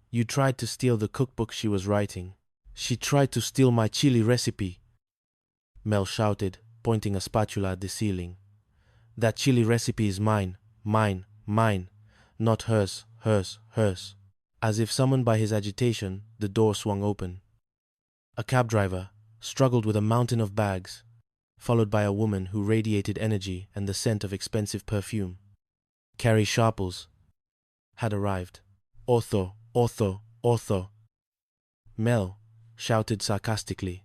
You tried to steal the cookbook she was writing. She tried to steal my chili recipe, Mel shouted, pointing a spatula at the ceiling. That chili recipe is mine, mine, mine, not hers, hers, hers. As if summoned by his agitation, the door swung open. A cab driver struggled with a mountain of bags, followed by a woman who radiated energy and the scent of expensive perfume. Carrie Sharples had arrived. Ortho, ortho, ortho. Mel shouted sarcastically.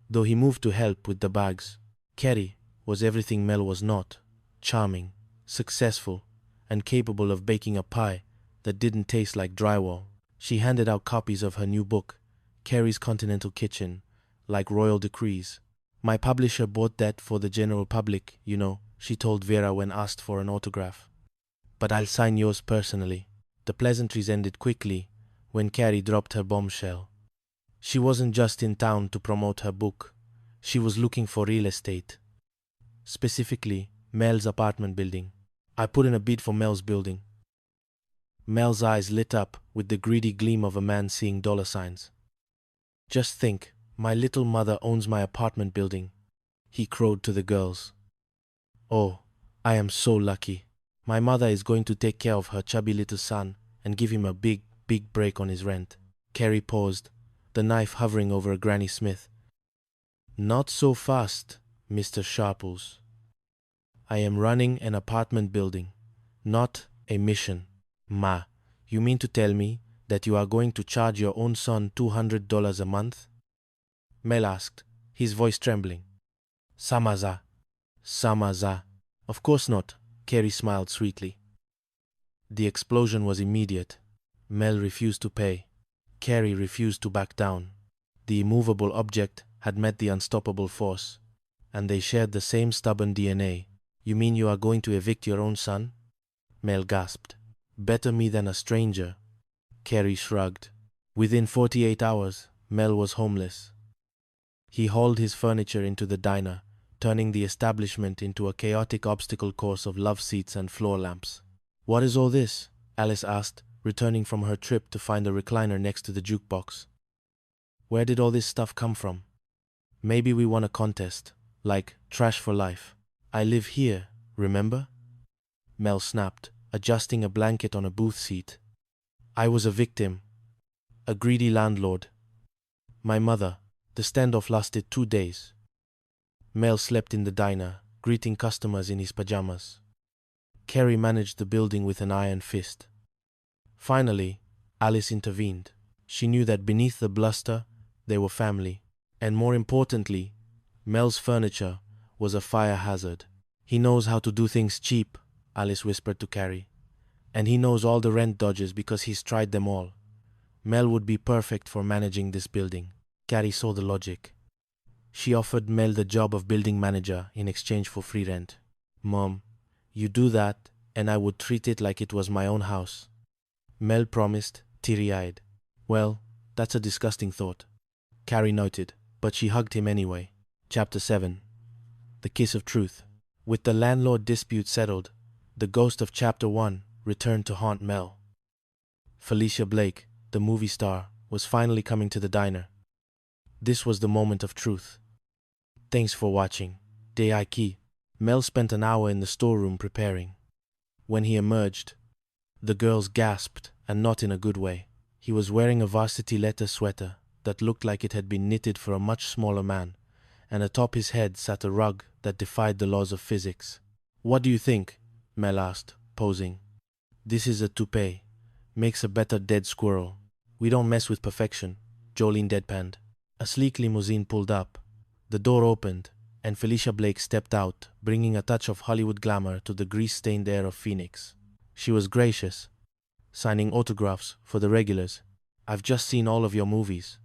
Though he moved to help with the bags, Carrie was everything Mel was not. Charming, successful, and capable of baking a pie that didn't taste like drywall. She handed out copies of her new book, Carrie's Continental Kitchen, like royal decrees. My publisher bought that for the general public, you know, she told Vera when asked for an autograph. But I'll sign yours personally. The pleasantries ended quickly when Carrie dropped her bombshell. She wasn't just in town to promote her book. She was looking for real estate. Specifically, Mel's apartment building. I put in a bid for Mel's building. Mel's eyes lit up with the greedy gleam of a man seeing dollar signs. Just think, my little mother owns my apartment building, he crowed to the girls. Oh, I am so lucky. My mother is going to take care of her chubby little son and give him a big break on his rent. Carrie paused, the knife hovering over Granny Smith. Not so fast, Mr. Sharples. I am running an apartment building, not a mission. Ma, you mean to tell me that you are going to charge your own son $200 a month? Mel asked, his voice trembling. Samaza. Samaza. Of course not, Carrie smiled sweetly. The explosion was immediate. Mel refused to pay. Carrie refused to back down. The immovable object had met the unstoppable force, and they shared the same stubborn DNA. You mean you are going to evict your own son? Mel gasped. Better me than a stranger. Carrie shrugged. Within 48 hours, Mel was homeless. He hauled his furniture into the diner, turning the establishment into a chaotic obstacle course of love seats and floor lamps. What is all this? Alice asked, returning from her trip to find a recliner next to the jukebox. Where did all this stuff come from? Maybe we won a contest, like Trash for Life. I live here, remember? Mel snapped, adjusting a blanket on a booth seat. I was a victim, a greedy landlord. My mother. The standoff lasted 2 days. Mel slept in the diner, greeting customers in his pajamas. Carrie managed the building with an iron fist. Finally, Alice intervened. She knew that beneath the bluster, they were family. And more importantly, Mel's furniture was a fire hazard. He knows how to do things cheap, Alice whispered to Carrie. And he knows all the rent dodges because he's tried them all. Mel would be perfect for managing this building. Carrie saw the logic. She offered Mel the job of building manager in exchange for free rent. Mom, you do that and I would treat it like it was my own house. Mel promised, teary-eyed. Well, that's a disgusting thought. Carrie noted, but she hugged him anyway. Chapter 7. The Kiss of Truth. With the landlord dispute settled, the ghost of Chapter 1 returned to haunt Mel. Felicia Blake, the movie star, was finally coming to the diner. This was the moment of truth. Thanks for watching. Deiki. Mel spent an hour in the storeroom preparing. When he emerged, the girls gasped, and not in a good way. He was wearing a varsity leather sweater that looked like it had been knitted for a much smaller man, and atop his head sat a rug that defied the laws of physics. What do you think? Mel asked, posing. This is a toupee. Makes a better dead squirrel. We don't mess with perfection, Jolene deadpanned. A sleek limousine pulled up. The door opened, and Felicia Blake stepped out, bringing a touch of Hollywood glamour to the grease-stained air of Phoenix. She was gracious, signing autographs for the regulars. I've just seen all of your movies.